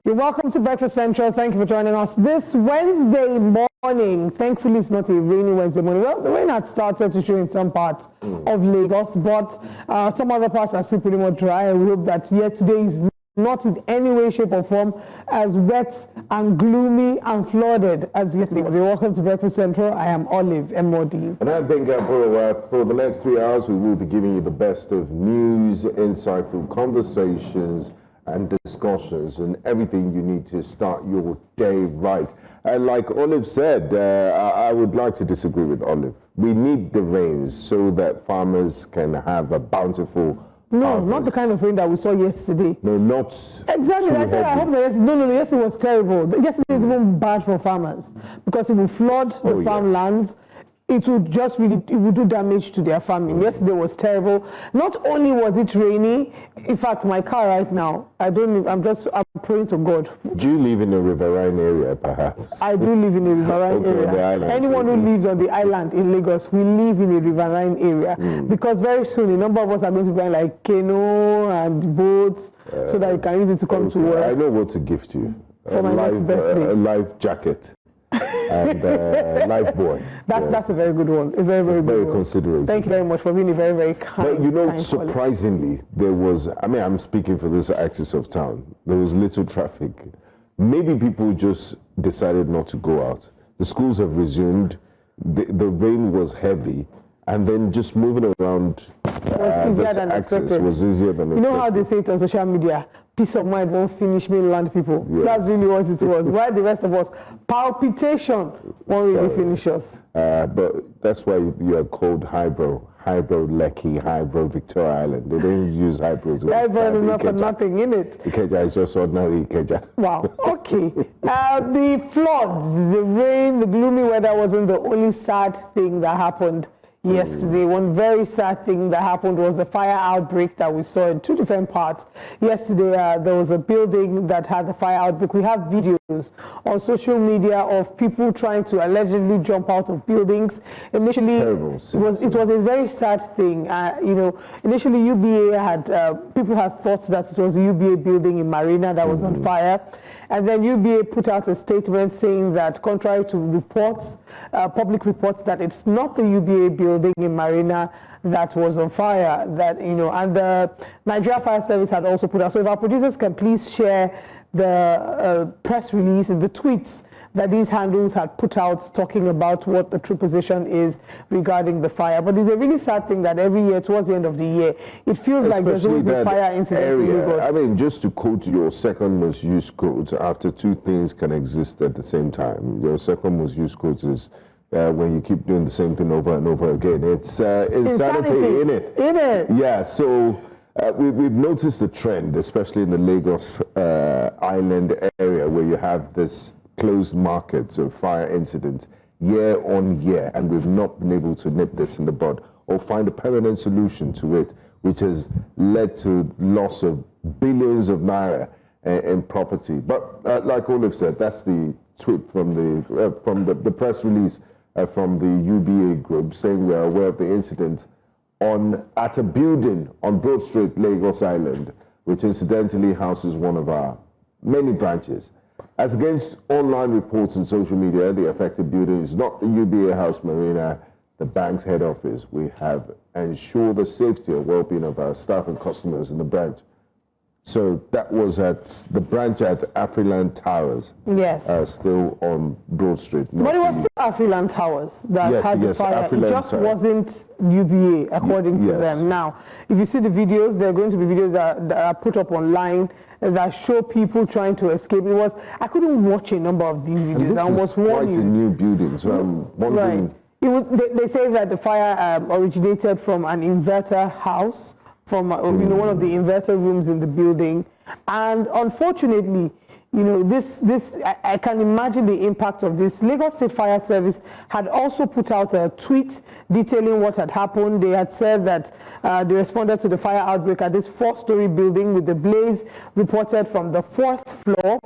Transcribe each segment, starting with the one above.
You're welcome to Breakfast Central. Thank you for joining us this Wednesday morning. Thankfully, it's not a rainy Wednesday morning. Well, the rain had started to show in some parts of Lagos, but some other parts are still pretty much dry. And we hope that today is not in any way, shape, or form as wet and gloomy and flooded as yesterday was. You're welcome to Breakfast Central. I am Olive M.O.D. And I'm Ben Gabro. For the next 3 hours, we will be giving you the best of news, insightful conversations, and discussions, and everything you need to start your day right. And like Olive said, I would like to disagree with Olive. We need the rains so that farmers can have a bountiful harvest. Not the kind of rain that we saw yesterday. No, not exactly. I said, I hope that yesterday was terrible. Yesterday is even bad for farmers because it will flood the farmlands. It would just really, it would do damage to their farming. Yesterday was terrible. Not only was it rainy, in fact, my car right now, I'm praying to God. Do you live in a riverine area, perhaps? I do live in a riverine area. Anyone who lives on the island in Lagos, we live in a riverine area. Because very soon, a number of us are going to be buying like canoe and boats so that you can use it to come to work. I know what to gift you. For my next birthday. A life jacket. And life boy. That's a very good one. A very, very good one. Very considerate. Thank you very much for being a very, very kind. But you know, surprisingly, there was, I'm speaking for this axis of town, there was little traffic. Maybe people just decided not to go out. The schools have resumed, the rain was heavy, and then just moving around this axis was easier than expected. You know how they say it on social media? Peace of mind won't finish mainland people. Yes. That's really what it was. Why the rest of us? Palpitation won't really finish us. But that's why you are called highbrow Lekki, highbrow Victoria Island. They don't use highbrow. Highbrow is not for nothing, in it. Ikeja is just ordinary Ikeja. Wow, okay. The floods, the rain, the gloomy weather wasn't the only sad thing that happened yesterday. One very sad thing that happened was the fire outbreak that we saw in two different parts. Yesterday, there was a building that had the fire outbreak. We have videos on social media of people trying to allegedly jump out of buildings. Initially, it was a very sad thing. Initially UBA had people had thought that it was a UBA building in Marina that was on fire. And then UBA put out a statement saying that, contrary to reports, public reports, that it's not the UBA building in Marina that was on fire. And the Nigeria Fire Service had also put out. So if our producers can please share the press release and the tweets that these handles had put out talking about what the true position is regarding the fire. But it's a really sad thing that every year, towards the end of the year, it feels like there's always a fire incident in Lagos. I mean, just to quote your second most used quote, after two things can exist at the same time. Your second most used quote is when you keep doing the same thing over and over again. It's insanity, innit? In it. Yeah, so we've noticed the trend, especially in the Lagos Island area, where you have this closed markets of fire incidents year on year, and we've not been able to nip this in the bud or find a permanent solution to it, which has led to loss of billions of naira in property. But like Olive said, that's the tweet from the press release from the UBA group saying we are aware of the incident at a building on Broad Street, Lagos Island, which incidentally houses one of our many branches. As against online reports and social media, the affected building is not the UBA House Marina, the bank's head office. We have ensured the safety and well-being of our staff and customers in the branch. So that was at the branch at Afriland Towers. Yes. Still on Broad Street. But it was still Afriland Towers that had the fire. It just wasn't UBA, according to them. Now, if you see the videos, there are going to be videos that are put up online that show people trying to escape. I couldn't watch a number of these videos. And this is quite a new building, so I'm wondering. Right. They say that the fire originated from an inverter house, from one of the inverter rooms in the building, and unfortunately, I can imagine the impact of this. Lagos State Fire Service had also put out a tweet detailing what had happened. They had said that they responded to the fire outbreak at this 4-story building with the blaze reported from the 4th floor.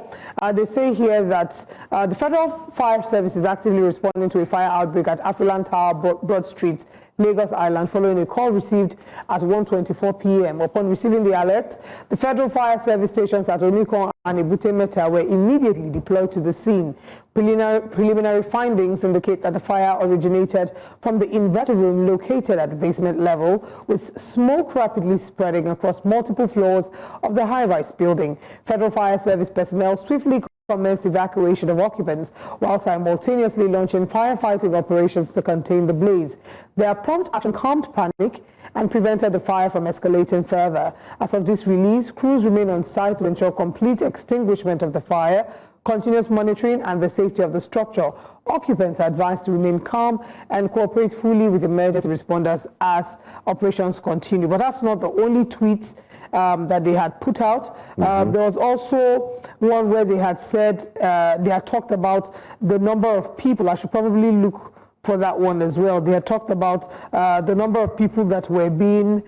They say here that the Federal Fire Service is actively responding to a fire outbreak at Afriland Tower, Broad Street, Lagos Island, following a call received at 1:24 p.m. Upon receiving the alert, the federal fire service stations at Onikon and Ebute Metta were immediately deployed to the scene. Preliminary findings indicate that the fire originated from the inverter room located at the basement level, with smoke rapidly spreading across multiple floors of the high-rise building. Federal Fire Service personnel swiftly commenced evacuation of occupants while simultaneously launching firefighting operations to contain the blaze. Their prompt action calmed panic and prevented the fire from escalating further. As of this release, crews remain on site to ensure complete extinguishment of the fire, continuous monitoring, and the safety of the structure. Occupants are advised to remain calm and cooperate fully with emergency responders as operations continue. But that's not the only tweets that they had put out. There was also one where they had said, they had talked about the number of people. I should probably look for that one as well. They had talked about the number of people that were being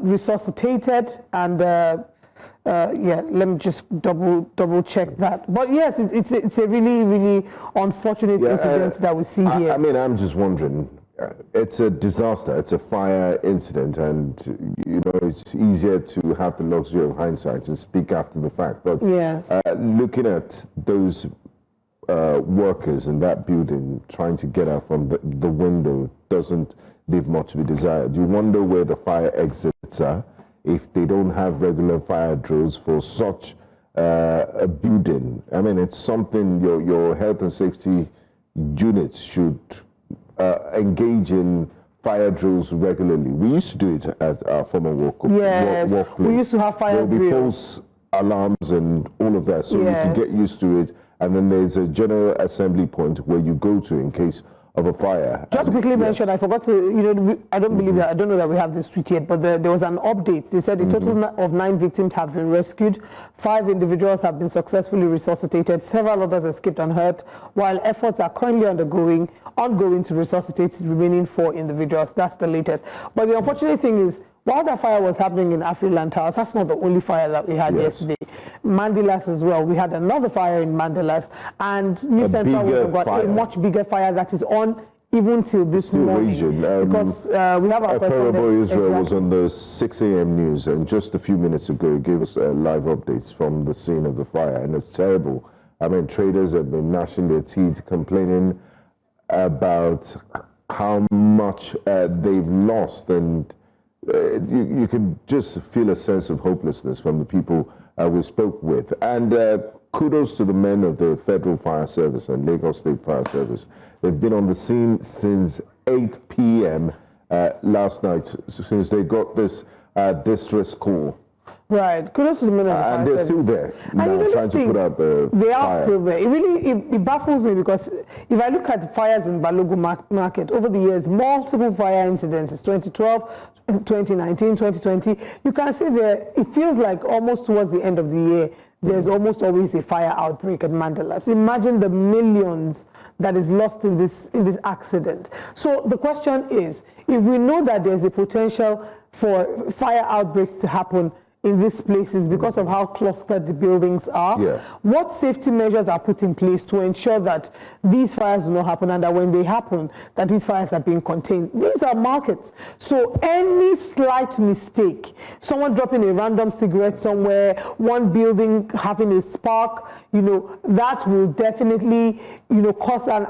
resuscitated, and yeah, let me just double check that. But yes, it's a really unfortunate incident that we see here. I mean, I'm just wondering. It's a disaster. It's a fire incident, and you know it's easier to have the luxury of hindsight and speak after the fact. But yes, looking at those workers in that building trying to get out from the window doesn't leave much to be desired. You wonder where the fire exits are if they don't have regular fire drills for such a building. I mean, it's something your health and safety units should engage in fire drills regularly. We used to do it at our former workplace. We used to have fire drills. There will be false alarms and all of that, so you can get used to it. And then there's a general assembly point where you go to in case of a fire. Just to quickly mention, I forgot to, you know, I don't believe that, I don't know that we have this tweet yet, but there was an update. They said a total of 9 victims have been rescued, 5 individuals have been successfully resuscitated, several others escaped unhurt, while efforts are currently ongoing to resuscitate the remaining 4 individuals. That's the latest. But the unfortunate thing is, while that fire was happening in Afriland Towers, that's not the only fire that we had yesterday. Mandelas as well. We had another fire in Mandelas, and New Central was got a much bigger fire that is on even till this morning. Because we have our Terrible Israel was on the 6 a.m. news, and just a few minutes ago it gave us live updates from the scene of the fire, and it's terrible. I mean, traders have been gnashing their teeth, complaining about how much they've lost, and you can just feel a sense of hopelessness from the people we spoke with. And kudos to the men of the Federal Fire Service and Lagos State Fire Service. They've been on the scene since 8 p.m. Last night, since they got this distress call. Right, kudos to the men of the fire and they're service. Still there now, trying to put out the They fire. are still there. It really baffles me, because if I look at fires in Balogun Market over the years, multiple fire incidents, 2012, 2019, 2020, you can see there, it feels like almost towards the end of the year, there's almost always a fire outbreak at Mandelas. Imagine the millions that is lost in this accident. So the question is, if we know that there's a potential for fire outbreaks to happen in these places because of how clustered the buildings are, what safety measures are put in place to ensure that these fires do not happen, and that when they happen, that these fires are being contained? These are markets, so any slight mistake, someone dropping a random cigarette somewhere, one building having a spark, you know, that will definitely, you know, cause an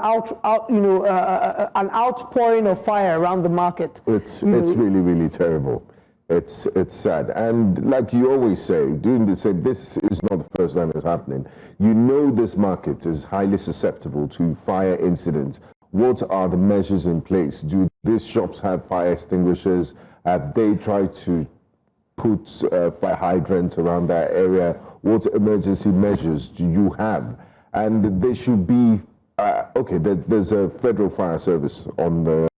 an outpouring of fire around the market. It's really terrible. It's sad, and like you always say, this is not the first time it's happening. You know, this market is highly susceptible to fire incidents. What are the measures in place? Do these shops have fire extinguishers? Have they tried to put fire hydrants around that area? What emergency measures do you have? And they should be okay. There's a federal fire service on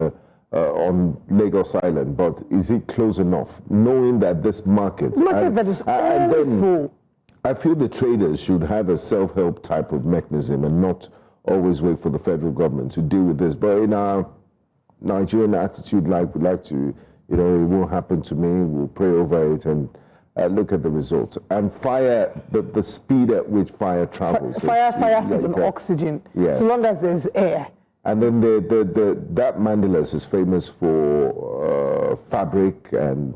Lagos Island, but is it close enough? Knowing that this market that is always full. I feel the traders should have a self-help type of mechanism and not always wait for the federal government to deal with this. But in our Nigerian attitude, like we like to, you know, it won't happen to me, we'll pray over it and look at the results. And fire, the speed at which fire travels. Fire feeds on oxygen, so long as there's air. And then that Mandelas is famous for fabric and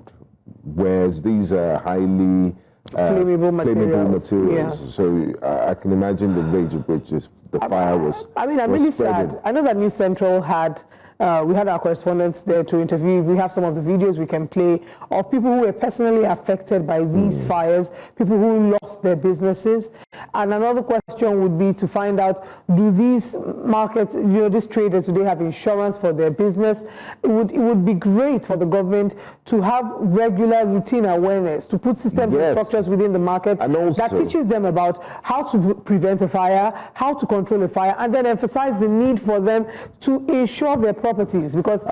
wares. These are highly flammable materials. Yes. So I can imagine the rage of which the fire was. I mean, I'm really sad. I know that News Central had. We had our correspondents there to interview. We have some of the videos we can play of people who were personally affected by these fires, people who lost their businesses. And another question would be to find out, do these markets, these traders, do they have insurance for their business? It would be great for the government to have regular routine awareness, to put systems and structures within the market that teaches them about how to prevent a fire, how to control a fire, and then emphasize the need for them to insure their properties, because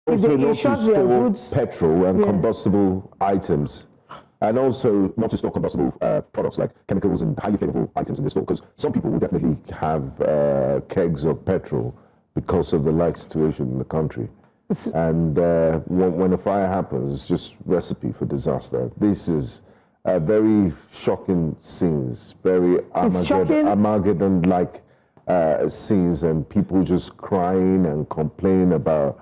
also not to store petrol and combustible items, and also not to store combustible products like chemicals and highly flammable items in the store, because some people will definitely have kegs of petrol because of the light situation in the country. And when a fire happens, it's just recipe for disaster. This is very shocking scenes, very Armageddon-like scenes, and people just crying and complaining about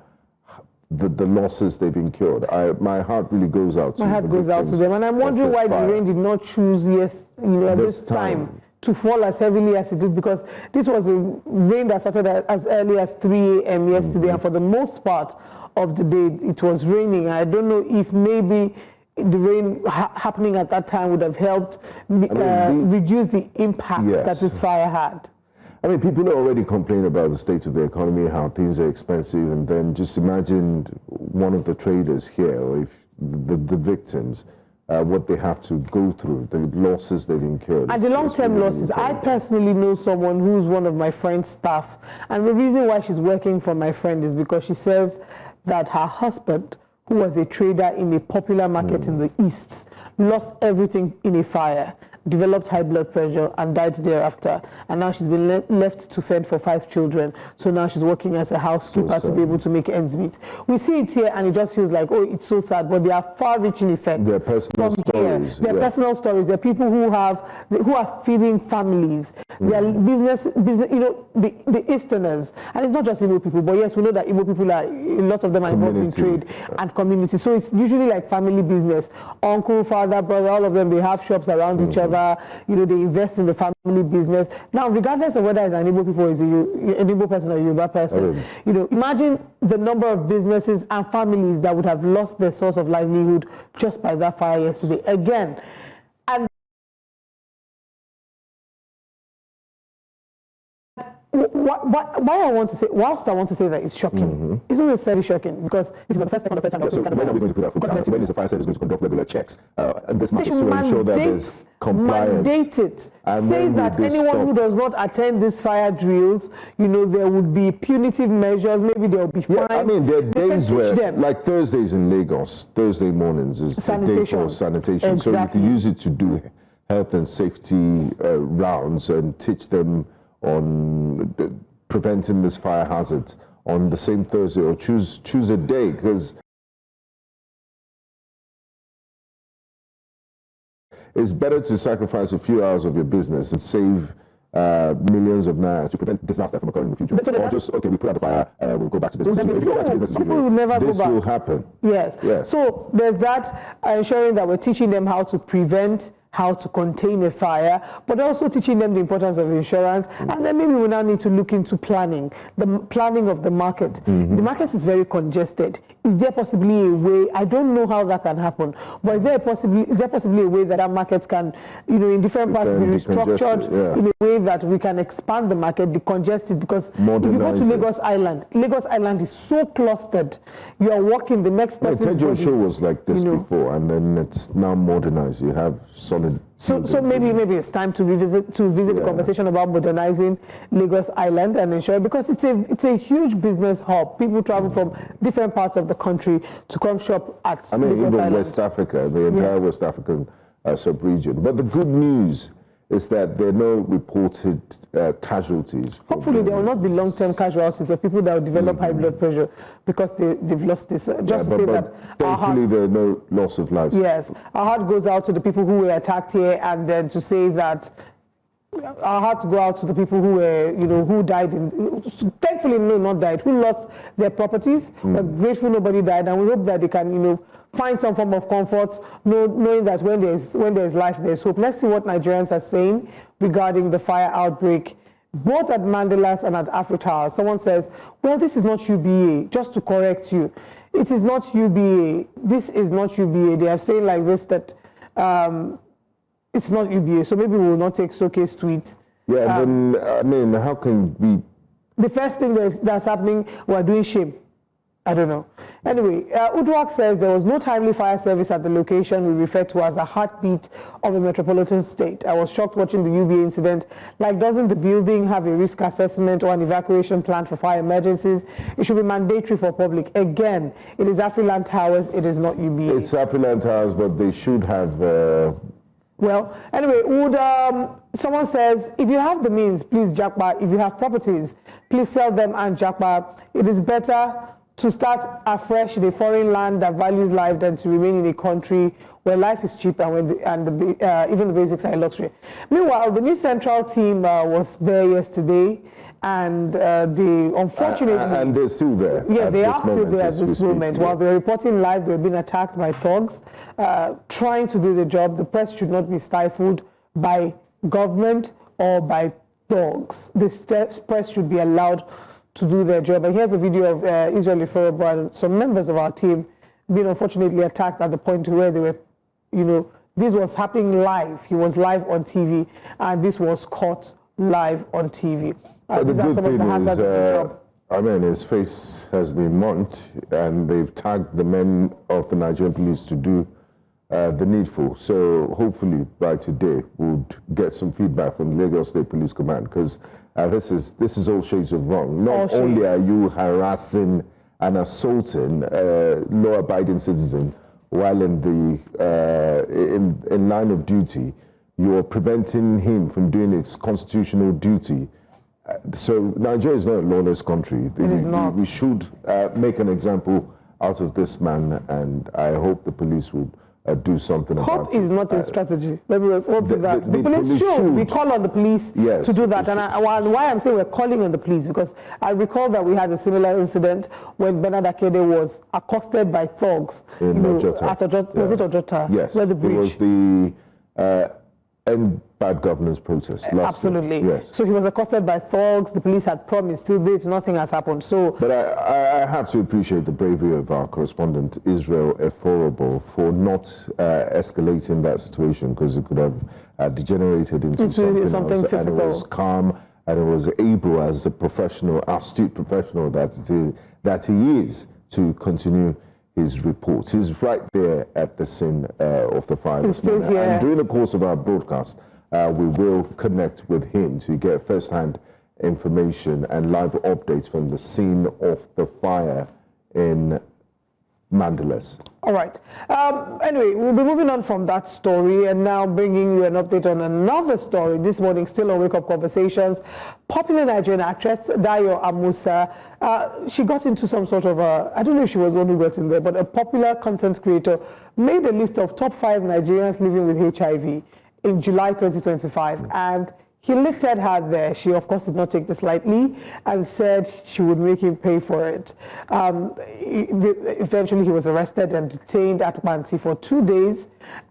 the losses they've incurred. My heart really goes out to them. My heart goes out to them, and I'm wondering why the rain did not choose this time to fall as heavily as it did, because this was a rain that started as early as 3 a.m. yesterday, and for the most part of the day it was raining. I don't know if maybe the rain happening at that time would have helped reduce the impact that this fire had. I mean, people are already complaining about the state of the economy, how things are expensive, and then just imagine one of the traders here, or if the victims, what they have to go through, the losses they've incurred. And the long-term losses. I personally know someone who's one of my friend's staff, and the reason why she's working for my friend is because she says that her husband, who was a trader in a popular market in the East, lost everything in a fire, developed high blood pressure, and died thereafter. And now she's been left to fend for 5 children. So now she's working as a housekeeper to be able to make ends meet. We see it here, and it just feels like, oh, it's so sad. But there are far-reaching effects. They're personal stories. They're personal stories. They're people who are feeding families. They're business. The Easterners, and it's not just Igbo people, but yes, we know that Igbo people are, a lot of them are involved in trade and community. So it's usually like family business. Uncle, father, brother, all of them, they have shops around each other. They invest in the family business. Now, regardless of whether it's an Igbo people or an Igbo person or a Yoruba person, imagine the number of businesses and families that would have lost their source of livelihood just by that fire yesterday. Again, and why I want to say, whilst I want to say that it's shocking, it's not necessarily shocking, because it's not the first, second, or third time. So when are we going to put that foot down? When is the fire service going to conduct regular checks and this market to ensure that there's compliance? Mandate it. And say that anyone who does not attend these fire drills, there would be punitive measures. Maybe there will be fines. I mean, there are days where, like Thursdays in Lagos, Thursday mornings is the day for sanitation. So you can use it to do health and safety rounds and teach them on preventing this fire hazard on the same Thursday, or choose a day, because it's better to sacrifice a few hours of your business and save millions of naira to prevent disaster from occurring in the future. Or just, okay, we put out the fire, we'll go back to business. If you go back to business, this will happen. Yes. So there's that, ensuring that we're teaching them how to prevent, how to contain a fire, but also teaching them the importance of insurance. And then maybe we now need to look into planning, the planning of the market. The market is very congested. Is there possibly a way, I don't know how that can happen, but is there possibly a way that our market can, in different parts be restructured in a way that we can expand the market, decongest it? Because if you go to Lagos Island is so clustered. You are walking the next person's body. Tejo show was like this before, and then it's now modernized. You have solid. So maybe it's time to visit the conversation about modernizing Lagos Island and ensure, because it's a huge business hub. People travel from different parts of the country to come shop at Lagos even Island. West Africa, the entire West African sub-region. But the good news is that there are no reported casualties. Hopefully there will not be long-term casualties of people that will develop high blood pressure because they've lost this. Just to say that thankfully there are no loss of life. Yes, our heart goes out to the people who were attacked here, and then to say that our hearts go out to the people who were, who died thankfully, no, not died, who lost their properties. We're grateful nobody died, and we hope that they can, find some form of comfort, knowing that when there's life, there's hope. Let's see what Nigerians are saying regarding the fire outbreak, both at Mandela's and at Africa. Someone says, well, this is not UBA, just to correct you. It is not UBA. This is not UBA. They are saying like this, that it's not UBA, so maybe we will not take showcase tweets. Yeah, then, I mean, how can we... The first thing that's happening, we're doing shame. I don't know. Anyway, Udwak says there was no timely fire service at the location we refer to as a heartbeat of a metropolitan state. I was shocked watching the UBA incident. Like, doesn't the building have a risk assessment or an evacuation plan for fire emergencies? It should be mandatory for public. Again, it is Afriland Towers, it is not UBA. It's Afriland Towers, but they should have... Well, anyway, someone says, if you have the means, please Jakba. If you have properties, please sell them and Jakba. It is better to start afresh in a foreign land that values life than to remain in a country where life is cheap and even the basics are luxury. Meanwhile, the new central team was there yesterday, and they unfortunately... and they're still there. Yeah, they are still there at this moment. While they're reporting live, they're being attacked by thugs trying to do the job. The press should not be stifled by government or by thugs. The press should be allowed to do their job. And here's a video of Israeli Fubara and some members of our team being unfortunately attacked at the point where they were, this was happening live. He was live on TV, and this was caught live on TV. The good thing is, I mean, his face has been marked, and they've tagged the men of the Nigerian police to do the needful. So hopefully by today we'll get some feedback from the Lagos State Police Command, because this is all shades of wrong. Not only are you harassing and assaulting law-abiding citizen while in line of duty, you're preventing him from doing his constitutional duty. So Nigeria is not a lawless country. We should make an example out of this man, and I hope the police would do something about it. Hope is not a strategy. Let me respond to that. The police should. We call on the police to do that. And why I'm saying we're calling on the police, because I recall that we had a similar incident when Bernard Akede was accosted by thugs. In Ojota. Was it Ojota? Yes. Where the bridge. It was the End Bad Governance protest last Absolutely. Year. Yes. So he was accosted by thugs. The police had promised. Till date, nothing has happened. So, but I have to appreciate the bravery of our correspondent Israel Fubara for not escalating that situation, because it could have degenerated into something else. Physical. And it was calm, and it was able, as a professional, astute professional that he is, to continue his report. He's right there at the scene of the fire this morning. And during the course of our broadcast, we will connect with him to get first-hand information and live updates from the scene of the fire in Mandela's. All right. Anyway, we'll be moving on from that story and now bringing you an update on another story this morning, still on Wake Up Conversations. Popular Nigerian actress Dayo Amusa, she got into some sort of I don't know if she was the one who got in there, but a popular content creator made a list of top 5 Nigerians living with HIV in July 2025. And he listed her there. She, of course, did not take this lightly and said she would make him pay for it. Eventually, he was arrested and detained at Mansi for 2 days.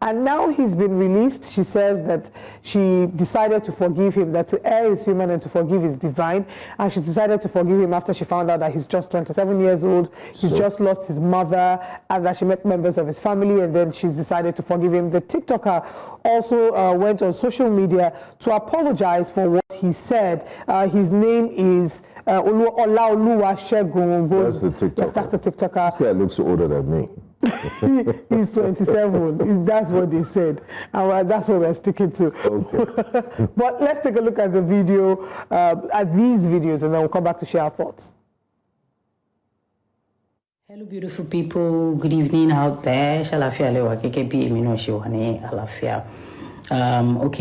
And now he's been released. She says that she decided to forgive him, that to err is human and to forgive is divine. And she decided to forgive him after she found out that he's just 27 years old. He's just lost his mother, and that she met members of his family, and then she's decided to forgive him. The TikToker also went on social media to apologize for what he said. His name is Olaoluwa Shegun. That's the TikToker. Yes, that's the TikToker. This guy looks older than me. He's 27. That's what they said. And that's what we're sticking to. Okay. But let's take a look at the video, at these videos, and then we'll come back to share our thoughts. Hello, beautiful people. Good evening out there. Okay,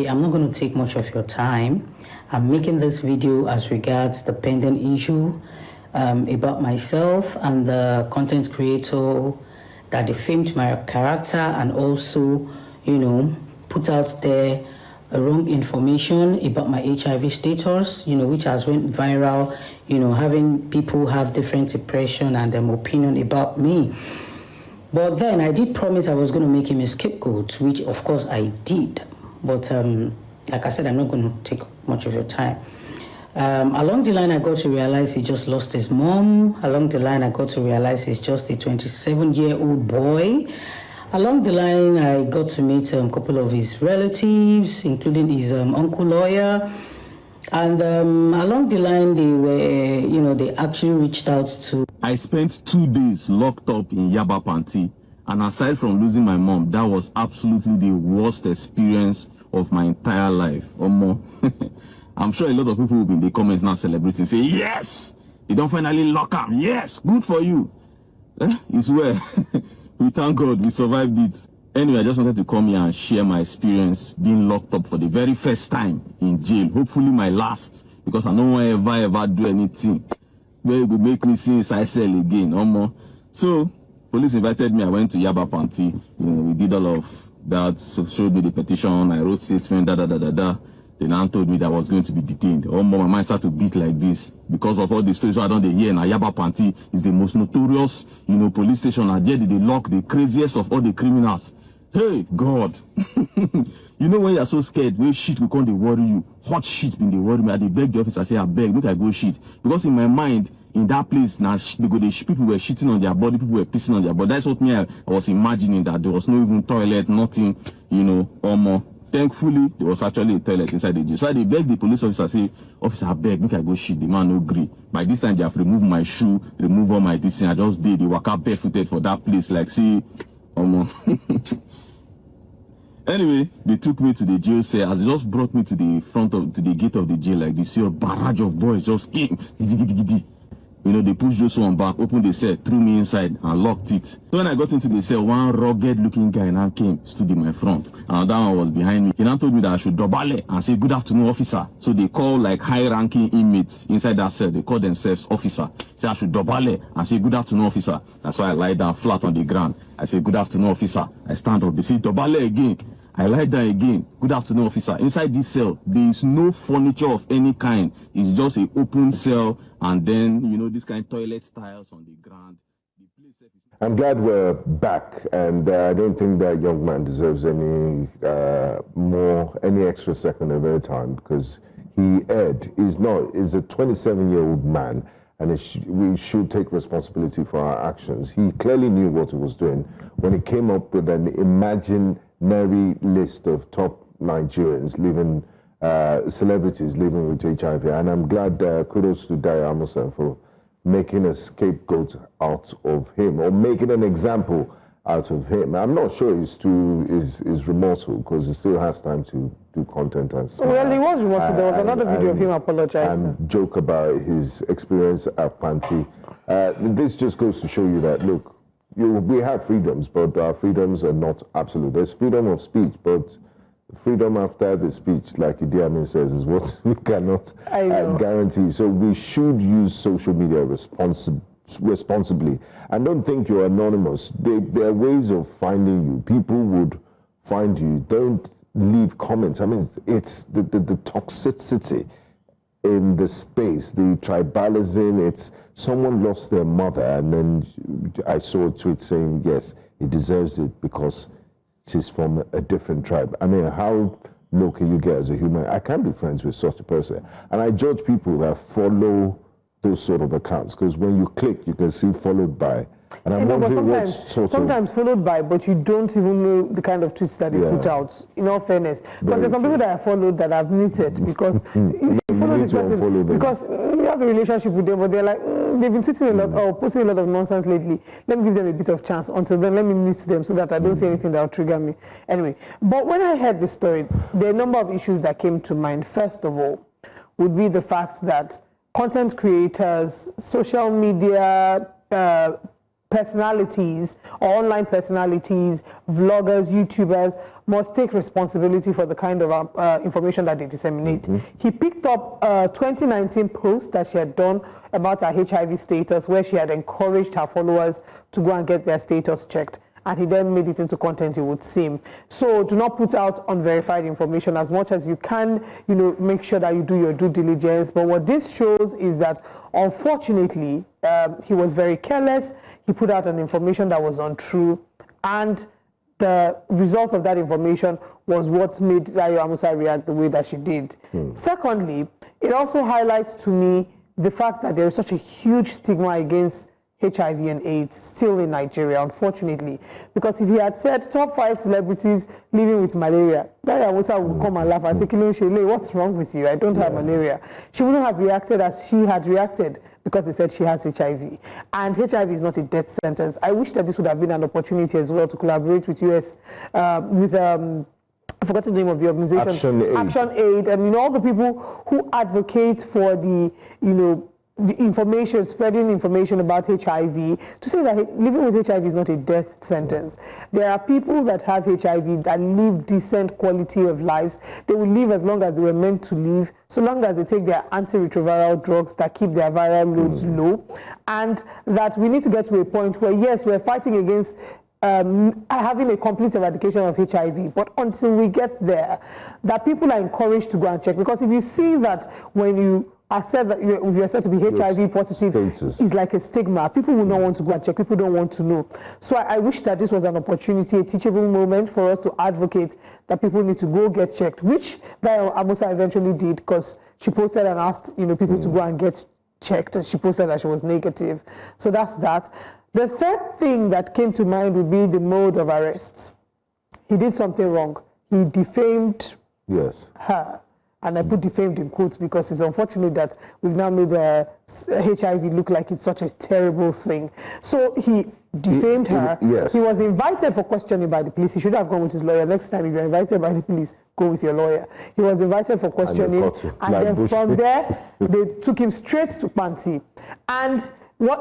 I'm not going to take much of your time. I'm making this video as regards the pending issue about myself and the content creator that defamed my character and also, put out there wrong information about my HIV status, which has went viral, having people have different impression and opinion about me. But then I did promise I was going to make him a scapegoat, which of course I did. But like I said, I'm not going to take much of your time. Along the line, I got to realize he just lost his mom. Along the line, I got to realize he's just a 27-year-old boy. Along the line, I got to meet a couple of his relatives, including his uncle lawyer. And along the line, they were, they actually reached out to... I spent 2 days locked up in Yaba Panti. And aside from losing my mom, that was absolutely the worst experience of my entire life. Or more. I'm sure a lot of people will be in the comments now celebrating, say, yes, they don't finally lock up. Yes, good for you. It's well. We thank God we survived it. Anyway, I just wanted to come here and share my experience being locked up for the very first time in jail. Hopefully my last, because I don't want to ever do anything where it would make me see inside cell again. Or more. So, police invited me. I went to Yaba Panti. We did all of that. So showed me the petition. I wrote statement. They now told me that I was going to be detained. My mind started to beat like this because of all the stories I don't hear. Now Yaba Panti is the most notorious, police station. And there they lock the craziest of all the criminals. Hey, God. When you're so scared, when shit will come, they worry you. Hot shit been they worry me. I beg the officer, I say, I beg, look, I go shit. Because in my mind, in that place, now people were shitting on their body, people were pissing on their body. That's what I was imagining, that there was no even toilet, nothing, or more. Thankfully, there was actually a toilet inside the jail. So I begged the police officer, say, officer, I beg, make I go shit. The man no agree. By this time, they have removed my shoe, removed all my this, I just did. They walk out barefooted for that place, like, see, Anyway, they took me to the jail cell. As they just brought me to the gate of the jail, like this, a barrage of boys just came. They pushed those one back, opened the cell, threw me inside, and locked it. So when I got into the cell, one rugged-looking guy now came, stood in my front, and that one was behind me. He now told me that I should dobale and say, "Good afternoon, officer." So they call like high-ranking inmates inside that cell. They call themselves officer. Say I should dobale and say, "Good afternoon, officer." That's why I lie down flat on the ground. I say, "Good afternoon, officer." I stand up. They say, "Dobale again." I lie down again. "Good afternoon, officer." Inside this cell, there is no furniture of any kind. It's just an open cell, and then, this kind of toilet tiles on the ground. I'm glad we're back, and I don't think that young man deserves any extra second of airtime, because he erred. He's a 27-year-old man, and we should take responsibility for our actions. He clearly knew what he was doing when he came up with an imaginary list of top Nigerians living, celebrities living with HIV. And I'm glad, kudos to Daya Amusa for making a scapegoat out of him, or making an example out of him. I'm not sure he's remorseful, because he still has time to do content and stuff. Well, he was remorseful. There was another video of him apologizing. And joke about his experience at Panti. This just goes to show you that, look, we have freedoms, but our freedoms are not absolute. There's freedom of speech, but freedom after the speech, like Idi Amin says, is what we cannot guarantee. So we should use social media responsibly. And don't think you're anonymous. There are ways of finding you. People would find you. Don't leave comments. I mean, it's the toxicity in the space, the tribalism. It's someone lost their mother, and then I saw a tweet saying, yes, he deserves it because she's from a different tribe. I mean, how low can you get as a human? I can't be friends with such a person. And I judge people that follow those sort of accounts, because when you click, you can see followed by. And I'm wondering what sometimes followed by, but you don't even know the kind of tweets that they put out, in all fairness. Because there's some people that I followed that I've muted, because you follow this person because you have a relationship with them, but they're like, they've been tweeting a lot or posting a lot of nonsense lately. Let me give them a bit of chance. Until then, let me mute them so that I don't see anything that will trigger me. Anyway, but when I heard the story, there are a number of issues that came to mind. First of all, would be the fact that content creators, social media personalities, or online personalities, vloggers, YouTubers, must take responsibility for the kind of information that they disseminate. He picked up a 2019 post that she had done about her HIV status, where she had encouraged her followers to go and get their status checked. and he then made it into content, it would seem. So do not put out unverified information as much as you can, make sure that you do your due diligence. But what this shows is that, unfortunately, he was very careless. He put out an information that was untrue, and the result of that information was what made Dayo Amusa react the way that she did. Secondly, it also highlights to me the fact that there is such a huge stigma against HIV and AIDS still in Nigeria, unfortunately. Because if he had said top 5 celebrities living with malaria, Dayo Amusa would come and laugh and say, Kilonshele, what's wrong with you? I don't have malaria. She wouldn't have reacted as she had reacted because they said she has HIV. And HIV is not a death sentence. I wish that this would have been an opportunity as well to collaborate with US, I forgot the name of the organization. Action Aid. And all the people who advocate for the, the information, spreading information about HIV, to say that living with HIV is not a death sentence. There are people that have HIV that live decent quality of lives. They will live as long as they were meant to live, so long as they take their antiretroviral drugs that keep their viral loads low. And that we need to get to a point where, yes, we're fighting against having a complete eradication of HIV, but until we get there, that people are encouraged to go and check. Because if you see that when you are said that you're said to be HIV positive, it's like a stigma. People will not want to go and check. People don't want to know. So I wish that this was an opportunity, a teachable moment for us to advocate that people need to go get checked, which Dayo Amusa eventually did, because she posted and asked people to go and get checked, and she posted that she was negative. So that's that. The third thing that came to mind would be the mode of arrest. He did something wrong. He defamed her. And I put defamed in quotes because it's unfortunate that we've now made HIV look like it's such a terrible thing. So he defamed her. He was invited for questioning by the police. He should have gone with his lawyer. Next time, if you're invited by the police, go with your lawyer. He was invited for questioning. And then from there, they took him straight to Panti. And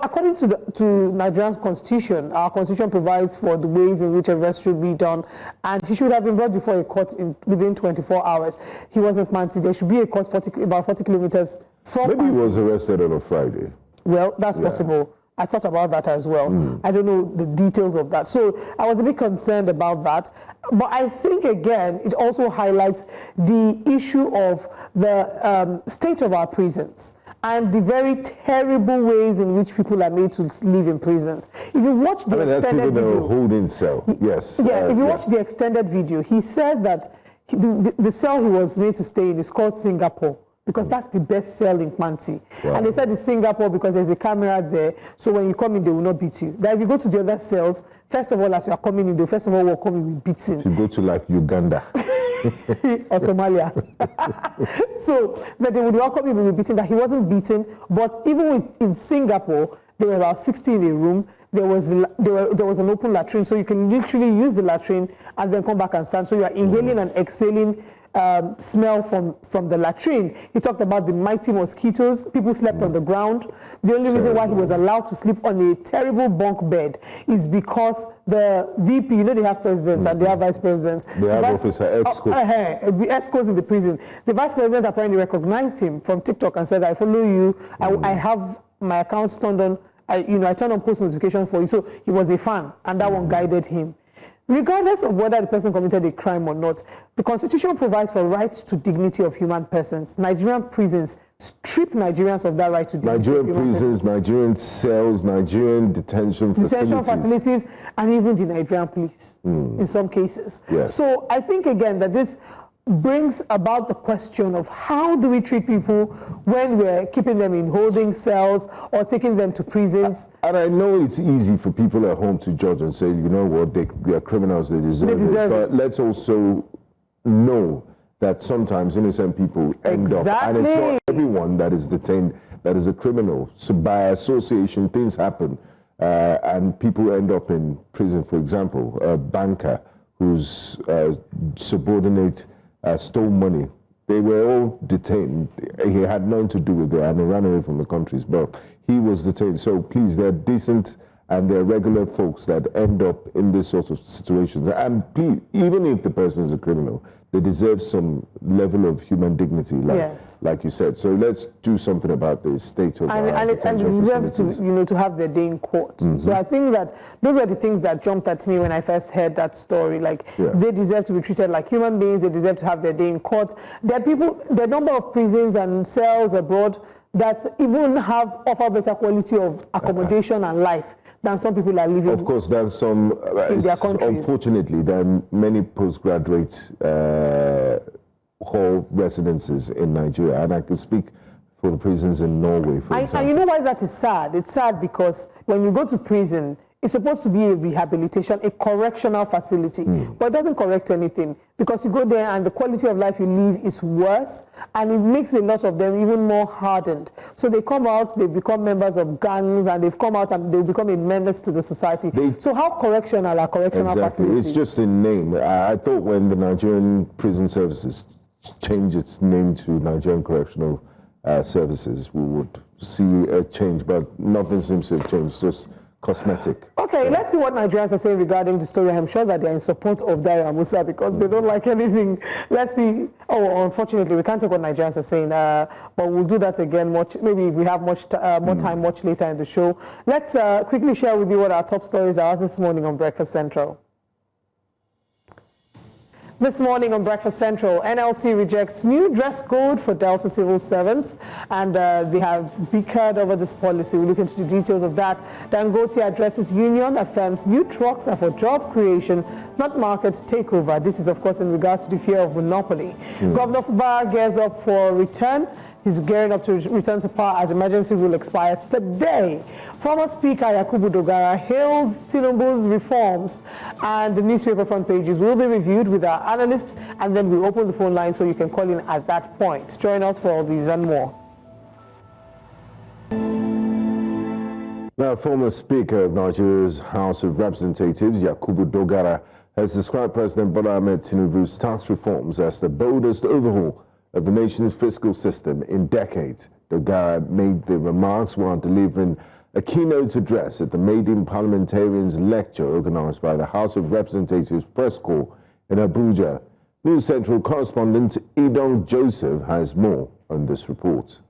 according to Nigeria's constitution, our constitution provides for the ways in which arrest should be done, and he should have been brought before a court within 24 hours. He wasn't Panti. There should be a court about 40 kilometers from Maybe Panti. He was arrested on a Friday. Well, that's possible. I thought about that as well. I don't know the details of that. So I was a bit concerned about that. But I think, again, it also highlights the issue of the state of our prisons and the very terrible ways in which people are made to live in prisons. If you watch the extended video, that's even a holding cell. Yes. Yeah, if you watch the extended video, he said that the cell he was made to stay in is called Singapore, because that's the best cell in Panti. Wow. And they said it's Singapore because there's a camera there, so when you come in, they will not beat you. That if you go to the other cells, first of all, as you are coming in, they first of all will come in with beating. If you go to like Uganda. or Somalia. So that they would welcome him with beating, that he wasn't beaten, but even in Singapore, there were about 60 in a room. There was an open latrine, so you can literally use the latrine and then come back and stand. So you are inhaling and exhaling smell from the latrine. He talked about the mighty mosquitoes. People slept on the ground. The only reason why he was allowed to sleep on a terrible bunk bed is because the VP, they have presidents and they have vice presidents. They have officer EXCO. The EXCOs in the prison. The vice president apparently recognized him from TikTok and said, I follow you. I have my account turned on. I turned on post notification for you. So he was a fan, and that one guided him. Regardless of whether the person committed a crime or not, the Constitution provides for rights to dignity of human persons. Nigerian prisons strip Nigerians of that right to dignity of human persons. Nigerian cells, Nigerian detention facilities, and even the Nigerian police in some cases. Yes. So I think, again, that this brings about the question of how do we treat people when we're keeping them in holding cells or taking them to prisons. And I know it's easy for people at home to judge and say, you know what, they are criminals, they deserve it. But let's also know that sometimes innocent people end up, and it's not everyone that is detained that is a criminal. So by association, things happen, and people end up in prison. For example, a banker whose subordinate stole money. They were all detained. He had nothing to do with it, and he ran away from the countries, but he was detained. So please, there are decent and they're regular folks that end up in this sort of situations. And please, even if the person is a criminal, they deserve some level of human dignity, like you said. So let's do something about the state of and they deserve to have their day in court. So I think that those were the things that jumped at me when I first heard that story. Like they deserve to be treated like human beings. They deserve to have their day in court. There are people, the number of prisons and cells abroad that even offer better quality of accommodation and life than some people are living. Of course, there are some, in their countries. Unfortunately, there are many postgraduate hall residences in Nigeria, and I can speak for the prisons in Norway, for example. And you know why that is sad? It's sad because when you go to prison, it's supposed to be a rehabilitation, a correctional facility, but it doesn't correct anything because you go there and the quality of life you live is worse, and it makes a lot of them even more hardened. So they come out, they become members of gangs, and they've come out and they become a menace to the society. So how correctional are correctional facilities? It's just a name. I thought when the Nigerian Prison Services changed its name to Nigerian Correctional Services, we would see a change, but nothing seems to have changed. It's just cosmetic. Okay, let's see what Nigerians are saying regarding the story. I'm sure that they're in support of Daira Musa because they don't like anything. Let's see. Oh, unfortunately, we can't take what Nigerians are saying, but we'll do that again. Maybe if we have more time, much later in the show. Let's quickly share with you what our top stories are this morning on Breakfast Central. This morning on Breakfast Central, NLC rejects new dress code for Delta civil servants, and they have bickered over this policy. We'll look into the details of that. Dangote addresses union, affirms new trucks are for job creation, not market takeover. This is, of course, in regards to the fear of monopoly. Governor Fubara gears up for return. He's gearing up to return to power as emergency rule expires today. Former Speaker Yakubu Dogara hails Tinubu's reforms, and the newspaper front pages will be reviewed with our analysts, and then we open the phone line so you can call in at that point. Join us for all these and more. Now, former Speaker of Nigeria's House of Representatives, Yakubu Dogara, has described President Bola Ahmed Tinubu's tax reforms as the boldest overhaul of the nation's fiscal system in decades. Dogara made the remarks while delivering a keynote address at the maiden parliamentarians lecture organized by the House of Representatives Press Corps in Abuja. News Central correspondent Idong Joseph has more on this report.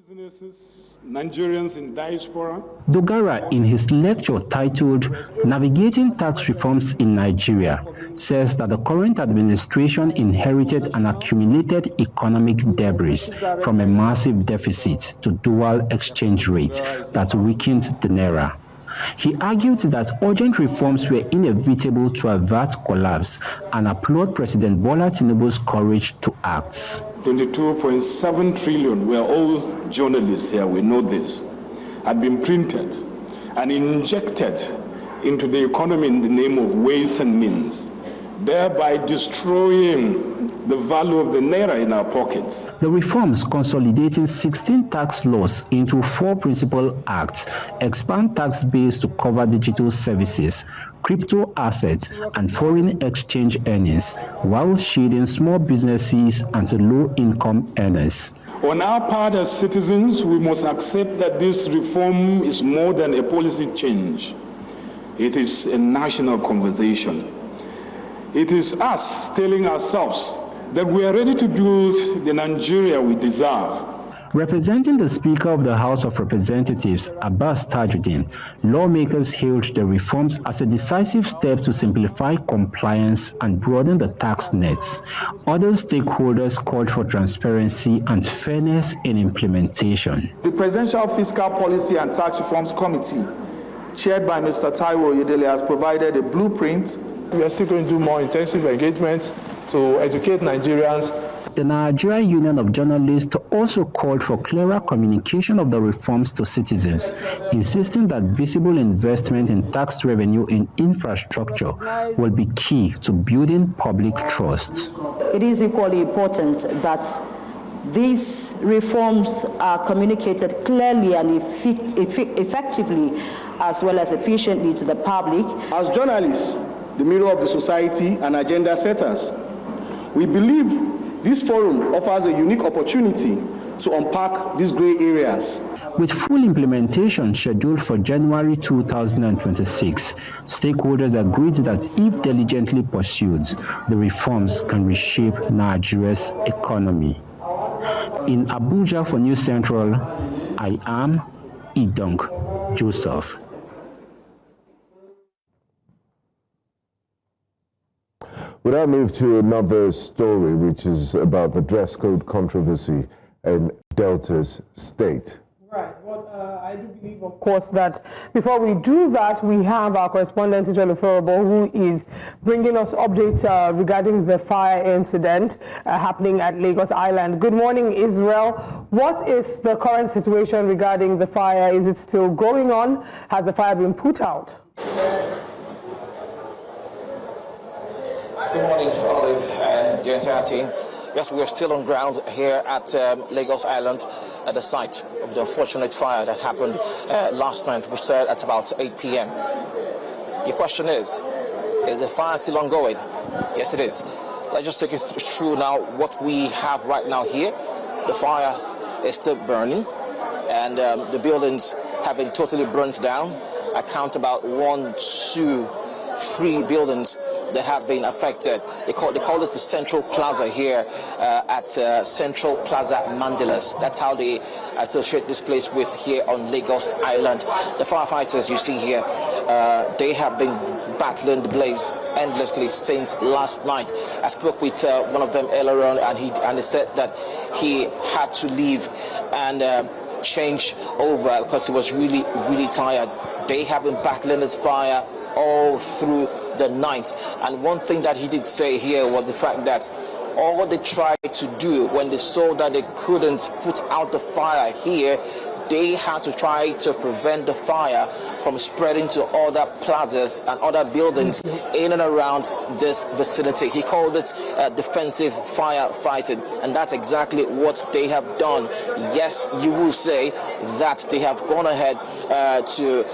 Businesses, Nigerians in diaspora. Dogara, in his lecture titled Navigating Tax Reforms in Nigeria, says that the current administration inherited an accumulated economic debris from a massive deficit to dual exchange rate that weakened the naira. He argued that urgent reforms were inevitable to avert collapse and applaud President Bola Tinubu's courage to act. 22.7 trillion, we're all journalists here, we know this, had been printed and injected into the economy in the name of ways and means, thereby destroying the value of the naira in our pockets. The reforms, consolidating 16 tax laws into 4 principal acts, expand tax base to cover digital services, crypto assets, and foreign exchange earnings, while shielding small businesses and low-income earners. On our part as citizens, we must accept that this reform is more than a policy change. It is a national conversation. It is us telling ourselves that we are ready to build the Nigeria we deserve. Representing the Speaker of the House of Representatives, Abbas Tajuddin, lawmakers hailed the reforms as a decisive step to simplify compliance and broaden the tax nets. Other stakeholders called for transparency and fairness in implementation. The Presidential Fiscal Policy and Tax Reforms Committee, chaired by Mr. Taiwo Oyedele, has provided a blueprint. We are still going to do more intensive engagements to educate Nigerians. The Nigerian Union of Journalists also called for clearer communication of the reforms to citizens, insisting that visible investment in tax revenue in infrastructure will be key to building public trust. It is equally important that these reforms are communicated clearly and effectively as well as efficiently to the public. As journalists, the mirror of the society and agenda setters, we believe this forum offers a unique opportunity to unpack these gray areas. with full implementation scheduled for January 2026. Stakeholders agreed that if diligently pursued, the reforms can reshape Nigeria's economy. In Abuja for News Central, I am Idong Joseph. We now move to another story, which is about the dress code controversy in Delta's state. Right. Well, I do believe, of course, that before we do that, we have our correspondent, Israel Fubara, who is bringing us updates regarding the fire incident happening at Lagos Island. Good morning, Israel. What is the current situation regarding the fire? Is it still going on? Has the fire been put out? Good morning, Olive and the entire team. Yes, we are still on ground here at Lagos Island at the site of the unfortunate fire that happened last night, which started at about 8 p.m. Your question is the fire still ongoing? Yes, it is. Let's just take you through now what we have right now here. The fire is still burning, and the buildings have been totally burnt down. I count about 1, 2, 3 buildings that have been affected. They call this the Central Plaza here at Central Plaza Mandalas. That's how they associate this place with here on Lagos Island. The firefighters you see here, they have been battling the blaze endlessly since last night. I spoke with one of them earlier on, and he said that he had to leave and change over because he was really, really tired. They have been battling this fire all through the night, and one thing that he did say here was the fact that all they tried to do when they saw that they couldn't put out the fire here, they had to try to prevent the fire from spreading to other plazas and other buildings in and around this vicinity. He called it defensive firefighting, and that's exactly what they have done. Yes, you will say that they have gone ahead to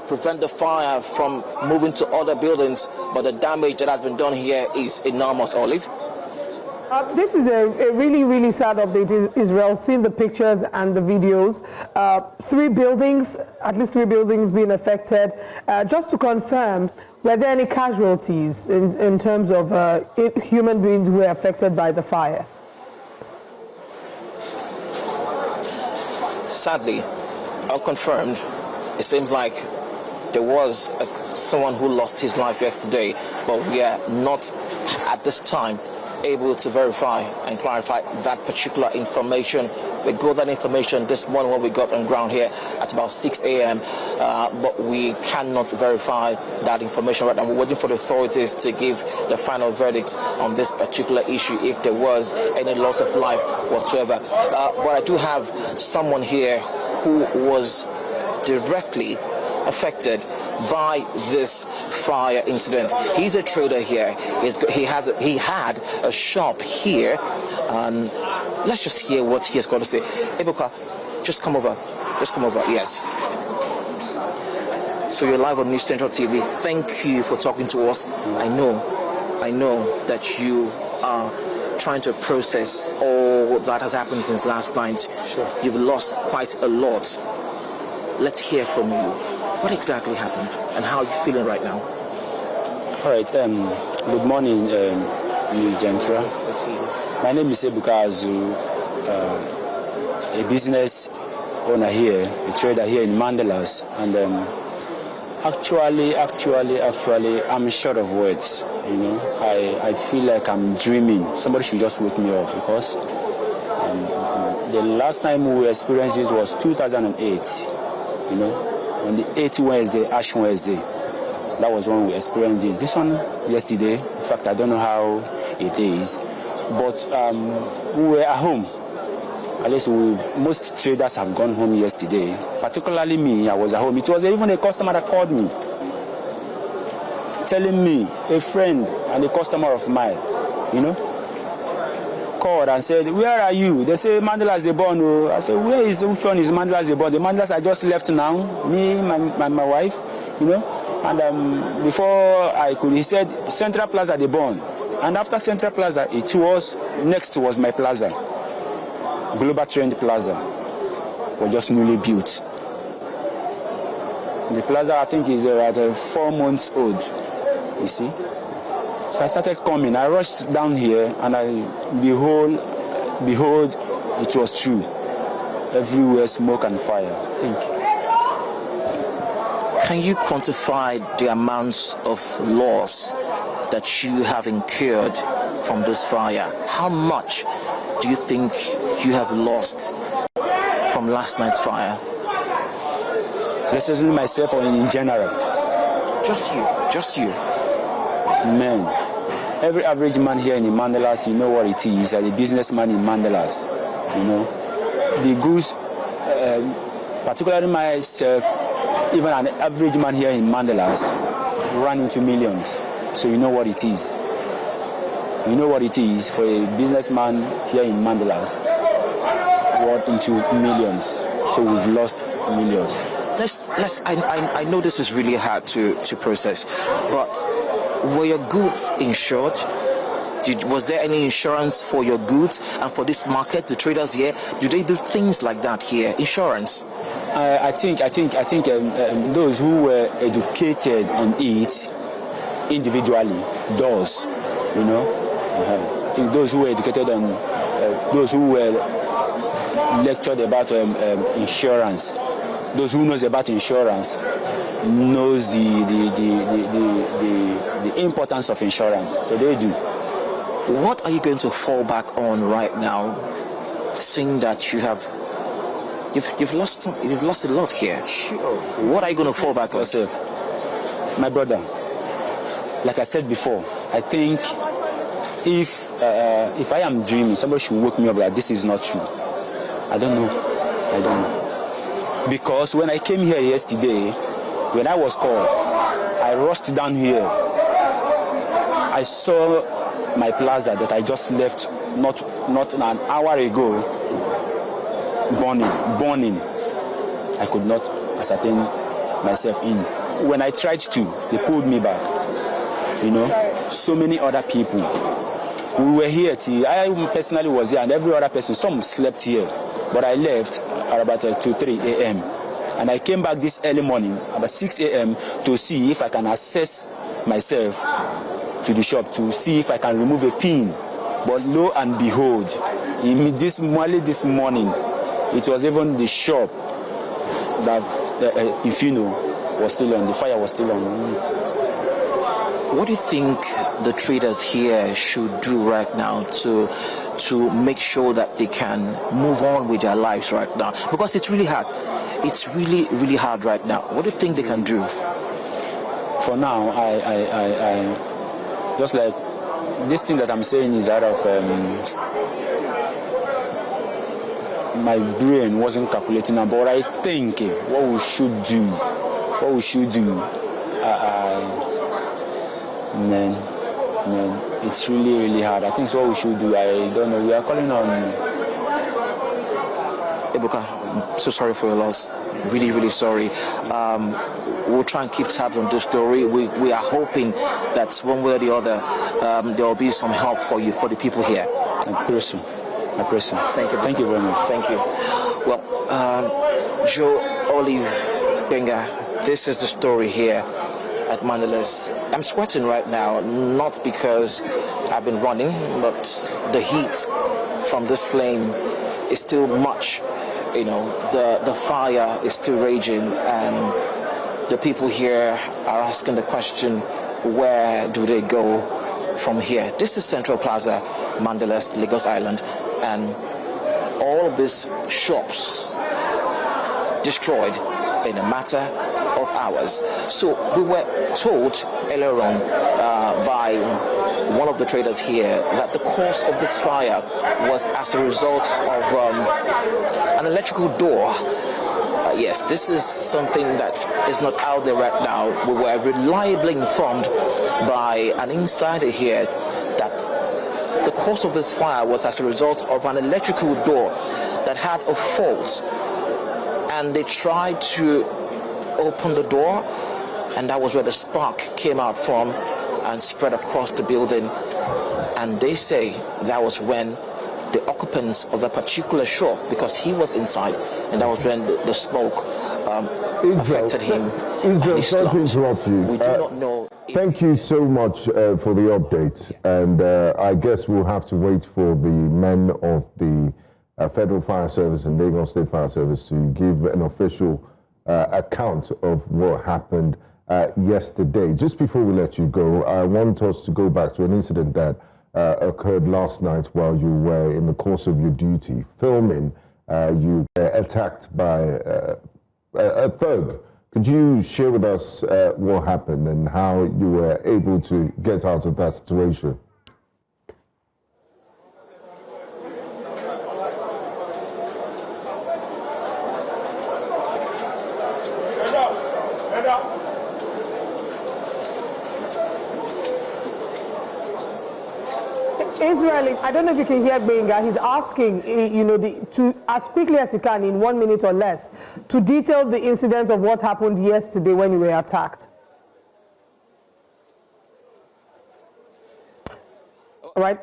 prevent the fire from moving to other buildings, but the damage that has been done here is enormous, Olive. This is a really, really sad update, Israel. Seeing the pictures and the videos, 3 buildings, at least 3 buildings being affected. Just to confirm, were there any casualties in terms of human beings who were affected by the fire? Sadly, unconfirmed. It seems like there was someone who lost his life yesterday, but we are not at this time able to verify and clarify that particular information. We got that information this morning when we got on ground here at about 6 a.m. But we cannot verify that information right now. We're waiting for the authorities to give the final verdict on this particular issue, if there was any loss of life whatsoever. But I do have someone here who was directly affected by this fire incident. He's a trader here. He had a shop here, and let's just hear what he has got to say. Ebuka, just come over. Yes. So you're live on News Central TV. Thank you for talking to us. I know that you are trying to process all that has happened since last night. Sure. You've lost quite a lot. Let's hear from you. What exactly happened, and how are you feeling right now? All right. Good morning, Ms. Gentra. My name is Ebuka Azu, a business owner here, a trader here in Mandalas, and actually, I'm short of words. You know, I feel like I'm dreaming. Somebody should just wake me up, because the last time we experienced this was 2008. You know, on the 8th Wednesday, Ash Wednesday. That was when we experienced this. This one yesterday. In fact, I don't know how it is, but we were at home. At least most traders have gone home yesterday. Particularly me, I was at home. It was even a customer that called me, telling me, a friend and a customer of mine, you know, called and said, "Where are you?" They say, "Mandalas they born." I said, which one is Mandalas they born? The Mandalas I just left now, me, my wife, you know. And before I could, he said, "Central Plaza they born." And after Central Plaza, next was my plaza, Global Trend Plaza. was just newly built. The plaza, I think, is about 4 months old, you see. So I started coming. I rushed down here, and behold, it was true. Everywhere smoke and fire, I think. Can you quantify the amounts of loss that you have incurred from this fire? How much do you think you have lost from last night's fire? Necessarily myself or in general? Just you. Man, every average man here in Mandelas, you know what it is, as a businessman in Mandelas, you know. The goods, particularly myself, even an average man here in Mandelas, run into millions. So you know what it is. You know what it is for a businessman here in Mandelas, run into millions. So we've lost millions. I know this is really hard to process, but were your goods insured? Was there any insurance for your goods and for this market, the traders here? Do they do things like that here? Insurance? I think those who were educated on it individually does, you know. I think those who were educated on, those who were lectured about insurance, those who knows about insurance knows the importance of insurance. So they do. What are you going to fall back on right now, seeing that you've lost a lot here? Sure. What are you going to fall back on? Yourself, my brother. Like I said before, I think if I am dreaming, somebody should wake me up that this is not true. I don't know. Because when I came here yesterday, when I was called, I rushed down here. I saw my plaza that I just left not an hour ago burning. I could not ascertain myself in. When I tried to, they pulled me back. You know, so many other people. We were here till I personally was here, and every other person, some slept here. But I left at about 2-3 a.m. And I came back this early morning, about 6 a.m. to see if I can access myself to the shop to see if I can remove a pin. But lo and behold, this morning, it was even the shop that, if you know, was still on. The fire was still on. What do you think the traders here should do right now to make sure that they can move on with their lives right now? Because it's really hard. It's really, really hard right now. What do you think they can do? For now, I just like this thing that I'm saying is out of my brain wasn't calculating about what I think what we should do. Man, it's really, really hard. I think it's what we should do. I don't know. We are calling on Ebuka. I'm so sorry for your loss. Really, really sorry. We'll try and keep tabs on this story. We are hoping that one way or the other, there will be some help for you, for the people here. I pray so. Thank you. Thank you very much. Thank you. Well, Joe Olive Benga, this is the story here at Mandelas. I'm sweating right now, not because I've been running, but the heat from this flame is still much. You know, the fire is still raging, and the people here are asking the question, where do they go from here? This is Central Plaza, Mandelas, Lagos Island, and all of these shops destroyed in a matter of hours. So we were told earlier on by one of the traders here that the cause of this fire was as a result of an electrical door. Yes, this is something that is not out there right now. We were reliably informed by an insider here that the cause of this fire was as a result of an electrical door that had a fault, and they tried to open the door, and that was where the spark came out from and spread across the building. And they say that was when the occupants of that particular shop, because he was inside, and that was when the smoke affected him. Israel, sorry to interrupt you. We do not know. Thank you so much for the updates, and I guess we'll have to wait for the men of the Federal Fire Service and Lagos State Fire Service to give an official account of what happened yesterday. Just before we let you go, I want us to go back to an incident that occurred last night while you were in the course of your duty filming. You were attacked by a thug. Could you share with us what happened and how you were able to get out of that situation? Israel, I don't know if you can hear Benga. He's asking, to as quickly as you can, in 1 minute or less, to detail the incident of what happened yesterday when you were attacked. All right.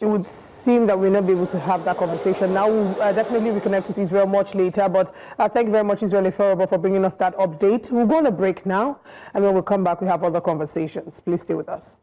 It would seem that we'll not be able to have that conversation now. We'll definitely reconnect with Israel much later. But thank you very much, Israel Fubara, for bringing us that update. We'll go on a break now, and when we come back, we have other conversations. Please stay with us.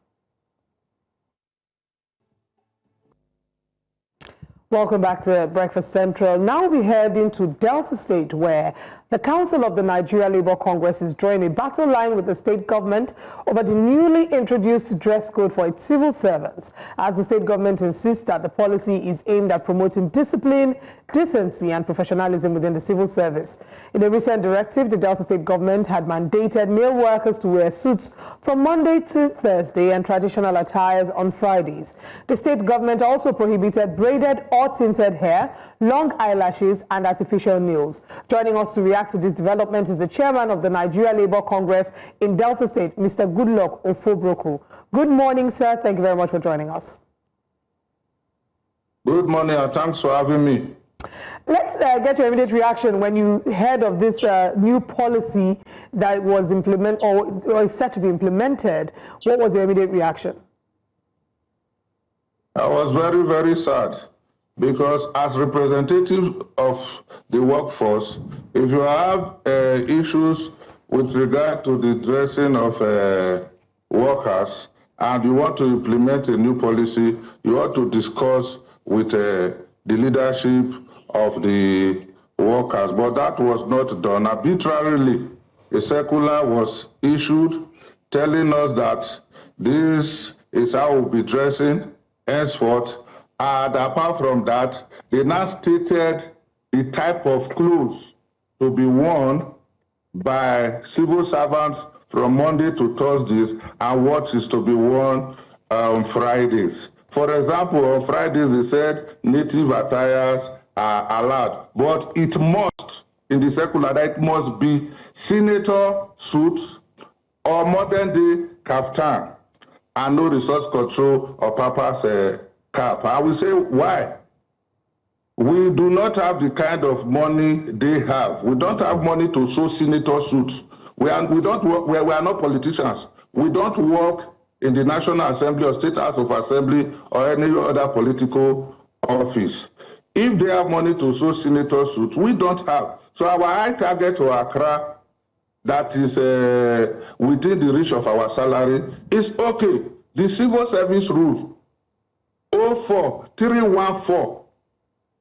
Welcome back to Breakfast Central. Now we head into Delta State, where the Council of the Nigeria Labour Congress is drawing a battle line with the state government over the newly introduced dress code for its civil servants, as the state government insists that the policy is aimed at promoting discipline, decency and professionalism within the civil service. In a recent directive, the Delta State government had mandated male workers to wear suits from Monday to Thursday and traditional attires on Fridays. The state government also prohibited braided or tinted hair, long eyelashes and artificial nails. Joining us to react to this development is the chairman of the Nigeria Labour Congress in Delta State, Mr. Goodluck Ofobroku. Good morning, sir. Thank you very much for joining us. Good morning, and thanks for having me. Let's get your immediate reaction when you heard of this new policy that was implemented or is set to be implemented. What was your immediate reaction? I was very, very sad, because as representative of the workforce, if you have issues with regard to the dressing of workers and you want to implement a new policy, you ought to discuss with the leadership of the workers. But that was not done. Arbitrarily, a circular was issued telling us that this is how we'll be dressing henceforth. And apart from that, they now stated the type of clothes to be worn by civil servants from Monday to Thursdays and what is to be worn on Fridays. For example, on Fridays, they said native attires are allowed, but it must, in the circular, that it must be senator suits or modern day kaftan and no resource control or purpose cap. I will say why. We do not have the kind of money they have. We don't have money to sew senator suits. We are not politicians. We don't work in the National Assembly or State House of Assembly or any other political office. If they have money to sew senator suits, we don't have. So our high target to Accra, that is within the reach of our salary, is okay. The civil service rules 04314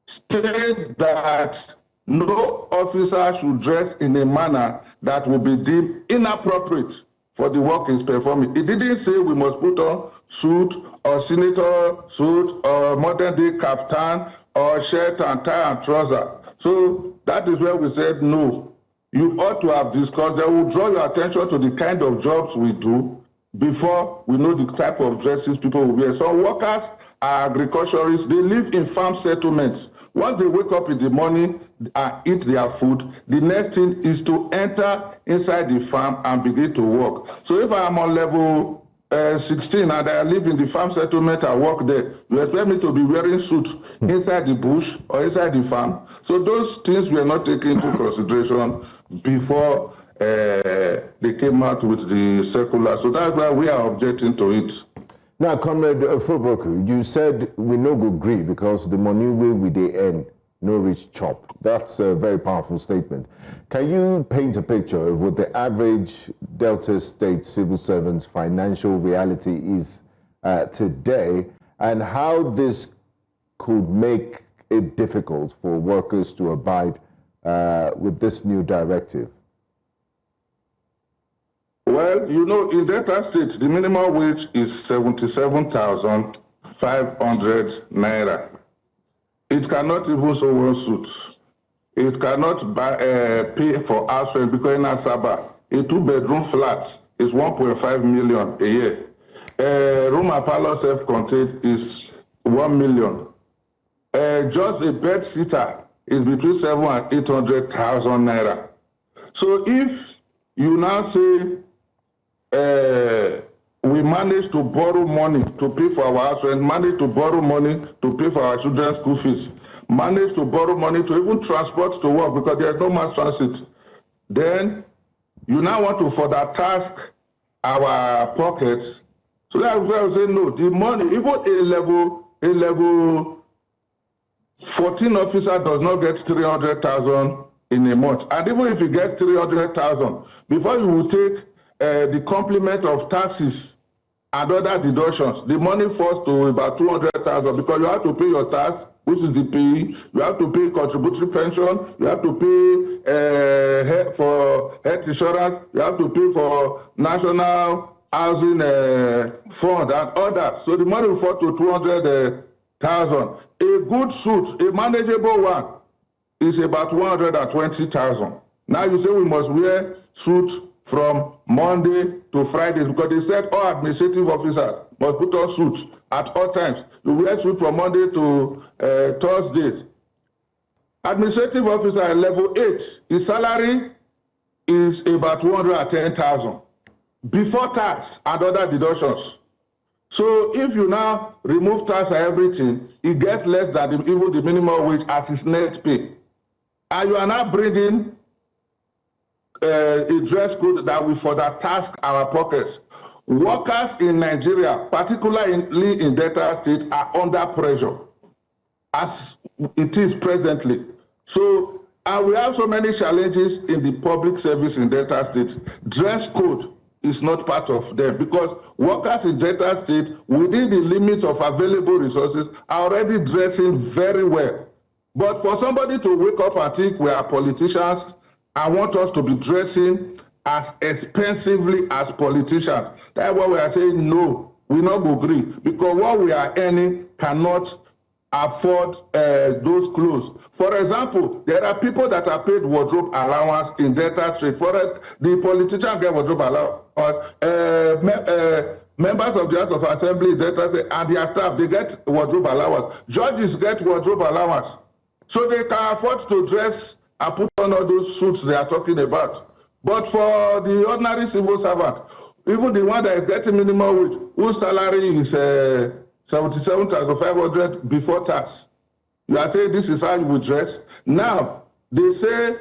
states that no officer should dress in a manner that will be deemed inappropriate for the work he's performing. It didn't say we must put on suit or senator suit or modern day kaftan or shirt and tie and trouser. So that is where we said no. You ought to have discussed. They will draw your attention to the kind of jobs we do before we know the type of dresses people will wear. Some workers are agriculturists. They live in farm settlements. Once they wake up in the morning and eat their food, the next thing is to enter inside the farm and begin to work. So if I am on level 16 and I live in the farm settlement, I work there, you expect me to be wearing suits inside the bush or inside the farm? So those things were not taken into consideration before they came out with the circular. So that's why we are objecting to it. Now, Comrade Fubara, you said we no go gree because the money we dey earn no reach chop. That's a very powerful statement. Can you paint a picture of what the average Delta State civil servant's financial reality is today, and how this could make it difficult for workers to abide with this new directive? Well, you know, in Delta State, the minimum wage is 77,500 naira. It cannot even sew one suit. It cannot pay for house rent because in Asaba, a 2-bedroom flat is 1.5 million a year. Room and parlor self-contained is 1 million. Just a bed sitter is between 700,000 and 800,000 naira. So if you now say we manage to borrow money to pay for our house rent, manage to borrow money to pay for our children's school fees, manage to borrow money to even transport to work because there's no mass transit, then you now want to further task our pockets. So that's why I say no, the money, even a level 14 officer does not get 300,000 in a month. And even if he gets 300,000, before you will take the complement of taxes and other deductions, the money falls to about 200,000 because you have to pay your tax, which is the PE, you have to pay contributory pension, you have to pay for health insurance, you have to pay for national housing fund and others. So the money will fall to 200,000. A good suit, a manageable one, is about 120,000. Now you say we must wear suits from Monday to Friday because they said all administrative officers must put on suits at all times. You wear suit from Monday to Thursday. Administrative officer at level 8, his salary is about 210,000 before tax and other deductions. So if you now remove tax and everything, it gets less than even the minimum wage as his net pay. And you are now bringing a dress code that will further task our pockets. Workers in Nigeria, particularly in Delta State, are under pressure as it is presently. So, and we have so many challenges in the public service in Delta State. Dress code is not part of them because workers in Delta State, within the limits of available resources, are already dressing very well. But for somebody to wake up and think we are politicians and want us to be dressing as expensively as politicians, that's why we are saying no, we not go agree because what we are earning cannot afford those clothes. For example, there are people that are paid wardrobe allowance in Delta State. For the politicians get wardrobe allowance. Members of the House of Assembly in Delta State and their staff, they get wardrobe allowance. Judges get wardrobe allowance. So they can afford to dress and put on all those suits they are talking about. But for the ordinary civil servant, even the one that is getting minimum wage, whose salary is 77,500 before tax, you are saying this is how you would dress. Now, they say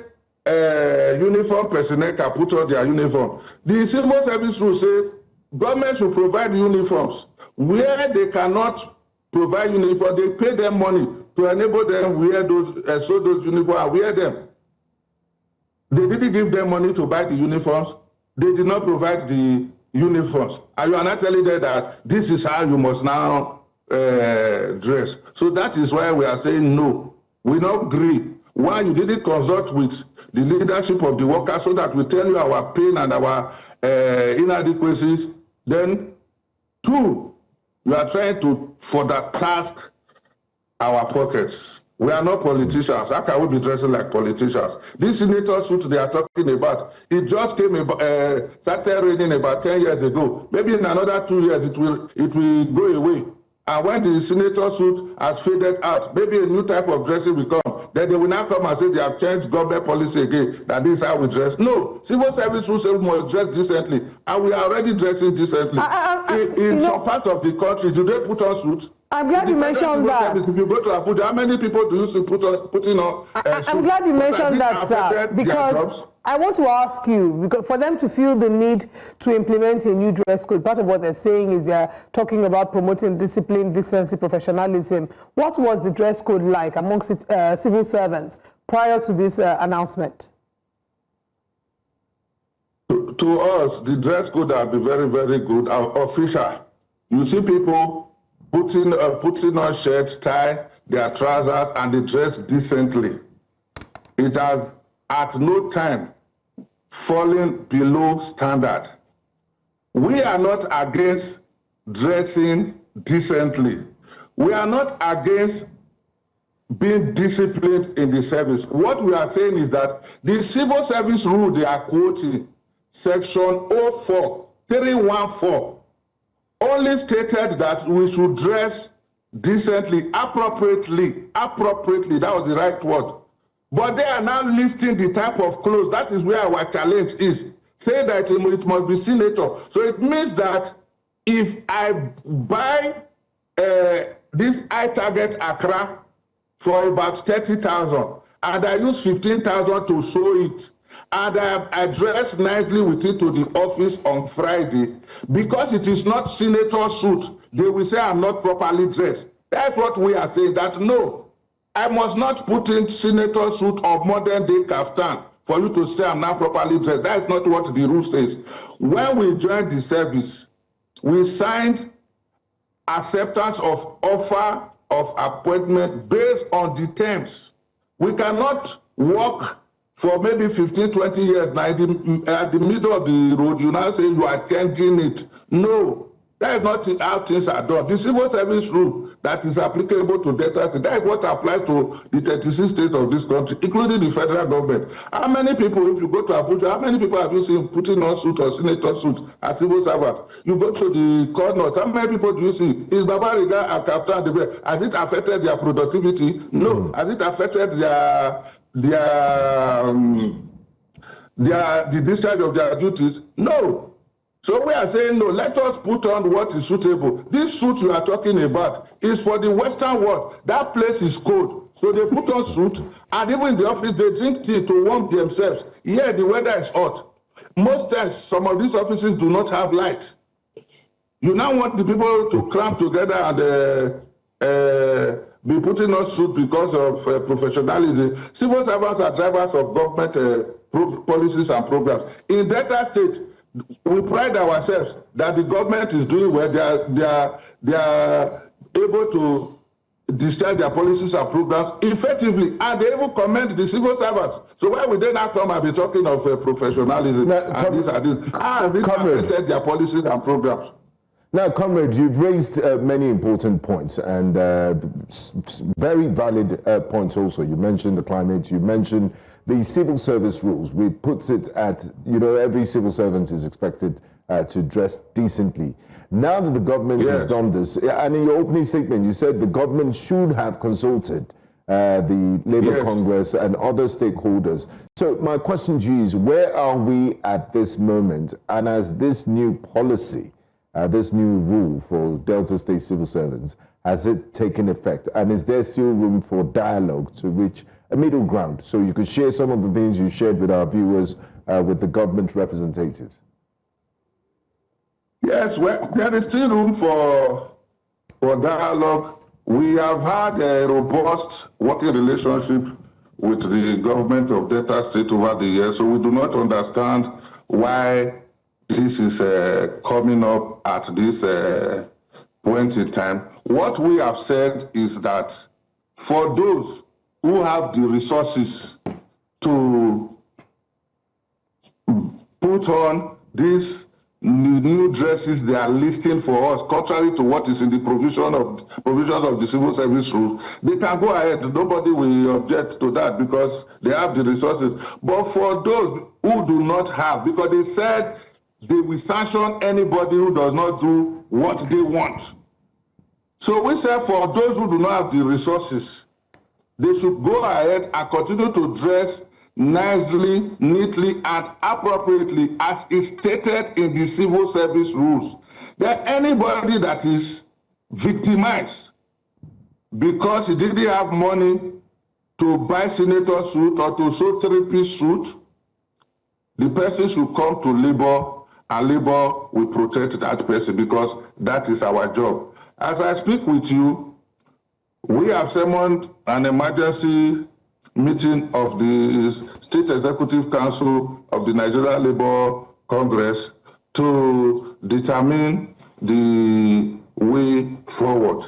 uniform personnel can put on their uniform. The civil service rule says government should provide uniforms. Where they cannot provide uniform, they pay them money to enable them wear those, sew those uniforms and wear them. They didn't give them money to buy the uniforms. They did not provide the uniforms. And you are not telling them that this is how you must now dress. So that is why we are saying no. We not agree. Why you didn't consult with the leadership of the workers so that we tell you our pain and our inadequacies. Then, 2, you are trying to further task our pockets. We are not politicians. How can we be dressing like politicians? This senator suit they are talking about, it just came started raining about 10 years ago. Maybe in another 2 years it will go away. And when the senator suit has faded out, maybe a new type of dressing will come. Then they will now come and say they have changed government policy again, that this is how we dress. No, civil service rules say we must dress decently. And we are already dressing decently. In some parts of the country, do they put on suits? I'm glad you mentioned that. If you go to Abuja, how many people do you see putting on? I'm glad you mentioned that, sir, because I want to ask you, because for them to feel the need to implement a new dress code, part of what they're saying is they're talking about promoting discipline, decency, professionalism. What was the dress code like amongst civil servants prior to this announcement? To us, the dress code has been very, very good, official. You see people putting on shirt, tie, their trousers, and they dress decently. It has at no time fallen below standard. We are not against dressing decently. We are not against being disciplined in the service. What we are saying is that the civil service rule they are quoting, section 04314, only stated that we should dress decently, appropriately, that was the right word. But they are now listing the type of clothes. That is where our challenge is. Say that it must be senator. So it means that if I buy this I-Target Accra for about 30,000 and I use 15,000 to sew it, and I dress nicely with it to the office on Friday, because it is not senator suit, they will say I'm not properly dressed. That's what we are saying, that no, I must not put in senator suit or modern day kaftan for you to say I'm not properly dressed. That's not what the rule says. When we joined the service, we signed acceptance of offer of appointment based on the terms. We cannot work for maybe 15, 20 years, now at the middle of the road, you now say you are changing it. No, that is not how things are done. The civil service rule that is applicable to debtors, that is what applies to the 36 states of this country, including the federal government. How many people, if you go to Abuja, how many people have you seen putting on suit or senator suit as civil servants? You go to the court note, how many people do you see? Is Baba Riga and Captain Debe? Has it affected their productivity? No. Has it affected the discharge of their duties? No. So we are saying, no, let us put on what is suitable. This suit you are talking about is for the Western world. That place is cold. So they put on suit, and even in the office, they drink tea to warm themselves. Yeah, the weather is hot. Most times, some of these offices do not have light. You now want the people to cram together and be putting on suit because of professionalism. Civil servants are drivers of government policies and programs. In Delta State, we pride ourselves that the government is doing well. They are able to discharge their policies and programs effectively, and they even commend the civil servants. So why would they not come and be talking of professionalism and this and this? How has it affected their policies and programs? Now, comrade, you've raised many important points and very valid points also. You mentioned the climate, you mentioned the civil service rules. We put it at, every civil servant is expected to dress decently. Now that the government has done this, and in your opening statement, you said the government should have consulted the Labour Congress and other stakeholders. So my question to you is, where are we at this moment? And as this new policy, this new rule for Delta State civil servants, has it taken effect? And is there still room for dialogue to reach a middle ground? So you could share some of the things you shared with our viewers, with the government representatives. Yes, well, there is still room for dialogue. We have had a robust working relationship with the government of Delta State over the years, so we do not understand why this is coming up at this point in time. What we have said is that for those who have the resources to put on these new dresses they are listing for us, contrary to what is in the provisions of the civil service rules, they can go ahead. Nobody will object to that because they have the resources. But for those who do not have, because they said they will sanction anybody who does not do what they want. So we said for those who do not have the resources, they should go ahead and continue to dress nicely, neatly, and appropriately as is stated in the civil service rules. That anybody that is victimized because he didn't have money to buy senator suit or to sew three-piece suit, the person should come to labor and labor will protect that person because that is our job. As I speak with you, we have summoned an emergency meeting of the State Executive Council of the Nigeria Labour Congress to determine the way forward.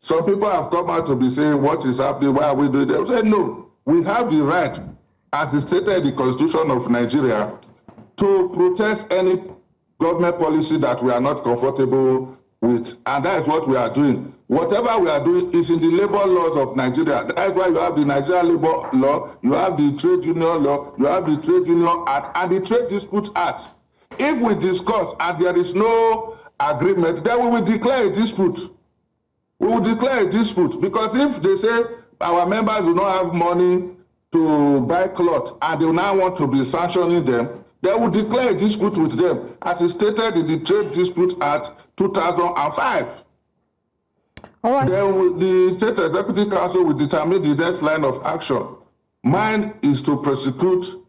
Some people have come out to be saying, what is happening, why are we doing that? We say, no, we have the right, as stated in the Constitution of Nigeria, to protest any government policy that we are not comfortable with, and that is what we are doing. Whatever we are doing is in the labor laws of Nigeria. That is why you have the Nigerian Labor Law, you have the Trade Union Law, you have the Trade Union Act, and the Trade Dispute Act. If we discuss and there is no agreement, then we will declare a dispute. We will declare a dispute, because if they say our members do not have money to buy cloth and they now want to be sanctioning them, they will declare a dispute with them, as is stated in the Trade Dispute Act 2005. All right. Then the State Executive Council will determine the next line of action. Mine is to prosecute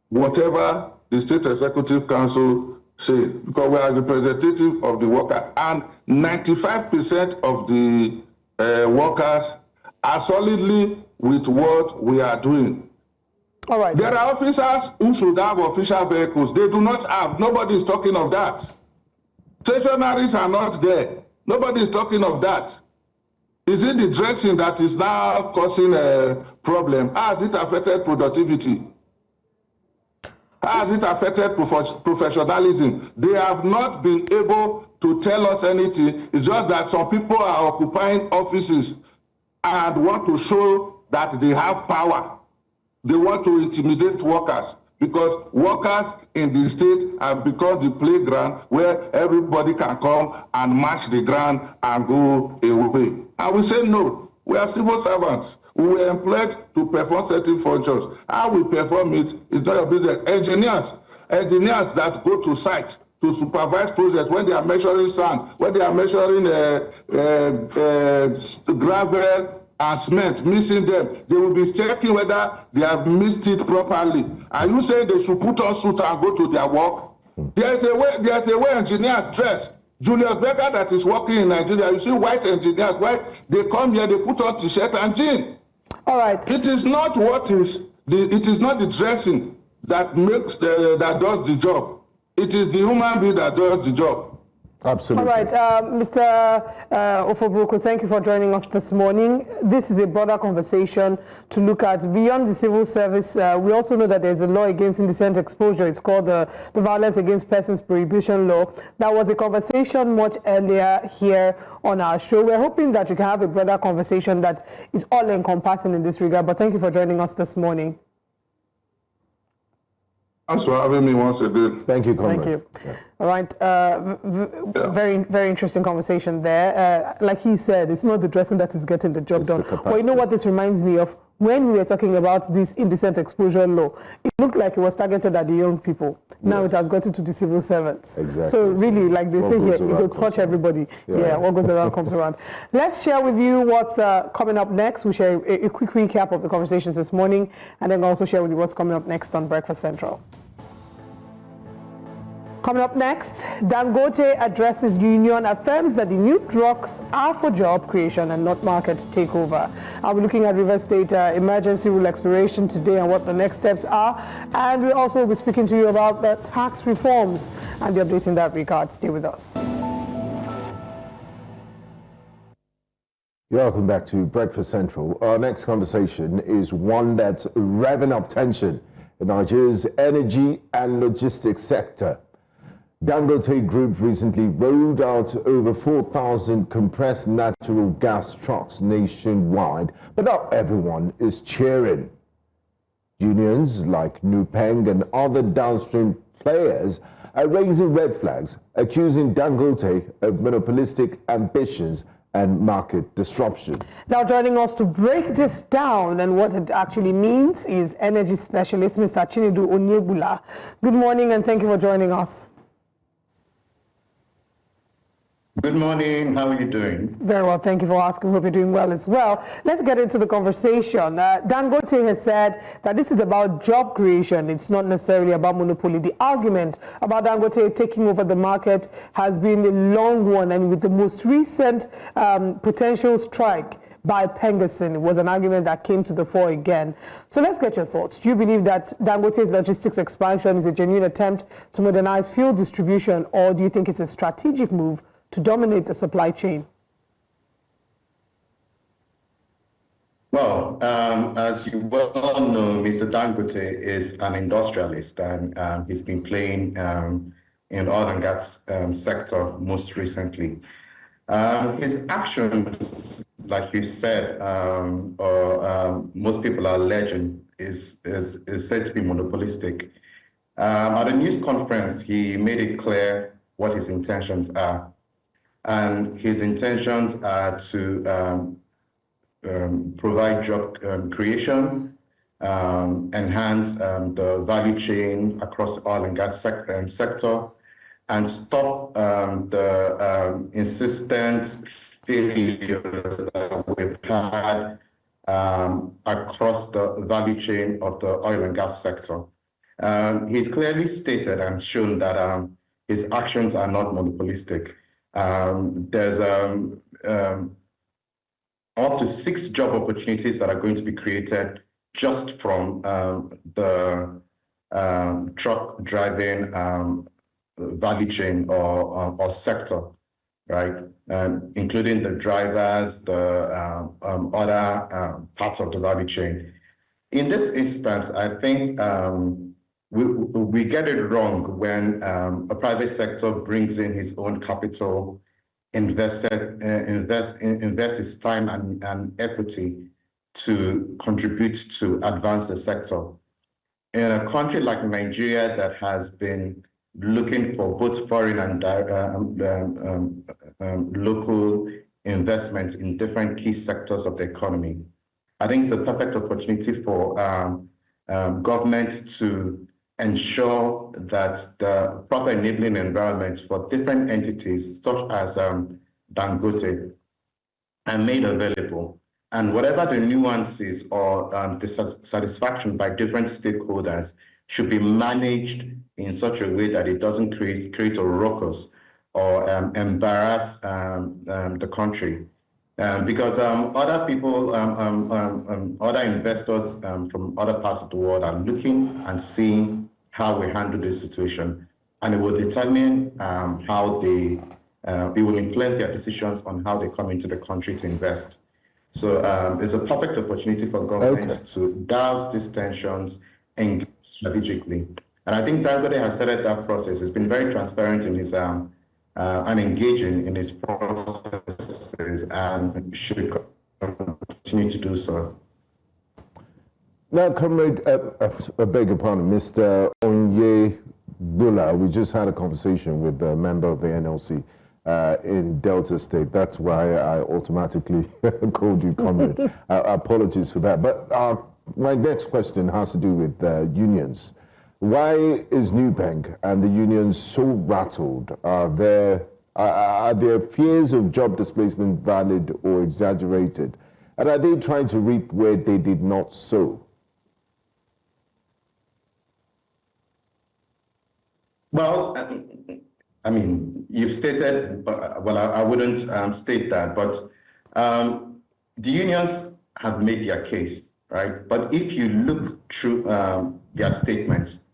whatever the State Executive Council say, because we are representative of the workers, and 95% of the workers are solidly with what we are doing. All right. There are officers who should have official vehicles. They do not have. Nobody is talking of that. Stationaries are not there. Nobody is talking of that. Is it the dressing that is now causing a problem? How has it affected productivity? How has it affected professionalism? They have not been able to tell us anything. It's just that some people are occupying offices and want to show that they have power. They want to intimidate workers, because workers in the state have become the playground where everybody can come and march the ground and go away. And we say no. We are civil servants. We were employed to perform certain functions. How we perform it is not a business. Engineers that go to site to supervise projects, when they are measuring sand, when they are measuring gravel and cement, missing them, they will be checking whether they have missed it properly. Are you saying they should put on suit and go to their work? There's a way engineers dress. Julius Berger that is working in Nigeria, you see white engineers, white, they come here, they put on t-shirt and jeans. All right. It is not it is not the dressing that makes that does the job. It is the human being that does the job. Absolutely. All right, Mr. Ofobruku, thank you for joining us this morning. This is a broader conversation to look at beyond the civil service. We also know that there's a law against indecent exposure. It's called the Violence Against Persons Prohibition Law. That was a conversation much earlier here on our show. We're hoping that we can have a broader conversation that is all-encompassing in this regard, but thank you for joining us this morning. Thanks for having me once again. Thank you, Comrade. Thank you. Yeah. All right. Very, very interesting conversation there. Like he said, it's not the dressing that is getting the job done. But you know what this reminds me of? When we were talking about this indecent exposure law, it looked like it was targeted at the young people. Now it has gotten to the civil servants. Exactly. So really, like they say here, it will touch everybody. Yeah, what goes around comes around. Let's share with you what's coming up next. We share a quick recap of the conversations this morning, and then also share with you what's coming up next on Breakfast Central. Coming up next, Dangote addresses union, affirms that the new drugs are for job creation and not market takeover. I'll be looking at Rivers State emergency rule expiration today and what the next steps are. And we also will be speaking to you about the tax reforms and the updates in that regard. Stay with us. Welcome back to Breakfast Central. Our next conversation is one that's revving up tension in Nigeria's energy and logistics sector. Dangote Group recently rolled out over 4,000 compressed natural gas trucks nationwide, but not everyone is cheering. Unions like Nupeng and other downstream players are raising red flags, accusing Dangote of monopolistic ambitions and market disruption. Now joining us to break this down and what it actually means is energy specialist Mr. Chinedu Onyebula. Good morning and thank you for joining us. Good morning. How are you doing? Very well. Thank you for asking. Hope you're doing well as well. Let's get into the conversation. Dangote has said that this is about job creation. It's not necessarily about monopoly. The argument about Dangote taking over the market has been a long one, and with the most recent potential strike by Pengasin, it was an argument that came to the fore again. So let's get your thoughts. Do you believe that Dangote's logistics expansion is a genuine attempt to modernize fuel distribution, or do you think it's a strategic move to dominate the supply chain? Well, as you well know, Mr. Dangote is an industrialist, and he's been playing in the oil and gas sector most recently. His actions, like you said, most people are alleging, is said to be monopolistic. At a news conference, he made it clear what his intentions are. And his intentions are to provide job creation, enhance the value chain across the oil and gas sector, and stop the insistent failures that we've had across the value chain of the oil and gas sector. He's clearly stated and shown that his actions are not monopolistic. There's up to 6 job opportunities that are going to be created just from the truck driving value chain or sector, right? Including the drivers, the other parts of the value chain. In this instance, I think we get it wrong when a private sector brings in his own capital, invest his time and equity to contribute to advance the sector. In a country like Nigeria that has been looking for both foreign and local investments in different key sectors of the economy, I think it's a perfect opportunity for government to ensure that the proper enabling environment for different entities, such as Dangote, are made available. And whatever the nuances or dissatisfaction by different stakeholders should be managed in such a way that it doesn't create a ruckus or embarrass the country. Because other people, other investors from other parts of the world are looking and seeing how we handle this situation, and it will determine how they, it will influence their decisions on how they come into the country to invest. So it's a perfect opportunity for government to douse these tensions and strategically. And I think Dangote has started that process. He's been very transparent in his and engaging in his processes, and should continue to do so. Now, Comrade, I beg your pardon, Mr. Onyebula, we just had a conversation with a member of the NLC in Delta State. That's why I automatically called you Comrade. Apologies for that. But my next question has to do with unions. Why is Nubank and the unions so rattled? Are their fears of job displacement valid or exaggerated? And are they trying to reap where they did not sow? Well, I mean, you've stated, well, I wouldn't state that, but the unions have made their case, right? But if you look through their statements,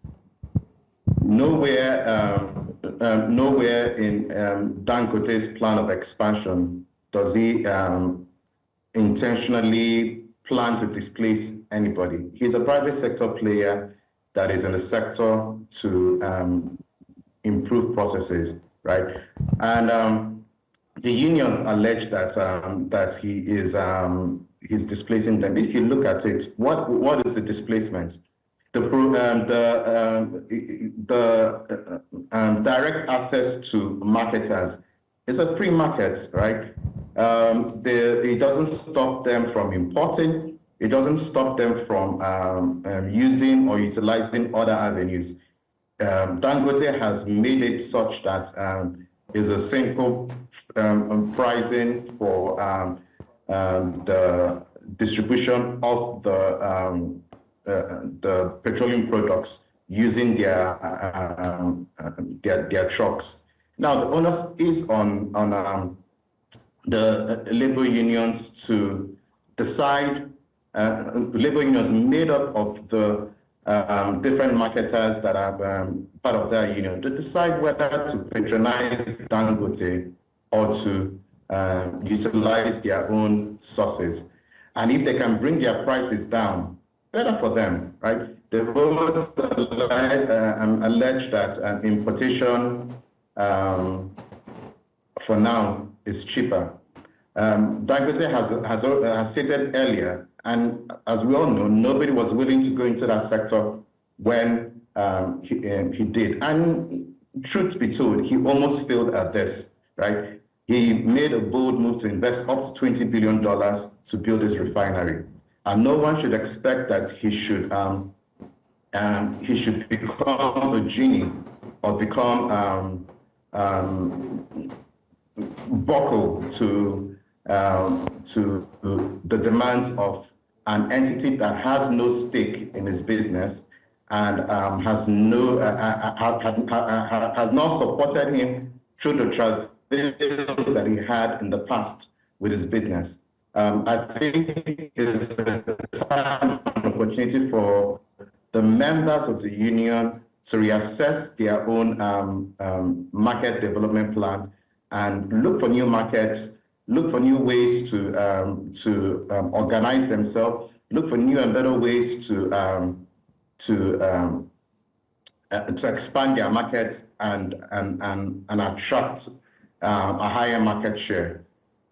nowhere in Dangote's plan of expansion does he intentionally plan to displace anybody. He's a private sector player that is in the sector to improve processes, right? And the unions allege that that he is he's displacing them. If you look at it, what is the displacement? The direct access to marketers is a free market, right? It doesn't stop them from importing. It doesn't stop them from using or utilizing other avenues. Dangote has made it such that is a simple pricing for the distribution of the petroleum products using their trucks. Now, the onus is on the labor unions to decide. Labor unions made up of the different marketers that are part of that union to decide whether to patronize Dangote or to utilize their own sources. And if they can bring their prices down, better for them, right? They've always alleged that importation for now is cheaper. Dangote has stated earlier, and as we all know, nobody was willing to go into that sector when he did. And truth be told, he almost failed at this, right? He made a bold move to invest up to $20 billion to build his refinery. And no one should expect that he should become a genie or become buckle to the demands of an entity that has no stake in his business and has not supported him through the travails that he had in the past with his business. I think it's a time and opportunity for the members of the union to reassess their own market development plan and look for new markets, look for new ways to organize themselves, look for new and better ways to expand their markets and attract a higher market share.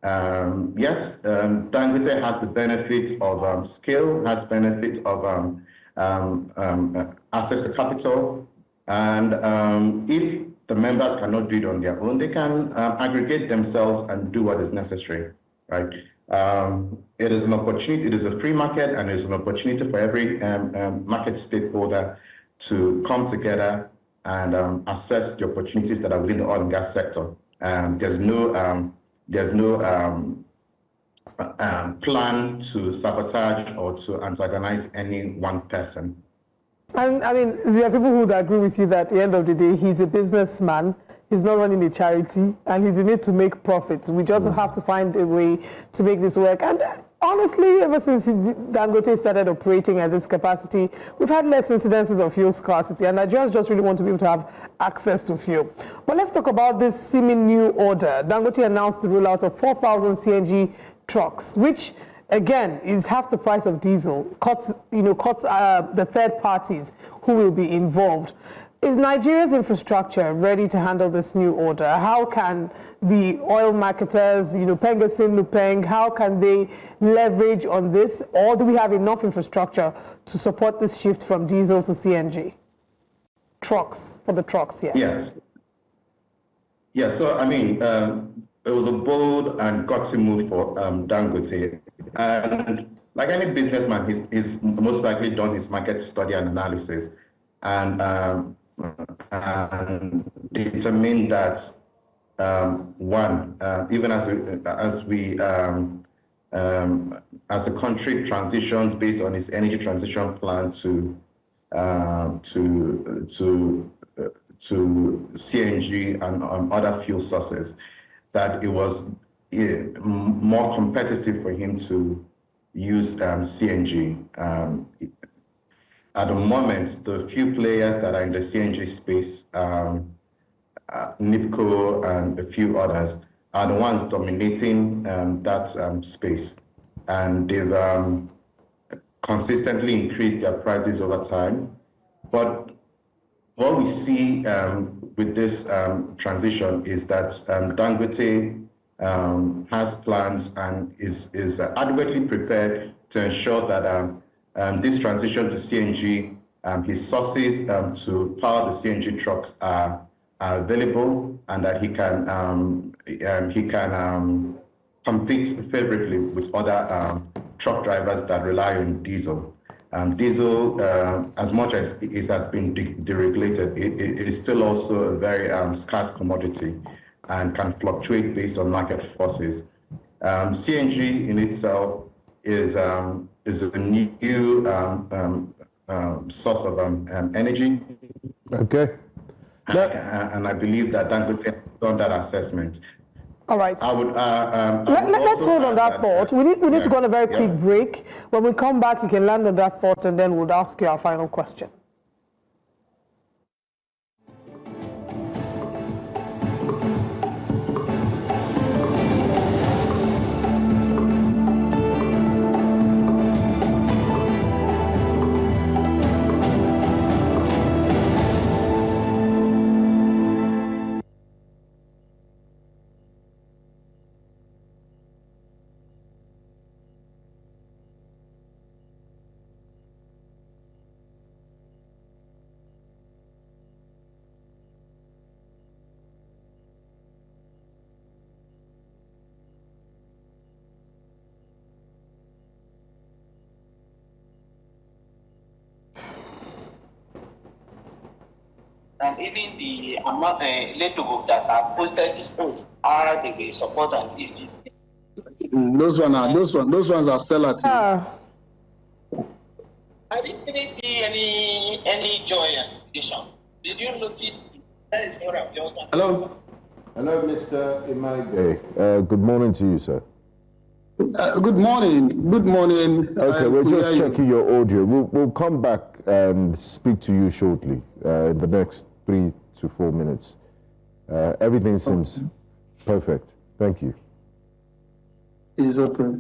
Yes, Dangote has the benefit of scale, has benefit of access to capital, and if the members cannot do it on their own, they can aggregate themselves and do what is necessary, right? It is an opportunity, it is a free market, and it is an opportunity for every market stakeholder to come together and assess the opportunities that are within the oil and gas sector. There's no plan to sabotage or to antagonize any one person. And I mean, there are people who would agree with you that at the end of the day, he's a businessman, he's not running a charity, and he's in it to make profits. We just have to find a way to make this work. And honestly, ever since Dangote started operating at this capacity, we've had less incidences of fuel scarcity, and Nigerians just really want to be able to have access to fuel. But let's talk about this seeming new order. Dangote announced the rollout of 4,000 CNG trucks, which again is half the price of diesel, cuts the third parties who will be involved. Is Nigeria's infrastructure ready to handle this new order? How can the oil marketers, Pengasin, Lupeng, how can they leverage on this? Or do we have enough infrastructure to support this shift from diesel to CNG? Trucks, for the trucks, yes. Yes. Yeah, so I mean, it was a bold and gutsy move for Dangote. And like any businessman, he's most likely done his market study and analysis and determined that even as a country transitions based on its energy transition plan to CNG and other fuel sources, that it was more competitive for him to use CNG. At the moment, the few players that are in the CNG space, NIPCO and a few others, are the ones dominating that space. And they've consistently increased their prices over time. But what we see with this transition is that Dangote has plans and is adequately prepared to ensure that this transition to CNG, his sources to power the CNG trucks are available, and that he can compete favorably with other truck drivers that rely on diesel. Diesel, as much as it has been deregulated, it is still also a very scarce commodity. and can fluctuate based on market forces. CNG in itself is a new source of energy. Okay. And I believe that Dangote has done that assessment. All right. I would. Let's hold on that thought. We need to go on a very quick break. When we come back, you can land on that thought, and then we'll ask you our final question. And even the letter group that have posted this post are the support and this. Those ones are still at. I didn't really see any joy and condition. Did you notice? That is what I'm just. Hello, Mr. Imagbe. Good morning to you, sir. Good morning. Good morning. Okay, we're just checking your audio. We'll come back and speak to you shortly in the next 3 to 4 minutes. Everything seems perfect. Thank you. It's okay.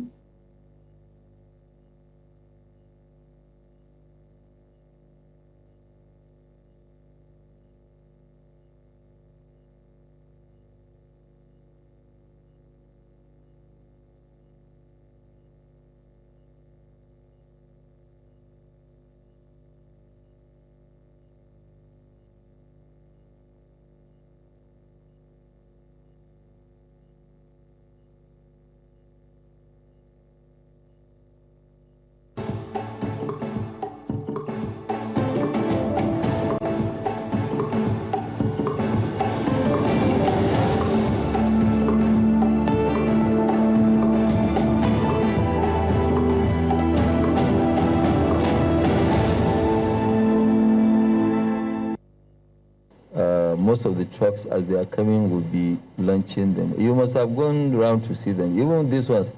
Most of the trucks as they are coming will be launching them. You must have gone around to see them. Even these ones,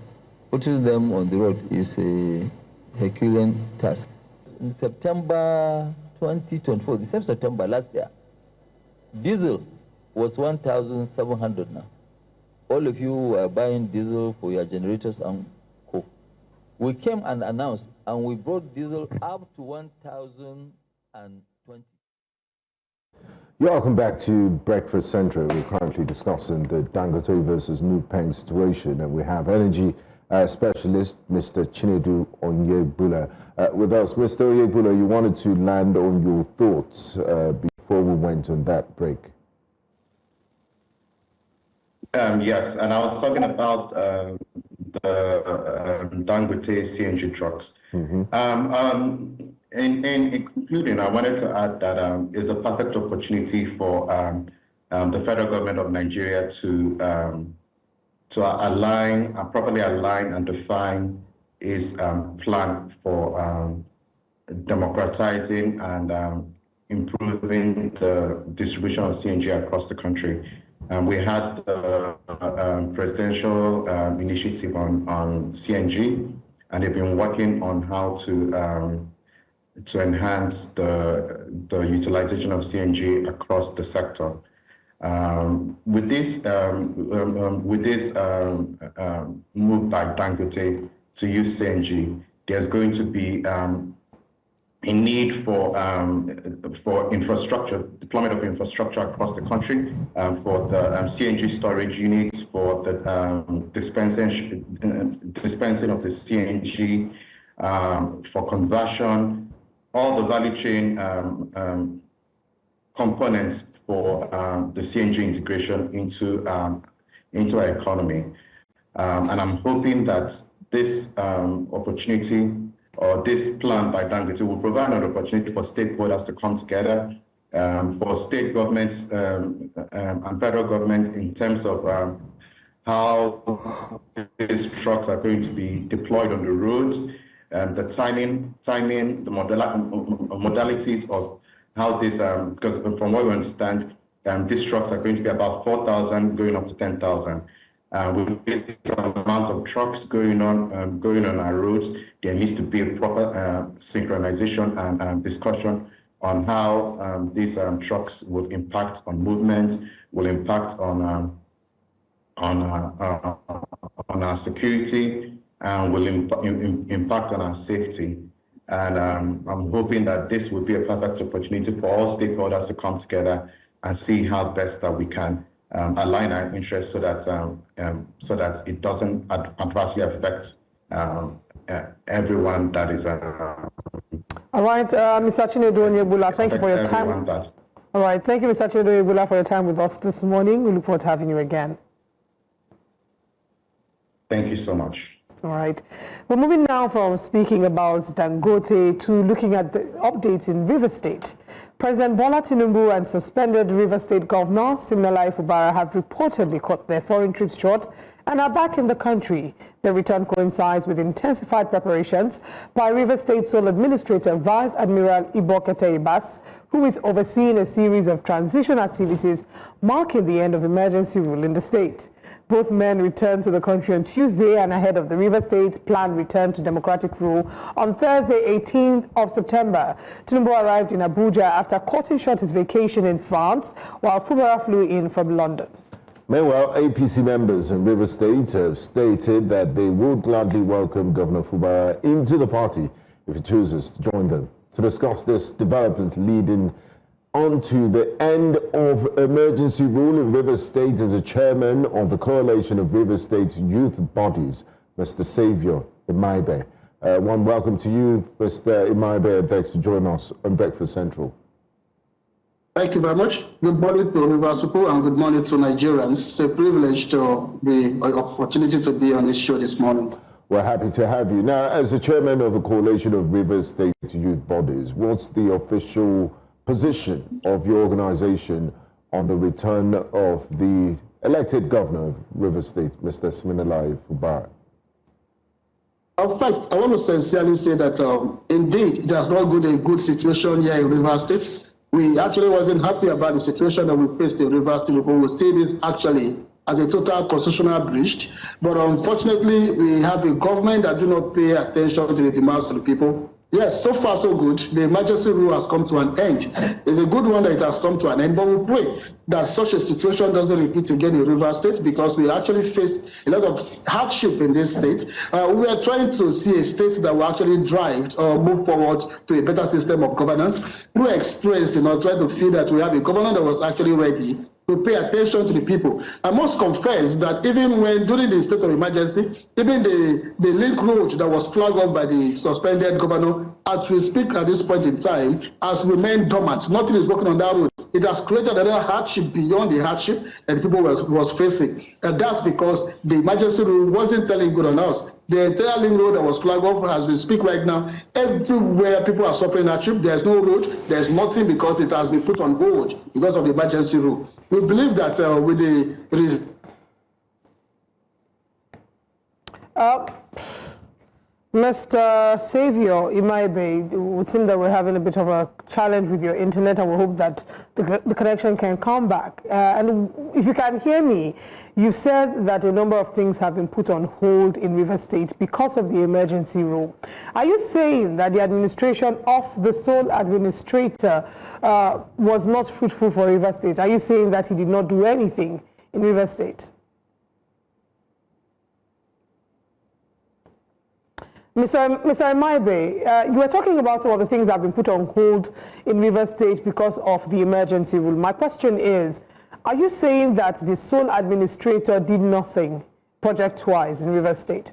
putting them on the road is a Herculean task. In September 2024, the same September last year, diesel was 1,700 now. All of you are buying diesel for your generators and co. We came and announced, and we brought diesel up to 1,020. Yeah, welcome back to Breakfast Central. We're currently discussing the Dangote versus Nupeng situation, and we have energy specialist Mr. Chinedu Onyebula with us. Mr. Onyebula, you wanted to land on your thoughts before we went on that break. Yes, and I was talking about the Dangote CNG trucks. In concluding, I wanted to add that it's a perfect opportunity for the federal government of Nigeria to properly align and define its plan for democratizing and improving the distribution of CNG across the country. We had the presidential initiative on CNG, and they've been working on how to enhance the utilization of CNG across the sector. With this move by Dangote to use CNG, there's going to be a need for infrastructure, deployment of infrastructure across the country, for the CNG storage units, for the dispensing of the CNG, for conversion, all the value chain components for the CNG integration into our economy. And I'm hoping that this opportunity or this plan by Dangote will provide an opportunity for stakeholders to come together for state governments and federal government in terms of how these trucks are going to be deployed on the roads, the timing, the modalities of how this, because from what we understand, these trucks are going to be about 4,000 going up to 10,000. With this amount of trucks going on our roads, there needs to be a proper synchronization and discussion on how these trucks will impact on movement, will impact on our security, and will impact on our safety. And I'm hoping that this will be a perfect opportunity for all stakeholders to come together and see how best that we can align our interests so that it doesn't adversely affect everyone that is. All right, Mr. Chinedu Onyebula, thank you for your time. All right, thank you, Mr. Chinedu Onyebula, for your time with us this morning. We look forward to having you again. Thank you so much. All right. We're moving now from speaking about Dangote to looking at the updates in River State. President Bola Tinubu and suspended River State Governor Siminalayi Fubara have reportedly cut their foreign trips short and are back in the country. Their return coincides with intensified preparations by River State Sole Administrator Vice Admiral Ibokete Ibas, who is overseeing a series of transition activities marking the end of emergency rule in the state. Both men returned to the country on Tuesday and ahead of the River State's planned return to democratic rule on Thursday, 18th of September. Tinubu arrived in Abuja after cutting short his vacation in France, while Fubara flew in from London. Meanwhile, APC members in River State have stated that they would gladly welcome Governor Fubara into the party if he chooses to join them. To discuss this development leading on to the end of emergency rule in River State as a chairman of the Coalition of River State Youth Bodies, Mr. Saviour Imaibe. One welcome to you, Mr. Imaibe. Thanks for joining us on Breakfast Central. Thank you very much. Good morning to Rivers people and good morning to Nigerians. It's a privilege to be an opportunity to be on this show this morning. We're happy to have you. Now, as the chairman of the Coalition of River State Youth Bodies, what's the official position of your organization on the return of the elected governor of River State, Mr. Siminalayi Fubara? First, I want to sincerely say that indeed it has not been a good situation here in River State. We actually wasn't happy about the situation that we faced in River State. People will see this actually as a total constitutional breach. But unfortunately, we have a government that do not pay attention to the demands of the people. Yes, so far so good. The emergency rule has come to an end. It's a good one that it has come to an end, but we pray that such a situation doesn't repeat again in River State, because we actually face a lot of hardship in this state. We are trying to see a state that will actually drive or move forward to a better system of governance. We express, trying to feel that we have a governor that was actually ready to pay attention to the people. I must confess that even when during the state of emergency, even the link road that was flagged up by the suspended governor, as we speak at this point in time, has remained dormant. Nothing is working on that road. It has created another hardship beyond the hardship that the people was facing. And that's because the emergency rule wasn't telling good on us. The entire link road that was flagged up as we speak right now, everywhere people are suffering hardship, there's no road, there's nothing, because it has been put on hold because of the emergency rule. We believe that with the Mr. Saviour Imaibe, it would seem that we're having a bit of a challenge with your internet, and we hope that the connection can come back. And if you can hear me, you said that a number of things have been put on hold in River State because of the emergency rule. Are you saying that the administration of the sole administrator was not fruitful for River State? Are you saying that he did not do anything in River State? Mr. Imaibe, you were talking about some of the things that have been put on hold in River State because of the emergency rule. My question is, are you saying that the sole administrator did nothing project-wise in River State?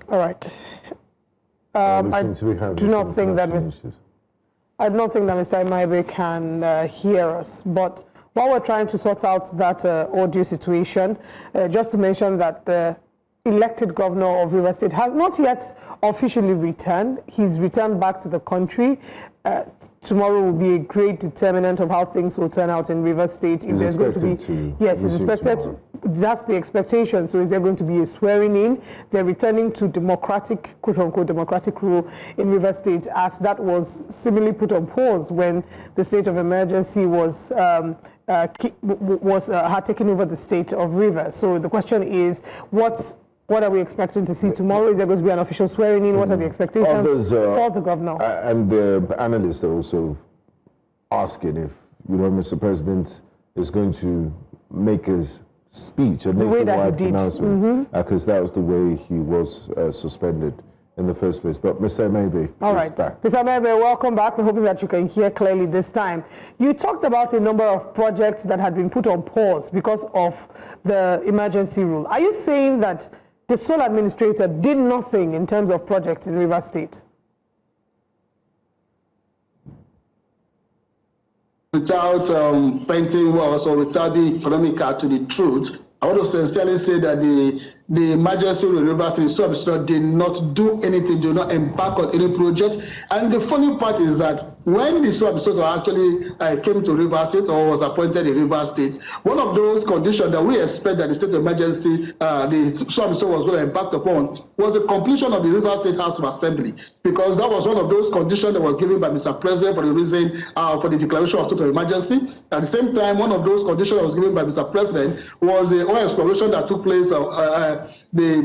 All right. I do not think that Mr. Imaibe can hear us, but while we're trying to sort out that audio situation, just to mention that the elected governor of Rivers State has not yet officially returned. He's returned back to the country. Tomorrow will be a great determinant of how things will turn out in Rivers State. If there's going to be, yes, it's expected. That's the expectation. So is there going to be a swearing in? They're returning to democratic, quote unquote, democratic rule in Rivers State, as that was seemingly put on pause when the state of emergency was had taken over the state of Rivers. So the question is, what are we expecting to see tomorrow? Is there going to be an official swearing in? What are the expectations for the governor? And the analysts are also asking if, Mr. President is going to make his speech, a nationwide announcement, because that was the way he was suspended in the first place. But Mr. Emebe is back. Mr. Emebe, welcome back. We're hoping that you can hear clearly this time. You talked about a number of projects that had been put on pause because of the emergency rule. Are you saying that the sole administrator did nothing in terms of projects in Rivers State? Without painting walls or without being economical to the truth, I want to sincerely say that the emergency in Rivers State sub-administrator did not do anything, did not embark on any project. And the funny part is that when the sub-administrator actually came to Rivers State or was appointed in Rivers State, one of those conditions that we expect that the state of emergency, the sub-administrator was going to embark upon, was the completion of the Rivers State House of Assembly, because that was one of those conditions that was given by Mr. President for the reason for the declaration of state of emergency. At the same time, one of those conditions that was given by Mr. President was the oil exploration that took place, the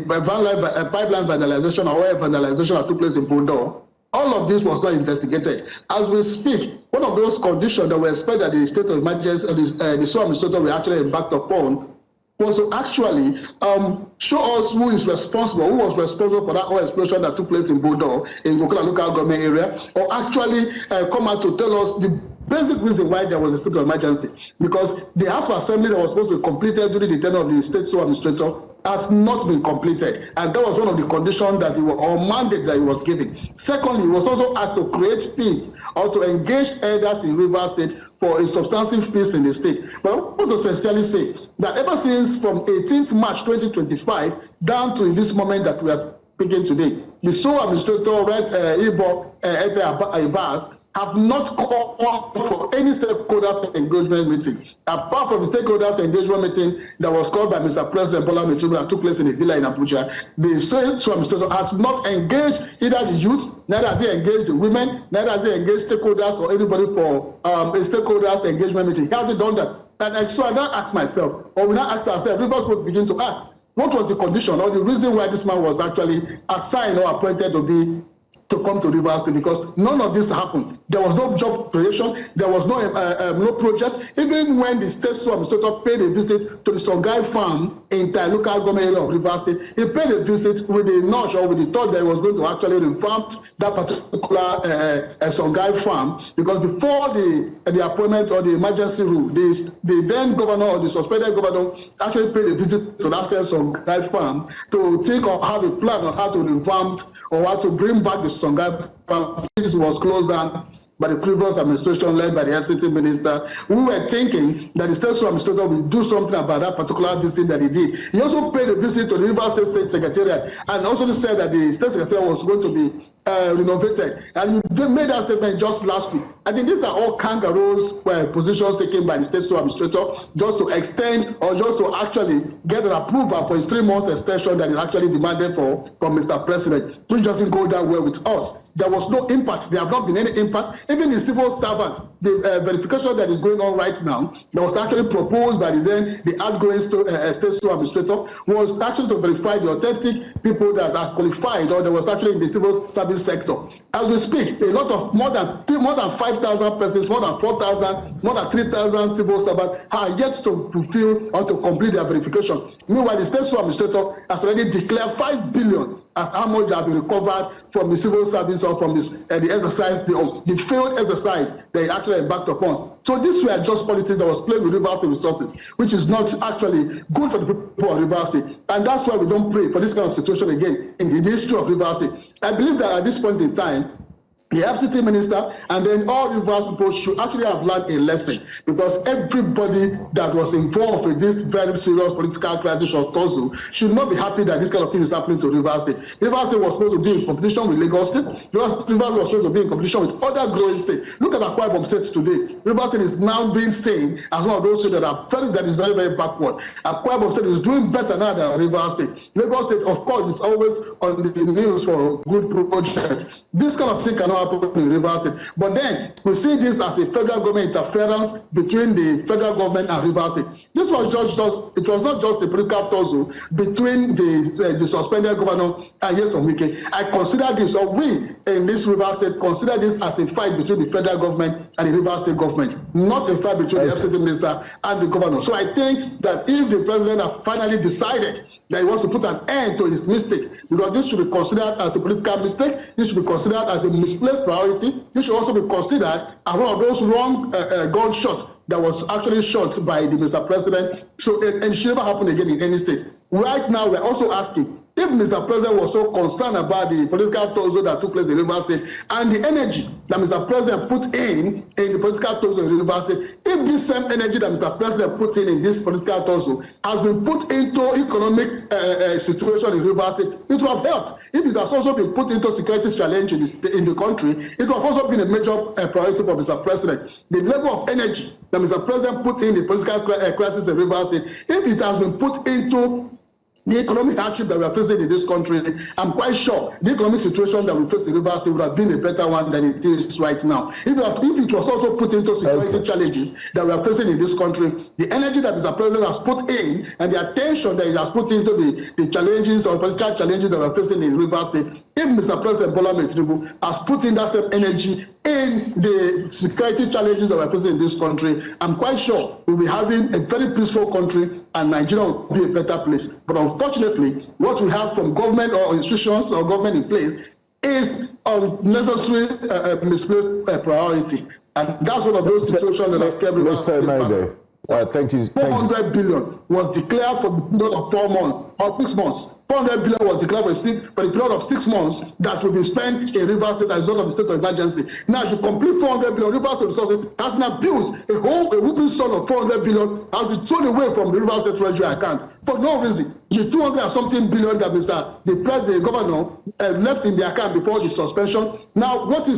pipeline vandalization or oil vandalization that took place in Bodo. All of this was not investigated. As we speak, one of those conditions that we expect that the state of emergency, the sole administrator will actually embark upon, was to actually show us who is responsible, who was responsible for that oil explosion that took place in Bodo, in Gokula local government area, or actually come out to tell us the basic reason why there was a state of emergency. Because the House of Assembly that was supposed to be completed during the tenure of the state sole administrator has not been completed. And that was one of the conditions that he was, or mandate that he was given. Secondly, he was also asked to create peace or to engage elders in Rivers State for a substantive peace in the state. But I want to sincerely say that ever since from 18th March 2025 down to this moment that we are speaking today, the sole administrator, Ibo Ibas, have not called for any stakeholders engagement meeting. Apart from the stakeholders engagement meeting that was called by Mr. President Bola Tinubu that took place in a villa in Abuja, the state administrator has not engaged either the youth, neither has he engaged the women, neither has he engaged stakeholders or anybody for a stakeholders engagement meeting. He hasn't done that. And so I now ask myself, or we now ask ourselves, we must begin to ask, what was the condition or the reason why this man was actually assigned or appointed to come to Rivers State? Because none of this happened. There was no job creation. There was no project. Even when the state sole administrator paid a visit to the Songhai farm in the local government area of Rivers State, he paid a visit with a notch or with the thought that he was going to actually revamp that particular Songhai farm. Because before the appointment or the emergency rule, the then governor or the suspended governor actually paid a visit to that same Songhai farm to think or have a plan on how to revamp or how to bring back the Songhai farm. This was closed down by the previous administration led by the FCT minister. We were thinking that the state administrator will do something about that particular visit that he did. He also paid a visit to the Rivers State Secretariat and also said that the state secretariat was going to be renovated. And you made that statement just last week. I think these are all kangaroos positions taken by the state administrator just to extend or just to actually get an approval for his 3 months extension that is actually demanded from Mr. President, which doesn't go that well with us. There was no impact. There have not been any impact. Even the civil servant, the verification that is going on right now, that was actually proposed by the outgoing state administrator, was actually to verify the authentic people that are qualified or that was actually in the civil service sector. As we speak, a lot of more than 5,000 persons, more than 4,000, more than 3,000 civil servants are yet to fulfill or to complete their verification. Meanwhile, the state administrator has already declared 5 billion as how much have been recovered from the civil service or from this, the exercise, the failed exercise they actually embarked upon. So these were just politics that was played with Rivers State resources, which is not actually good for the people of Rivers State. And that's why we don't pray for this kind of situation again in the history of Rivers State. I believe that at this point in time, the FCT minister, and then all Rivers people should actually have learned a lesson, because everybody that was involved in this very serious political crisis or tussle should not be happy that this kind of thing is happening to Rivers State. Rivers State was supposed to be in competition with Lagos State. Rivers was supposed to be in competition with other growing states. Look at Akwa Ibom State today. Rivers State is now being seen as one of those states that is very, very backward. Akwa Ibom State is doing better now than Rivers State. Lagos State, of course, is always on the news for good projects. This kind of thing cannot happen in Rivers State. But then we see this as a federal government interference between the federal government and Rivers State. This was it was not just a political tussle between the suspended governor and Nyesom Wike. I consider this, or we in this Rivers State consider this as a fight between the federal government and the Rivers State government, not a fight between the FCT minister and the governor. So I think that if the president has finally decided that he wants to put an end to his mistake, because this should be considered as a political mistake, this should be considered as a misplaced priority, this should also be considered as one of those wrong gunshots that was actually shot by the Mr. President. So it should never happen again in any state. Right now, we're also asking, if Mr. President was so concerned about the political tussle that took place in Rivers State and the energy that Mr. President put in the political tussle in Rivers State, if this same energy that Mr. President put in this political tussle has been put into economic situation in Rivers State, it would have helped. If it has also been put into security challenge in the country, it would have also been a major priority for Mr. President. The level of energy that Mr. President put in the political crisis in Rivers State, if it has been put into the economic hardship that we are facing in this country, I'm quite sure the economic situation that we face in Rivers State would have been a better one than it is right now. If it was also put into security challenges that we are facing in this country, the energy that Mr. President has put in and the attention that he has put into the challenges or political challenges that we are facing in Rivers State, if Mr. President Bola Ahmed Tinubu has put in that same energy in the security challenges that we are facing in this country, I'm quite sure we'll be having a very peaceful country and Nigeria will be a better place. But unfortunately, what we have from government or institutions or government in place is unnecessary misplaced priority. And that's one of those situations that have kept Mr. Thank you. 400 billion was declared for the period of 4 months or 6 months. 400 billion was declared for the period of 6 months that will be spent in Rivers State as a result of the state of emergency. Now, to complete 400 billion, Rivers State resources has been abused. A whooping sum of 400 billion has been thrown away from the Rivers State Treasury account for no reason. The 200 and something billion that the governor left in the account before the suspension. Now, what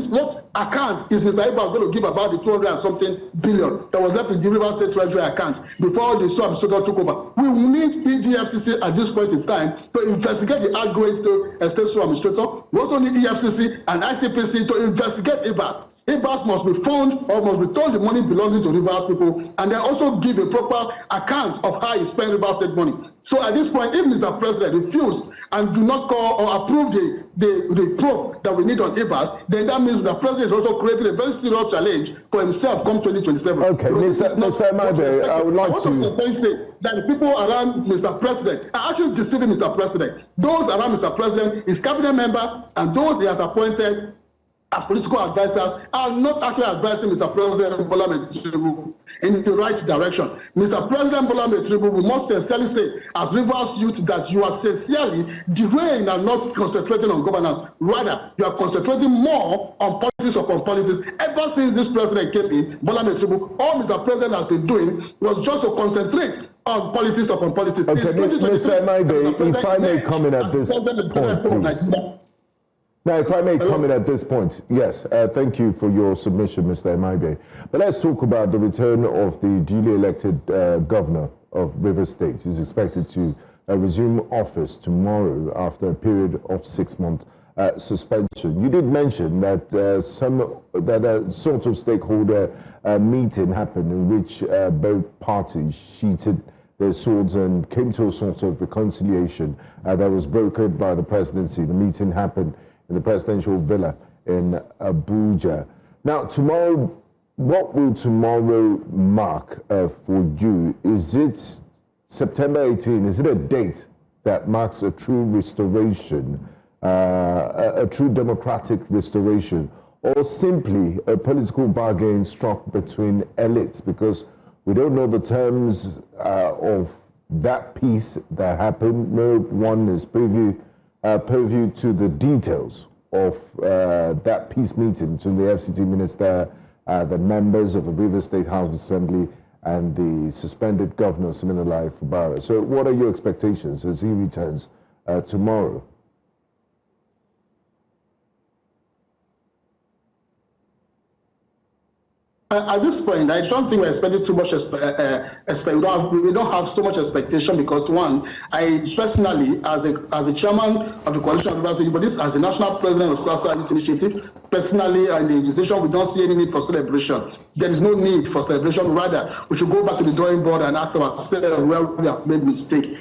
account is Mr. Ibas going to give about the 200 and something billion that was left in the Rivers State Treasury account before the store administrator took over? We need EGFCC at this point in time to investigate the outgoing state store administrator. We also need EFCC and ICPC to investigate Ibas. Ibas must refund or must return the money belonging to Rivers people, and then also give a proper account of how he spent Rivers State money. So at this point, if Mr. President refused and do not call or approve the probe that we need on Ibas, then that means the President is also creating a very serious challenge for himself come 2027. Okay, Mr. Imade, I would like to say that the people around Mr. President are actually deceiving Mr. President. Those around Mr. President, his cabinet member, and those he has appointed as political advisors are not actually advising Mr. President Bola Ahmed Tinubu in the right direction. Mr. President Bola Ahmed Tinubu, we must sincerely say, as Rivers youth, that you are sincerely derailing and not concentrating on governance. Rather, you are concentrating more on politics upon politics. Ever since this president came in, Bola Ahmed Tinubu, all Mr. President has been doing was just to concentrate on politics upon politics. Okay, Mr. Imade, if I may comment at this point, please. Now, if I may comment at this point, yes, thank you for your submission, Mr. Imade. But let's talk about the return of the duly elected governor of Rivers State. He's expected to resume office tomorrow after a period of 6-month suspension. You did mention that a sort of stakeholder meeting happened in which both parties sheated their swords and came to a sort of reconciliation that was brokered by the presidency. The meeting happened in the presidential villa in Abuja. Now, tomorrow, what will tomorrow mark for you? Is it September 18? Is it a date that marks a true restoration, a true democratic restoration, or simply a political bargain struck between elites? Because we don't know the terms of that peace that happened. No one is privy to the details of that peace meeting between the FCT minister, the members of the Rivers State House of Assembly, and the suspended Governor Siminalayi Fubara. So what are your expectations as he returns tomorrow? At this point, I don't think we're expecting too much. We don't have so much expectation because, one, I personally, as a chairman of the Coalition of Rivers State, as a national president of South Youth Initiative, personally, and the institution, we don't see any need for celebration. There is no need for celebration. Rather, we should go back to the drawing board and ask ourselves where we have made mistake.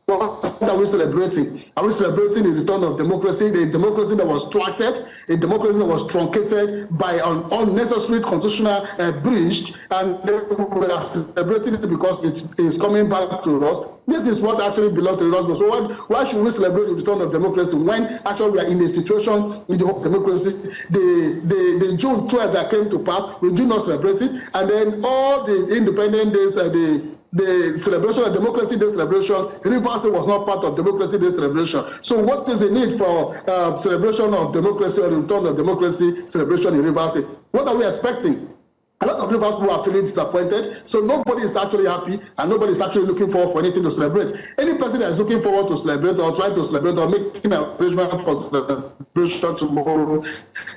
What are we celebrating? Are we celebrating the return of democracy, the democracy that was thwarted, a democracy that was truncated by an unnecessary constitutional breach, and we are celebrating it because it's coming back to us? This is what actually belongs to us. So why should we celebrate the return of democracy when actually we are in a situation with the democracy? The June 12th that came to pass, we do not celebrate it, and then all the independent days, the celebration of Democracy Day celebration, Rivers State was not part of Democracy Day celebration. So what is the need for celebration of democracy or the return of democracy celebration in Rivers State? What are we expecting? A lot of Rivers people are feeling disappointed, so nobody is actually happy and nobody is actually looking forward for anything to celebrate. Any person that is looking forward to celebrate or trying to celebrate or making an arrangement for celebration tomorrow,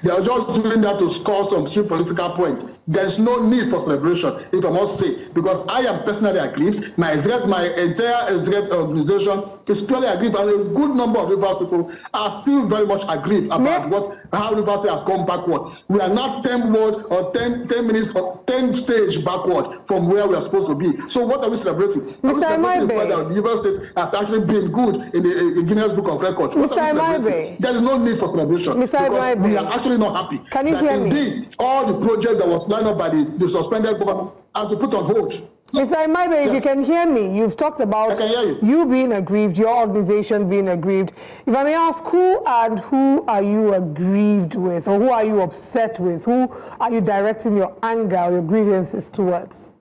they are just doing that to score some street political points. There is no need for celebration, if I must say, because I am personally aggrieved. My entire executive organization is purely aggrieved, and a good number of Rivers people are still very much aggrieved about how Rivers has gone backward. We are now 10 minutes or 10 stage backward from where we are supposed to be. So what are we celebrating? Are we celebrating the fact that the Rivers State has actually been good in the Guinness Book of Records? What are we celebrating? There is no need for celebration because we are actually not happy. Can you hear me? Indeed, all the project that was lined up by the suspended government has been put on hold. Mr. Imaibe, if you can hear me, you've talked about you being aggrieved, your organization being aggrieved. If I may ask, who are you aggrieved with, or who are you upset with? Who are you directing your anger or your grievances towards?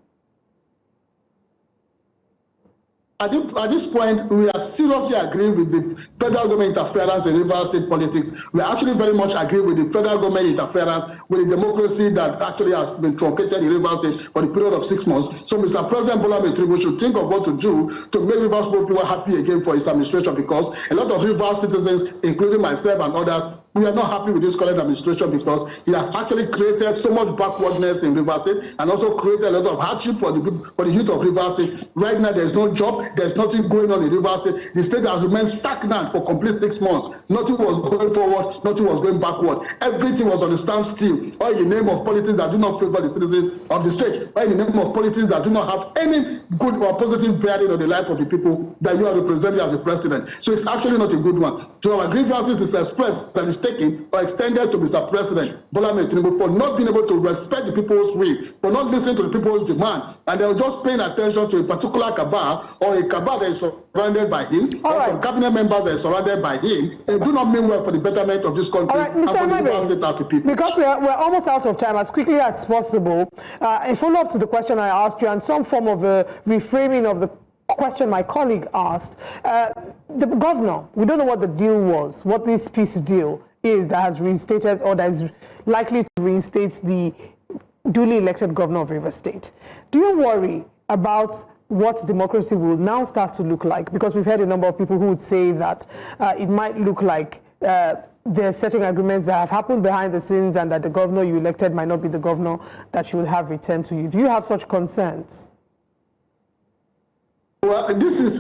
At this point, we are seriously agreeing with the federal government interference in Rivers State politics. We are actually very much agree with the federal government interference with the democracy that actually has been truncated in Rivers State for the period of 6 months. So Mr. President Bola Ahmed Tinubu should think of what to do to make Rivers people happy again for his administration, because a lot of Rivers citizens, including myself and others, we are not happy with this current administration because it has actually created so much backwardness in Rivers State and also created a lot of hardship for the youth of Rivers State. Right now, there is no job. There's nothing going on in Rivers State. The state has remained stagnant for complete 6 months. Nothing was going forward. Nothing was going backward. Everything was on the standstill, all in the name of politics that do not favor the citizens of the state, all in the name of politics that do not have any good or positive bearing on the life of the people that you are representing as the president. So it's actually not a good one. So our grievances is expressed that is taken or extended to Mr. President Bola Ahmed Tinubu for not being able to respect the people's will, for not listening to the people's demand, and they're just paying attention to a particular cabal or a cabal that is surrounded by him, or some cabinet members that are surrounded by him. They do not mean well for the betterment of this country and for the Rivers State as the people. Because we're almost out of time, as quickly as possible, a follow-up to the question I asked you and some form of a reframing of the question my colleague asked. The governor, we don't know what the deal was, what this peace deal is that has reinstated or that is likely to reinstate the duly elected governor of Rivers State. Do you worry about what democracy will now start to look like? Because we've heard a number of people who would say that it might look like there are certain agreements that have happened behind the scenes and that the governor you elected might not be the governor that you will have returned to you. Do you have such concerns? Well, this is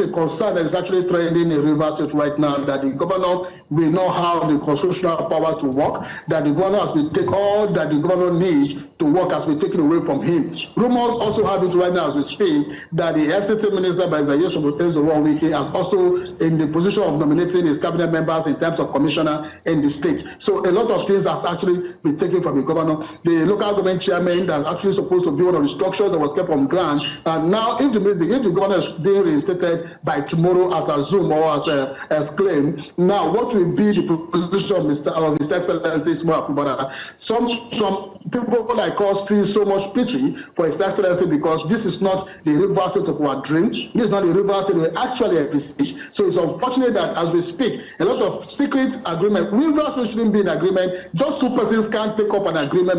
a concern that is actually trending in Rivers State right now, that the governor will not have the constitutional power to work, that the governor has been taken, all that the governor needs to work has been taken away from him. Rumors also have it right now as we speak that the FCT minister, by Wike, has also in the position of nominating his cabinet members in terms of commissioner in the state. So a lot of things has actually been taken from the governor. The local government chairman that actually supposed to be one of the structures that was kept on ground, and now if the the governor is being reinstated by tomorrow as assumed or as claimed, now what will be the position of His Excellency Siminalayi Fubara? Some people like us feel so much pity for His Excellency because this is not the River State of our dream. This is not the River State we actually envisage. So it's unfortunate that as we speak, a lot of secret agreement, River State shouldn't be in agreement. Just two persons can't take up an agreement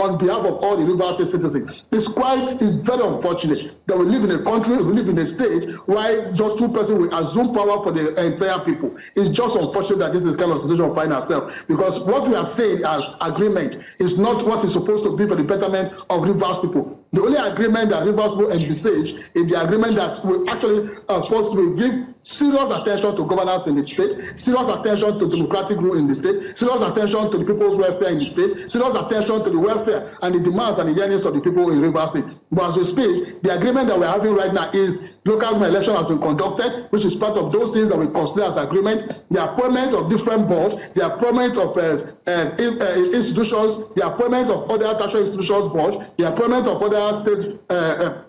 on behalf of all the River State citizens. It's very unfortunate that we live in a country, we live in a state where just two persons will assume power for the entire people. It's just unfortunate that this is kind of situation we find ourselves, because what we are saying as agreement is not what is supposed to be for the betterment of Rivers people. The only agreement that Rivers will envisage is the agreement that will actually supposed to give serious attention to governance in the state, serious attention to democratic rule in the state, serious attention to the people's welfare in the state, serious attention to the welfare and the demands and the yearnings of the people in Rivers State. But as we speak, the agreement that we're having right now is local government election has been conducted, which is part of those things that we consider as agreement. The appointment of different boards, the appointment of institutions, the appointment of other tertiary institutions board, the appointment of other state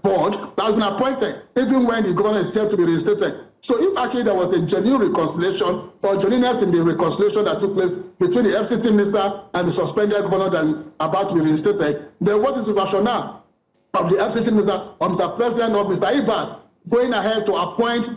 board that has been appointed, even when the governor is said to be reinstated. So if actually there was a genuine reconciliation or genuineness in the reconciliation that took place between the FCT minister and the suspended governor that is about to be reinstated, then what is the rationale of the FCT minister, or Mr. President, or Mr. Ibas going ahead to appoint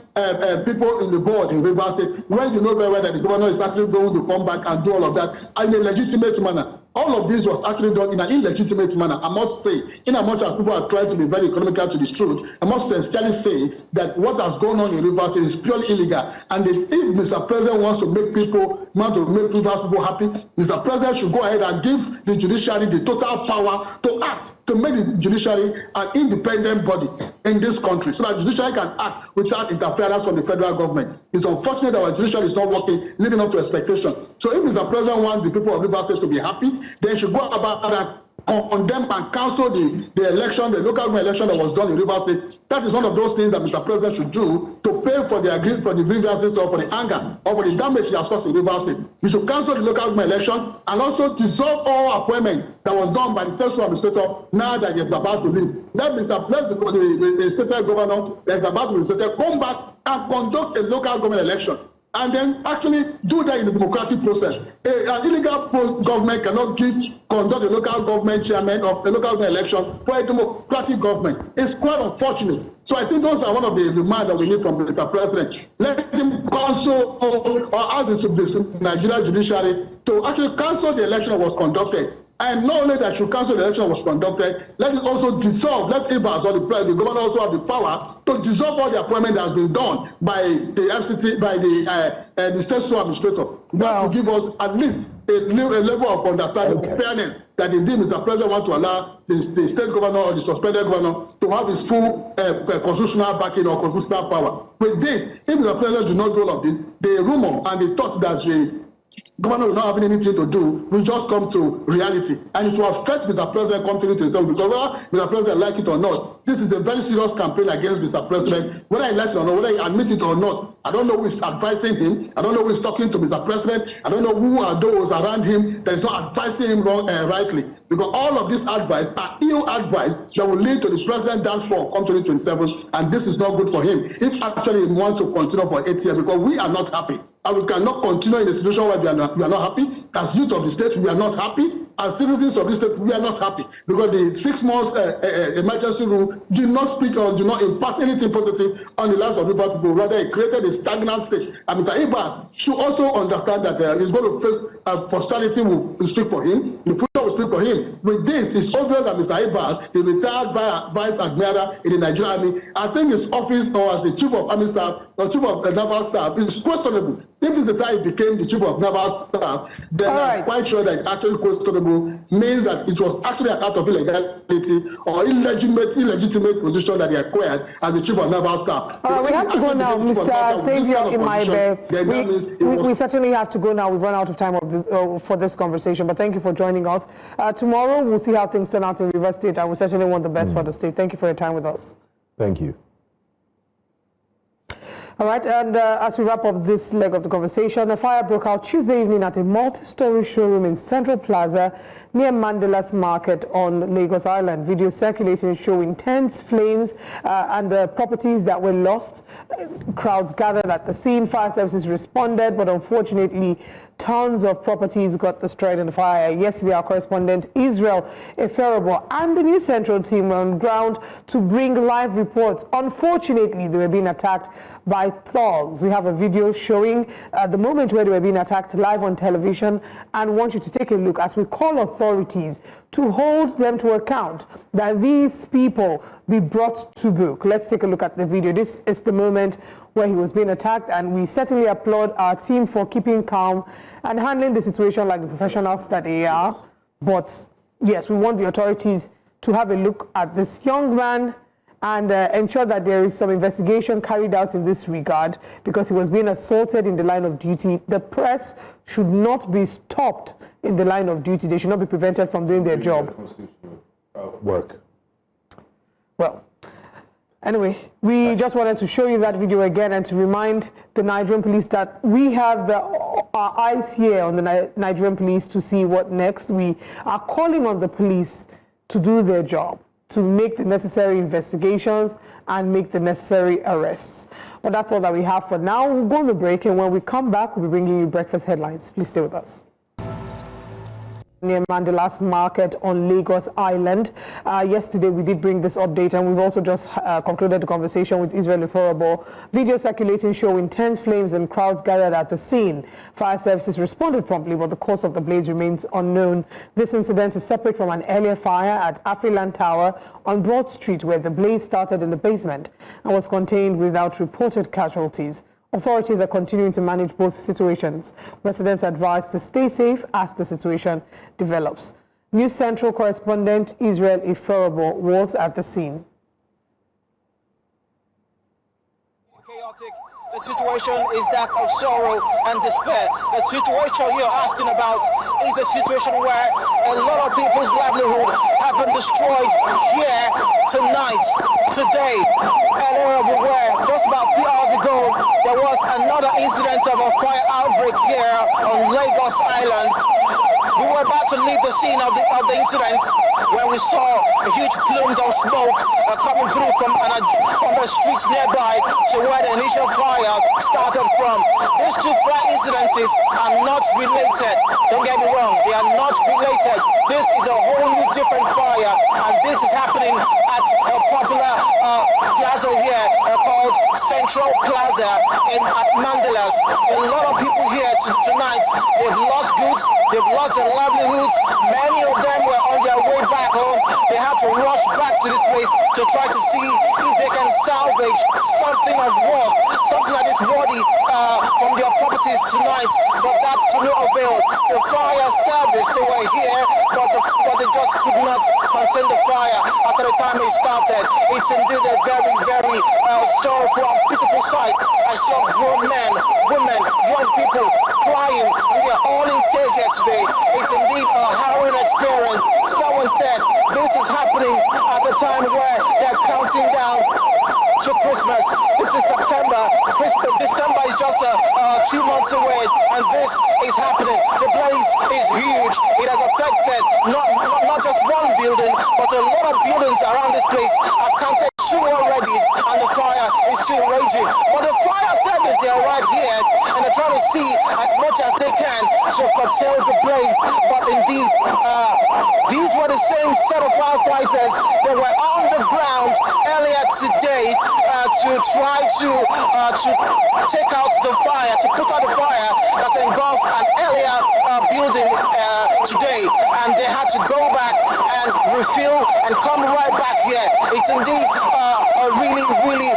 people in the board in Rivers State when you know very well that the governor is actually going to come back and do all of that in a legitimate manner? All of this was actually done in an illegitimate manner. I must say, in as much as people are trying to be very economical to the truth, I must sincerely say that what has gone on in Rivers is purely illegal. And if Mr. President wants to make Rivers people happy, Mr. President should go ahead and give the judiciary the total power to act, to make the judiciary an independent body in this country, so that the judiciary can act without interference from the federal government. It's unfortunate that our judiciary is not working, living up to expectation. So if Mr. President wants the people of Rivers State to be happy, they should go about and condemn and cancel the election, the local government election that was done in Rivers State. That is one of those things that Mr. President should do to pay for the grievances or for the anger or for the damage he has caused in Rivers State. He should cancel the local government election and also dissolve all appointments that was done by the state administrator now that he is about to leave. Let the state governor that is about to be reinstated come back and conduct a local government election, and then actually do that in the democratic process. An illegal government cannot conduct a local government chairman of a local government election for a democratic government. It's quite unfortunate. So I think those are one of the demands that we need from Mr. President. Let him cancel or ask the Nigerian judiciary to actually cancel the election that was conducted. And not only that should cancel the election was conducted, let it also dissolve, let Ibas or the governor also have the power to dissolve all the appointment that has been done by the FCT, by the state administrator. That will give us at least a level of understanding of fairness that indeed Mr. President wants to allow the state governor or the suspended governor to have his full constitutional backing or constitutional power. With this, if Mr. President do not do all of this, the rumor and the thought that the governor is not having anything to do will just come to reality, and it will affect Mr. President come 2027, because whether Mr. President like it or not, this is a very serious campaign against Mr. President, whether he likes it or not, whether he admits it or not. I don't know who is advising him. I don't know who is talking to Mr. President. I don't know who are those around him that is not advising him rightly, because all of this advice are ill advice that will lead to the president downfall come 2027, and this is not good for him if actually he wants to continue for 8 years, because we are not happy. And we cannot continue in a situation where we are not happy. As youth of the state, we are not happy. As citizens of the state, we are not happy, because the 6 months emergency rule did not speak or do not impart anything positive on the lives of Rivers people. Rather, it created a stagnant state. And Mr. Ibas should also understand that he's going to face posterity will speak for him. The future will speak for him. With this, it's obvious that Mr. Ibas, the retired vice admiral in the Nigerian Army, I think his office or as the chief of army staff or chief of naval staff is questionable. If this is how he became the chief of naval staff, then I'm quite sure that actually questionable means that it was actually an act of illegality or illegitimate position that he acquired as the chief of naval staff. We have to go now, Mr. Xavier Imaibe. We certainly have to go now. We've run out of time for this conversation, but thank you for joining us. Tomorrow, we'll see how things turn out in Rivers State, and we certainly want the best for the state. Thank you for your time with us. Thank you. All right, and as we wrap up this leg of the conversation, a fire broke out Tuesday evening at a multi-story showroom in Central Plaza near Mandela's Market on Lagos Island. Video circulating showing intense flames and the properties that were lost. Crowds gathered at the scene. Fire services responded, but unfortunately, tons of properties got destroyed in the fire. Yesterday, our correspondent Israel Iferobo and the News Central team were on ground to bring live reports. Unfortunately, they were being attacked by thugs. We have a video showing the moment where they were being attacked live on television, and want you to take a look as we call authorities to hold them to account, that these people be brought to book. Let's take a look at the video. This is the moment where he was being attacked, and we certainly applaud our team for keeping calm and handling the situation like the professionals that they are. But yes, we want the authorities to have a look at this young man and ensure that there is some investigation carried out in this regard, because he was being assaulted in the line of duty. The press should not be stopped in the line of duty. They should not be prevented from doing their job. Work. Well, anyway, we just wanted to show you that video again and to remind the Nigerian police that we have our eyes here on the Nigerian police to see what next. We are calling on the police to do their job, to make the necessary investigations and make the necessary arrests. But that's all that we have for now. We'll go on the break, and when we come back, we'll be bringing you breakfast headlines. Please stay with us. Near Mandela's Market on Lagos Island. Yesterday we did bring this update, and we've also just concluded the conversation with Israel Iferobo. Video circulating show intense flames and crowds gathered at the scene. Fire services responded promptly, but the cause of the blaze remains unknown. This incident is separate from an earlier fire at Afriland Tower on Broad Street, where the blaze started in the basement and was contained without reported casualties. Authorities are continuing to manage both situations. Residents are advised to stay safe as the situation develops. News Central correspondent Israel Iferobo was at the scene. Chaotic. The situation is that of sorrow and despair. The situation you're asking about is the situation where a lot of people's livelihood have been destroyed here tonight, today. And everywhere. Just about a few hours ago, there was another incident of a fire outbreak here on Lagos Island. We were about to leave the scene of the incident when we saw huge plumes of smoke coming through from the streets nearby to where the initial fire started from. These two fire incidences are not related. Don't get me wrong, they are not related. This is a whole new different fire, and this is happening at a popular plaza here called Central Plaza at Mandela's. A lot of people here tonight, they've lost goods, they've lost their livelihoods. Many of them were on their way back home. They had to rush back to this place to try to see if they can salvage something of worth, something that is worthy from their properties tonight. But that's to no avail. The fire service, they were here, but they just could not contain the fire after the time it started. It's indeed a very, very sorrowful and pitiful sight. I saw grown men, women, young people crying, and they're all in tears here today. It's indeed a harrowing experience. Someone said this is happening at a time where they're counting down to Christmas. This is September. December is just 2 months away, and this is happening. The blaze is huge. It has affected not just one building, but a lot of buildings around this place. I've counted 2 already, and the fire is still raging. But the fire service, they are right here, and they're trying to see as much as they can to curtail the blaze. But indeed, these were the same set of firefighters that were on the ground earlier today to try to take out the fire, to put out the fire that engulfed an earlier building today. And they had to go back and refill and come right back here. It's indeed a really, really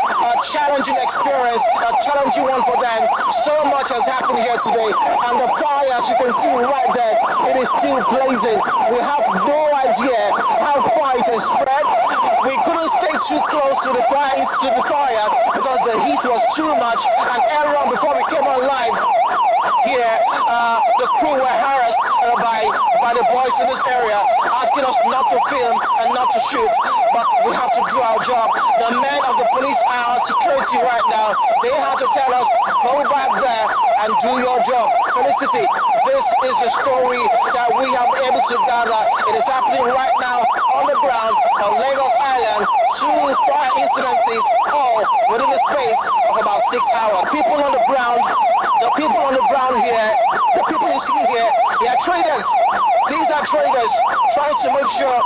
challenging experience, a challenging one for them. So much has happened here today, and the fire, as you can see right there, it is still blazing. We have no idea how far it has spread. We couldn't stay too close to the fire because the heat was too much, and earlier on before we came on live here, the crew were harassed by the boys in this area, asking us not to film and not to shoot, but we have to do our job. The men of the police are our security security right now. They had to tell us, go back there and do your job. Felicity, this is the story that we have been able to gather. It is happening right now on the ground of Lagos Island. 2 fire incidences, all within the space of about 6 hours. People on the ground, the people on the ground here, the people you see here, they are traders. These are traders trying to make sure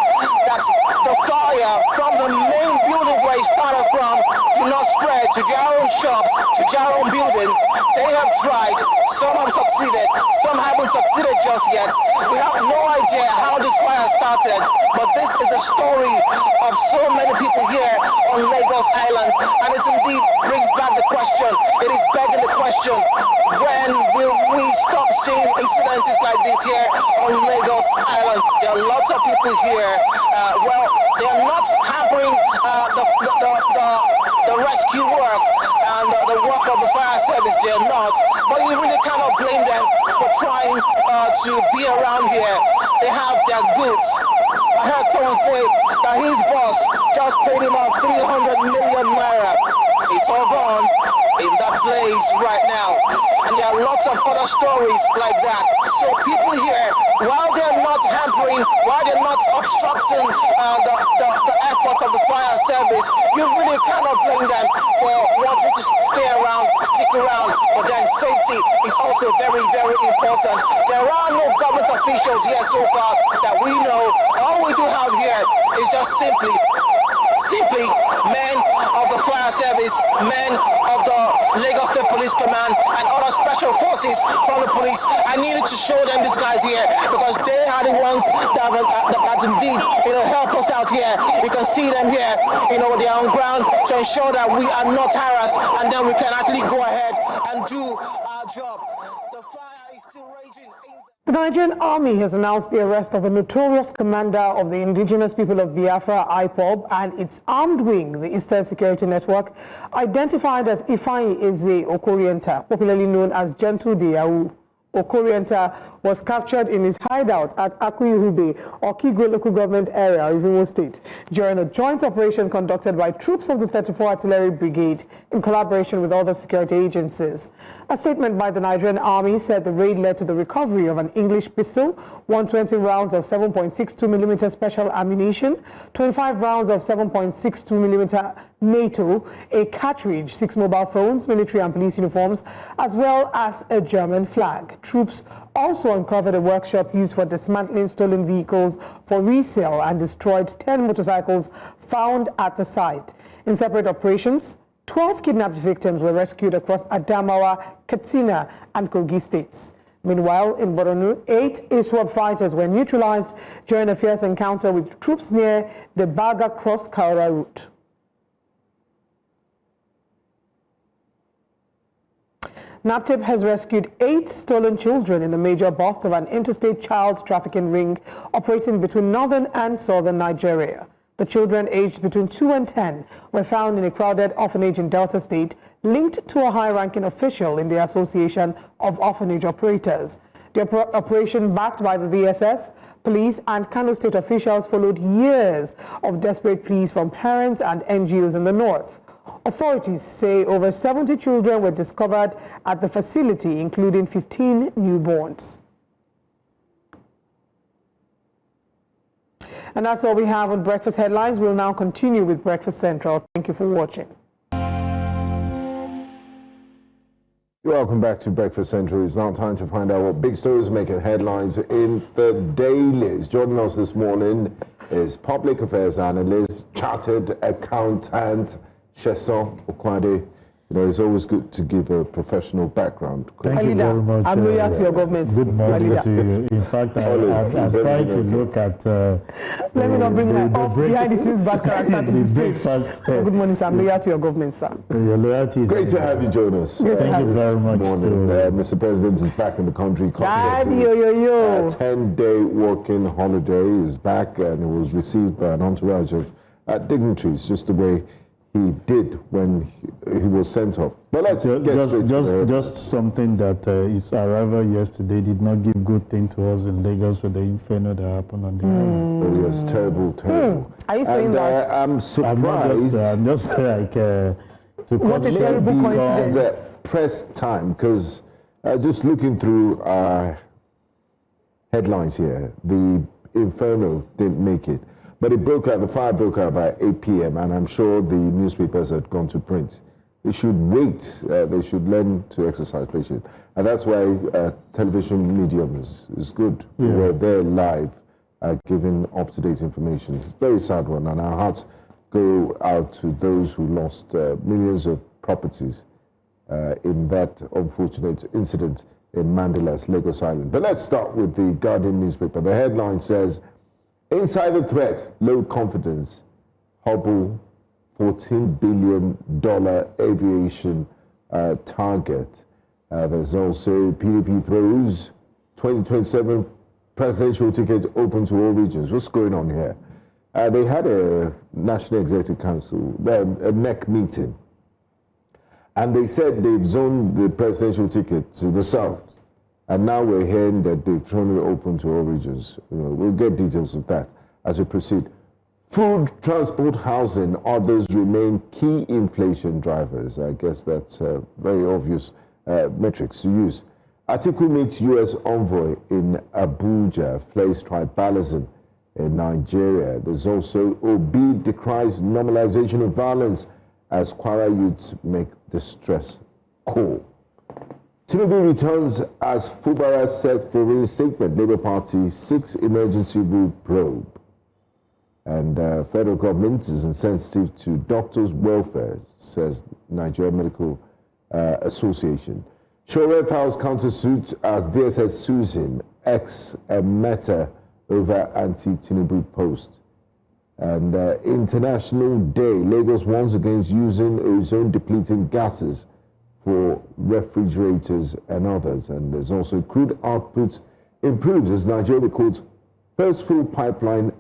that the fire from the main building where it started from do not spread to their own shops, to their own building. They have tried, some have succeeded, some haven't succeeded just yet. We have no idea how this fire started, but this is the story of so many people here on Lagos Island, and it indeed brings back the question, it is begging the question, when will we stop seeing incidences like this here on Lagos Island? There are lots of people here, well, they are not hampering the rescue work and the work of the fire service, they are not, but you really cannot blame them for trying to be around here. They have their goods. I heard someone say that his boss just paid him out 300 million naira. It's all gone in that place right now. And there are lots of other stories like that. So people here, while they're not hampering, while they're not obstructing the effort of the fire service, you really cannot blame them for wanting to stay around, stick around. But then safety is also very, very important. There are no government officials here so far that we know. All we do have here is just simply men of the fire service, men of the Lagos State Police Command, and other special forces from the police. I needed to show them these guys here because they are the ones that indeed, help us out here. You can see them here, they are on ground to ensure that we are not harassed, and then we can actually go ahead and do our job. The fire is still raging. The Nigerian Army has announced the arrest of a notorious commander of the indigenous people of Biafra, IPOB, and its armed wing, the Eastern Security Network, identified as Ifeanyi Eze Okorienta, popularly known as Gentle Diawu. Okorienta was captured in his hideout at Akuyuhube, Okigwe local government area of Imo State, during a joint operation conducted by troops of the 34 Artillery Brigade in collaboration with other security agencies. A statement by the Nigerian Army said the raid led to the recovery of an English pistol, 120 rounds of 7.62mm special ammunition, 25 rounds of 7.62mm NATO, a cartridge, 6 mobile phones, military and police uniforms, as well as a German flag. Troops also uncovered a workshop used for dismantling stolen vehicles for resale and destroyed 10 motorcycles found at the site. In separate operations, 12 kidnapped victims were rescued across Adamawa, Katsina, and Kogi states. Meanwhile, in Borno, 8 ISWAP fighters were neutralized during a fierce encounter with troops near the Baga Cross-Kaura route. NAPTIP has rescued 8 stolen children in a major bust of an interstate child trafficking ring operating between northern and southern Nigeria. The children aged between 2 and 10 were found in a crowded orphanage in Delta State, linked to a high-ranking official in the Association of Orphanage Operators. The operation, backed by the DSS, police and Kano State officials, followed years of desperate pleas from parents and NGOs in the north. Authorities say over 70 children were discovered at the facility, including 15 newborns. And that's all we have on Breakfast Headlines. We'll now continue with Breakfast Central. Thank you for watching. Welcome back to Breakfast Central. It's now time to find out what big stories are making headlines in the dailies. Joining us this morning is public affairs analyst, chartered accountant, Sheson Okwade. It's always good to give a professional background. Thank you very much. I'm loyal to your government. Good morning to you. In fact, I'm trying to look at... let me not bring my behind the scenes back character to the breakfast. Good morning, sir. I'm loyal to your government, sir. Your loyalty is... Great to have you join us. Thank you very much. Mr. President is back in the country. 10-day working holiday is back, and it was received by an entourage of dignitaries, just the way he did when he was sent off. But let's just something that his arrival yesterday did not give good thing to us in Lagos with the inferno that happened on the island. Oh yes, terrible. Are you saying that? I'm surprised. I'm just like What a terrible coincidence. As a press time, because just looking through headlines here, the Inferno didn't make it. But it broke out, the fire broke out by 8 p.m. and I'm sure the newspapers had gone to print. They should wait. They should learn to exercise patience. And that's why television medium is good. Yeah. We're there live, giving up-to-date information. It's a very sad one, and our hearts go out to those who lost millions of properties in that unfortunate incident in Mandela's Lagos Island. But let's start with the Guardian newspaper. The headline says, "Insider threat, low confidence, hobble $14 billion aviation target." There's also PDP throws 2027 presidential ticket open to all regions. What's going on here? They had a National Executive Council, a NEC meeting, and they said they've zoned the presidential ticket to the south. And now we're hearing that they've thrown it open to all regions. We'll get details of that as we proceed. Food, transport, housing, others remain key inflation drivers. I guess that's very obvious metrics to use. Atiku meets U.S. envoy in Abuja, flays tribalism in Nigeria. There's also Obi decries normalization of violence as Kwara youths make distress call. Tinubu returns as Fubara sets for reinstatement. Labour Party 6 emergency rule probe. And federal government is insensitive to doctors' welfare, says Nigeria Medical Association. Showret House countersuit as DSS sues him, ex Meta over anti-Tinubu post. And International Day, Lagos warns against using ozone-depleting gases for refrigerators and others. And there's also crude output improves as Nigeria records first full pipeline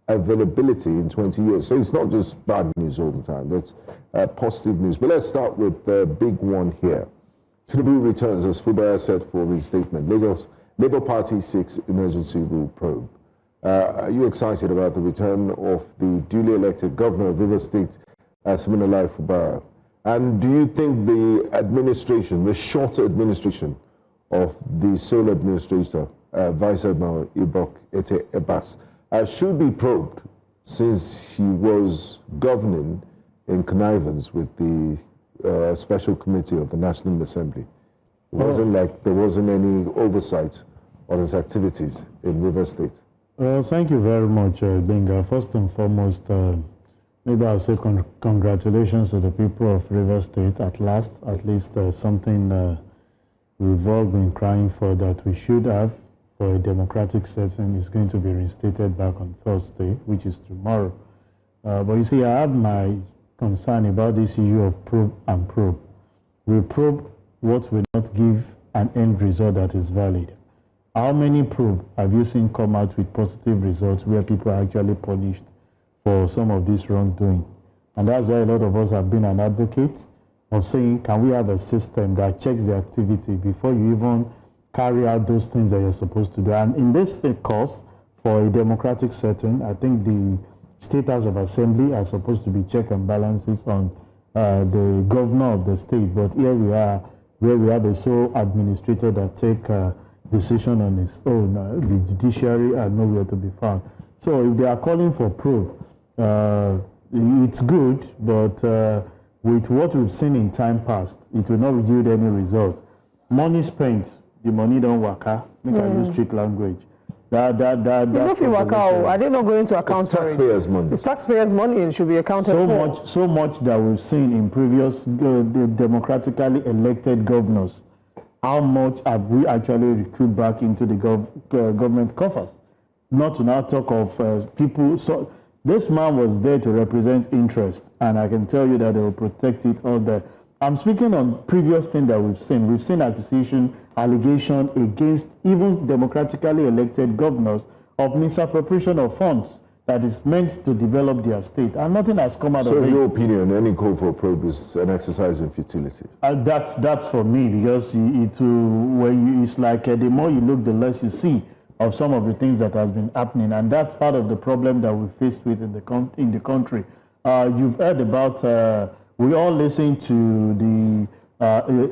availability in 20 years. So it's not just bad news all the time, that's positive news. But let's start with the big one here. Tinubu returns as Fubara set for restatement. Lagos Labour Party 6 emergency rule probe. Are you excited about the return of the duly elected governor of Rivers State, Siminalayi Fubara? And do you think the administration, the short administration of the sole administrator, Vice Admiral Ibok Ete Ebas, should be probed, since he was governing in connivance with the Special Committee of the National Assembly? It wasn't like there wasn't any oversight on his activities in Rivers State. Thank you very much, Benga. First and foremost, maybe I'll say congratulations to the people of Rivers State. At last, at least something we've all been crying for that we should have for a democratic setting is going to be reinstated back on Thursday, which is tomorrow. But you see, I have my concern about this issue of probe and probe. We probe what will not give an end result that is valid. How many probe have you seen come out with positive results where people are actually punished for some of this wrongdoing? And that's why a lot of us have been an advocate of saying, can we have a system that checks the activity before you even carry out those things that you're supposed to do? And in this course, for a democratic setting, I think the State House of Assembly are supposed to be check and balances on the governor of the state. But here we are, where we have a sole administrator that take decision on his own. The judiciary are nowhere to be found. So if they are calling for probe, it's good, but with what we've seen in time past, it will not yield any result. Money spent, the money don't work out. Make I use street language. If you work out, are they not going to account for it? It's taxpayers' money. It's taxpayers' money and should be accounted for. So much that we've seen in previous democratically elected governors. How much have we actually recruited back into the government coffers? Not to now talk of people. So this man was there to represent interest, and I can tell you that they will protect it all there. I'm speaking on previous thing that we've seen. We've seen accusation, allegation against even democratically elected governors of misappropriation of funds that is meant to develop their state, and nothing has come out of it. So in your opinion, any call for a probe is an exercise in futility? That's for me, because it's like the more you look, the less you see of some of the things that has been happening, and that's part of the problem that we faced with in the country. You've heard about we all listened to the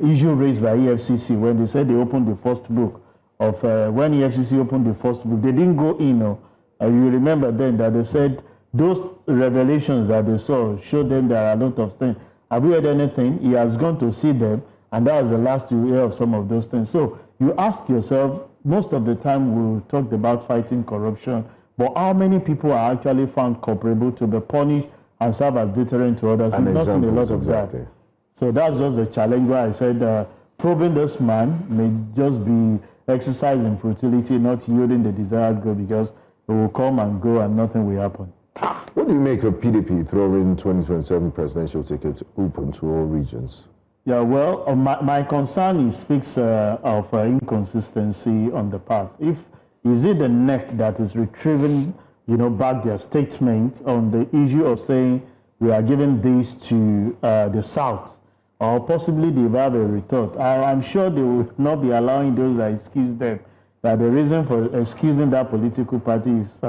issue raised by EFCC when they said they opened the first book of, when EFCC opened the first book, they didn't go in. You remember then that they said those revelations that they saw showed them there are a lot of things. Have you heard anything? He has gone to see them, and that was the last you hear of some of those things. So you ask yourself, most of the time we talked about fighting corruption, but how many people are actually found culpable to be punished and serve as deterrent to others? We've not seen a lot of that. So that's just the challenge where I said probing this man may just be exercise in futility, not yielding the desired goal, because it will come and go and nothing will happen. What do you make of PDP throwing 2027 presidential tickets open to all regions? Yeah, well, my concern speaks of inconsistency on the path. Is it the NEC that is retrieving, back their statement on the issue of saying we are giving this to the South, or possibly they have a retort? I'm sure they will not be allowing those that excuse them. That the reason for excusing that political party is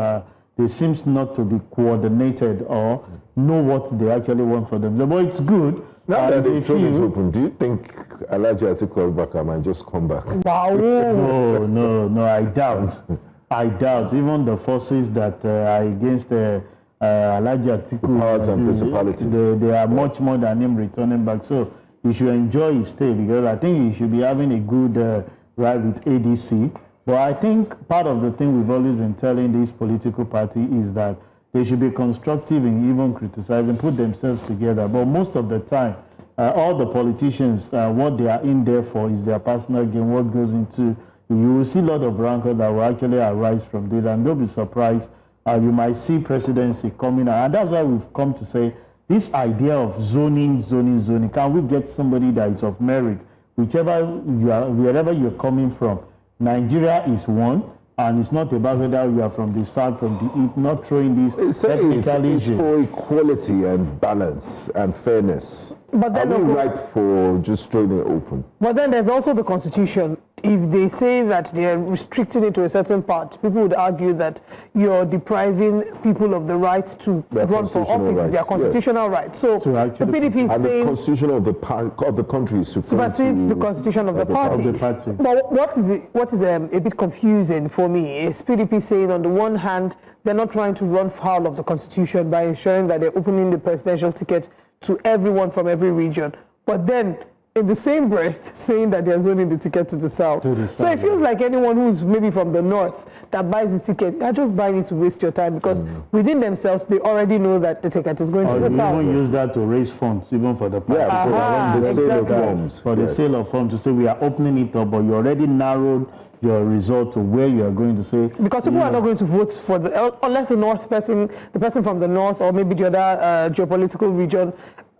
they seems not to be coordinated or know what they actually want for them. But it's good. Now that they've thrown it open, do you think Alhaji Atiku Abubakar might just come back? Wow. No, I doubt. I doubt. Even the forces that are against Alhaji Atiku, powers and principalities, they are much more than him returning back. So he should enjoy his stay, because I think he should be having a good ride with ADC. But I think part of the thing we've always been telling this political party is that they should be constructive in even criticizing, put themselves together. But most of the time, all the politicians, what they are in there for is their personal gain, what goes into. You will see a lot of rancor that will actually arise from this, and don't be surprised. You might see presidency coming out. And that's why we've come to say this idea of zoning. Can we get somebody that is of merit? Wherever you're coming from, Nigeria is one. And it's not about whether you are from the south, from the east, not throwing this technical it's for equality and balance and fairness. But then, are we ripe for just throwing it open? But then there's also the Constitution. If they say that they're restricting it to a certain part, people would argue that you're depriving people of the right to run for office. Right. Their constitutional right. So the PDP is and saying the constitution of the country is supersedes the constitution of the party. But what is a bit confusing for me is PDP saying on the one hand they're not trying to run foul of the constitution by ensuring that they're opening the presidential ticket to everyone from every region, but then in the same breath saying that they're zoning the ticket to the south. So it feels like anyone who's maybe from the north that buys the ticket, they're just buying it to waste your time, because within themselves they already know that the ticket is going to the south. Even use that to raise funds, even for the party. The sale of forms. For the sale of forms, to say we are opening it up, but you already narrowed your result to where you are going to say. Because people are not going to vote for unless the person from the north or maybe the other geopolitical region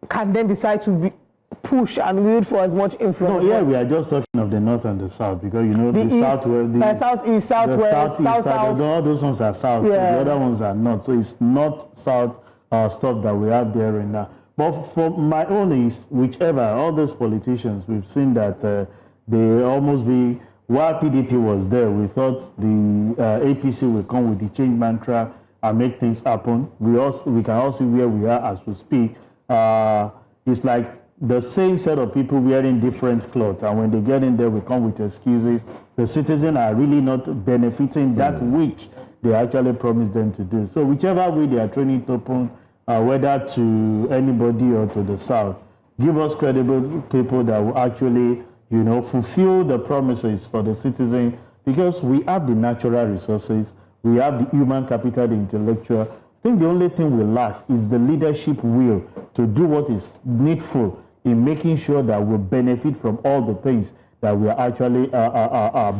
can then decide to push and wield for as much influence. No, yeah, we are just talking of the north and the south, because the southwest, southeast, southwest, south. All those ones are south. Yeah. The other ones are not. So it's not south stuff that we have there right now. But for my own is whichever, all those politicians, we've seen that they almost be. While PDP was there, we thought the APC will come with the change mantra and make things happen. We can all see where we are as we speak. It's like the same set of people wearing different clothes, and when they get in there, we come with excuses. The citizens are really not benefiting that which they actually promised them to do. So whichever way they are trying to open, whether to anybody or to the south, give us credible people that will actually fulfill the promises for the citizen, because we have the natural resources, we have the human capital, the intellectual. I think the only thing we lack is the leadership will to do what is needful in making sure that we benefit from all the things that we are actually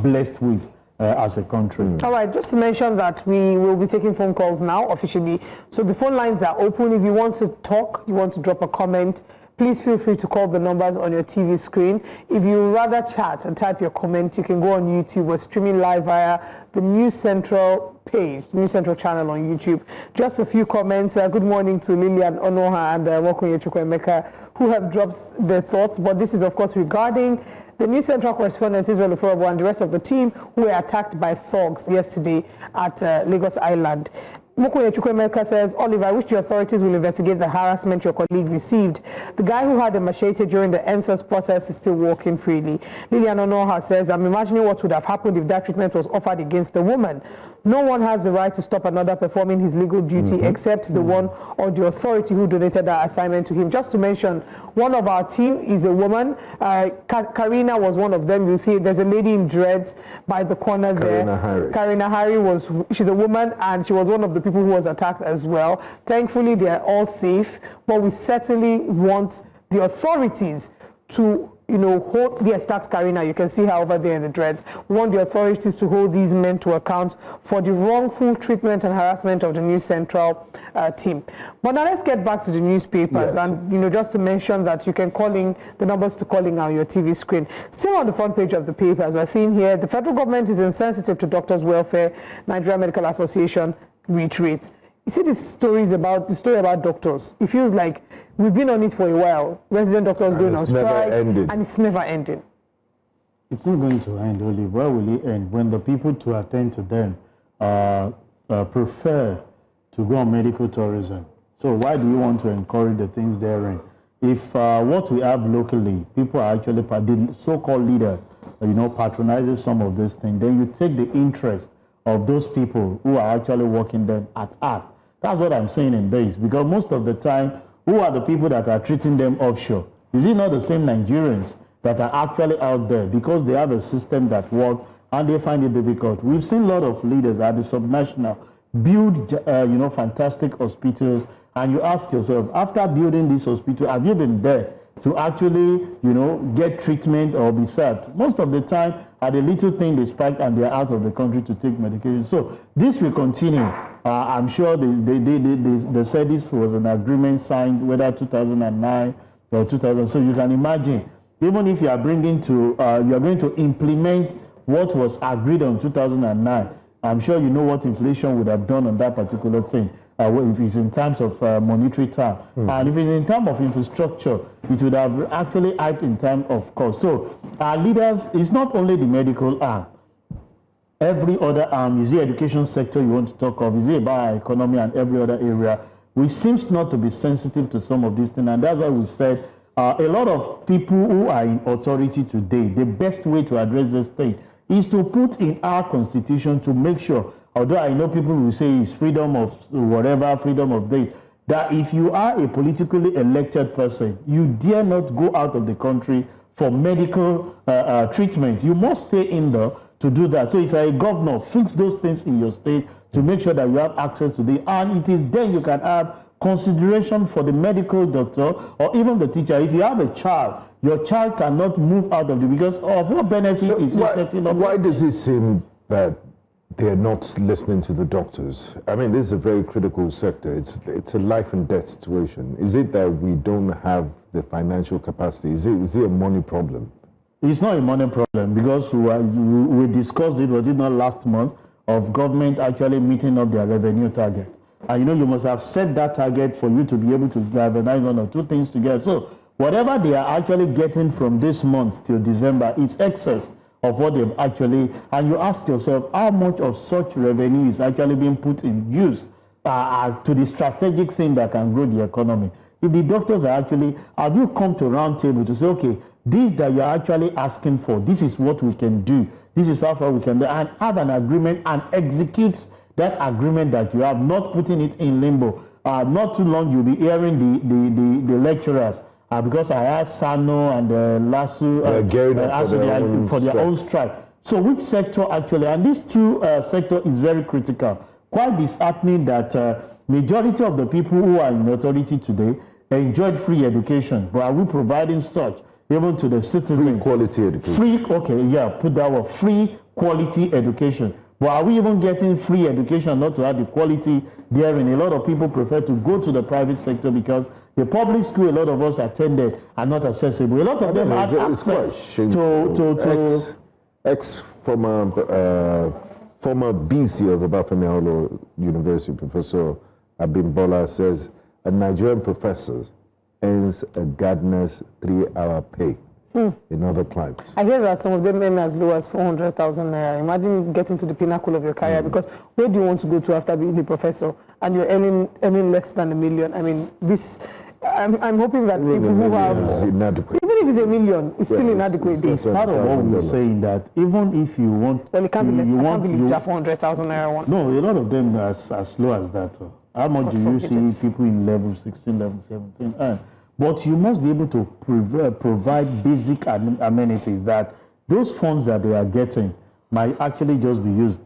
blessed with as a country. All right, just to mention that we will be taking phone calls now officially. So the phone lines are open. If you want to talk, you want to drop a comment, please feel free to call the numbers on your TV screen. If you rather chat and type your comment, you can go on YouTube. We're streaming live via the News Central page, News Central channel on YouTube. Just a few comments. Good morning to Lillian Onoha and Wakunye Chukwemeka, who have dropped their thoughts. But this is, of course, regarding the News Central correspondent, Israel Uforobo, and the rest of the team who were attacked by thugs yesterday at Lagos Island. Mukoye Chukwemeka says, Oliver, I wish the authorities will investigate the harassment your colleague received. The guy who had a machete during the NSAS protest is still walking freely. Lillian Onoha says, I'm imagining what would have happened if that treatment was offered against the woman. No one has the right to stop another performing his legal duty except the one or the authority who donated that assignment to him. Just to mention, one of our team is a woman. Karina was one of them. You see, there's a lady in dreads by the corner there. Karina Hari she's a woman, and she was one of the people who was attacked as well. Thankfully, they are all safe, but we certainly want the authorities to, hold, yes, that's Karina, you can see her over there in the dreads. We want the authorities to hold these men to account for the wrongful treatment and harassment of the New Central team. But now let's get back to the newspapers, and just to mention that you can call in, the numbers to call in on your TV screen. Still on the front page of the papers, we're seeing here, the federal government is insensitive to doctors' welfare, Nigeria Medical Association reiterates. You see the story about doctors. It feels like we've been on it for a while. Resident doctors going on strike, and it's never ending. It's not going to end, Oli. Where will it end? When the people to attend to them prefer to go on medical tourism. So why do you want to encourage the things therein? If what we have locally, people are actually, the so-called leader, patronizes some of these things, then you take the interest of those people who are actually working them at heart. That's what I'm saying in this, because most of the time, who are the people that are treating them offshore? Is it not the same Nigerians that are actually out there because they have a system that works and they find it difficult? We've seen a lot of leaders at the subnational build, fantastic hospitals, and you ask yourself, after building this hospital, have you been there to actually, get treatment or be served? Most of the time, at a little thing they spike and they're out of the country to take medication. So this will continue. I'm sure they said this was an agreement signed, whether 2009 or 2000. So you can imagine, even if you are bringing to, you are going to implement what was agreed on 2009, I'm sure you know what inflation would have done on that particular thing. If it's in terms of monetary term. And if it's in terms of infrastructure, it would have actually hyped in terms of cost. So our leaders, it's not only the medical arm. Every other arm, is the education sector you want to talk of, is it about our economy and every other area, we seems not to be sensitive to some of these things. And that's why we've said a lot of people who are in authority today, the best way to address this thing is to put in our constitution to make sure, although I know people will say it's freedom of whatever, freedom of day, that if you are a politically elected person, you dare not go out of the country for medical treatment. You must stay in there to do that. So if you're a governor, fix those things in your state to make sure that you have access to the, and it is then you can have consideration for the medical doctor or even the teacher. If you have a child, your child cannot move out of the, because of what benefit is setting up. Why does it seem that they're not listening to the doctors? I mean, this is a very critical sector. It's a life and death situation. Is it that we don't have the financial capacity? Is it a money problem? It's not a money problem, because we discussed it, was it not last month, of government actually meeting up their revenue target. And you must have set that target for you to be able to galvanize one or two things together. So whatever they are actually getting from this month till December, it's excess of what they've actually, and you ask yourself, how much of such revenue is actually being put in use to the strategic thing that can grow the economy? If the doctors are actually, have you come to a round table to say, okay, this that you're actually asking for, this is what we can do, this is how far we can do, and have an agreement and execute that agreement that you have, not putting it in limbo. Not too long, you'll be hearing the lecturers, because I asked Sano and Lasso for their own strike. So which sector actually, and these two sector is very critical. Quite disheartening that majority of the people who are in authority today enjoyed free education, but are we providing such even to the citizens? Free quality education. Put that word, free quality education. But are we even getting free education, not to have the quality therein? A lot of people prefer to go to the private sector because the public school a lot of us attended are not accessible. A lot of them have access to former BC of Obafemi Awolowo University, Professor Abimbola, says a Nigerian professor earns a gardener's 3-hour pay. in other climes. I hear that some of them earn as low as 400,000 naira. Imagine getting to the pinnacle of your career, because where do you want to go to after being the professor and you're earning less than $1 million? I mean, this. I'm hoping that people who have inadequate. Even if it's $1 million, it's still inadequate. It's part of what we're saying, that even if you want, well, it can't be less. I can't believe you have 400,000 naira one. No, a lot of them are as low as that. How much do you see people in level 16, level 17? But you must be able to provide basic amenities that those funds that they are getting might actually just be used.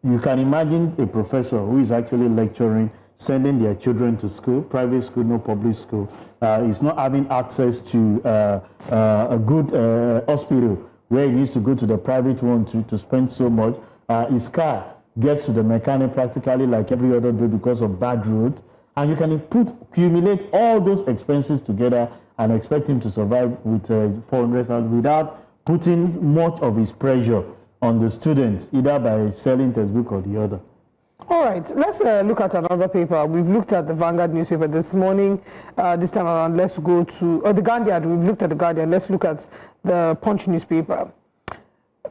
You can imagine a professor who is actually lecturing, sending their children to school, private school, no public school, is not having access to a good hospital where he needs to go to the private one to spend so much. His car gets to the mechanic practically like every other day because of bad road. And you can accumulate all those expenses together and expect him to survive with 400,000 without putting much of his pressure on the students, either by selling textbook or the other. All right, let's look at another paper. We've looked at the Vanguard newspaper this morning. This time around, let's go to the Guardian. We've looked at the Guardian. Let's look at the Punch newspaper.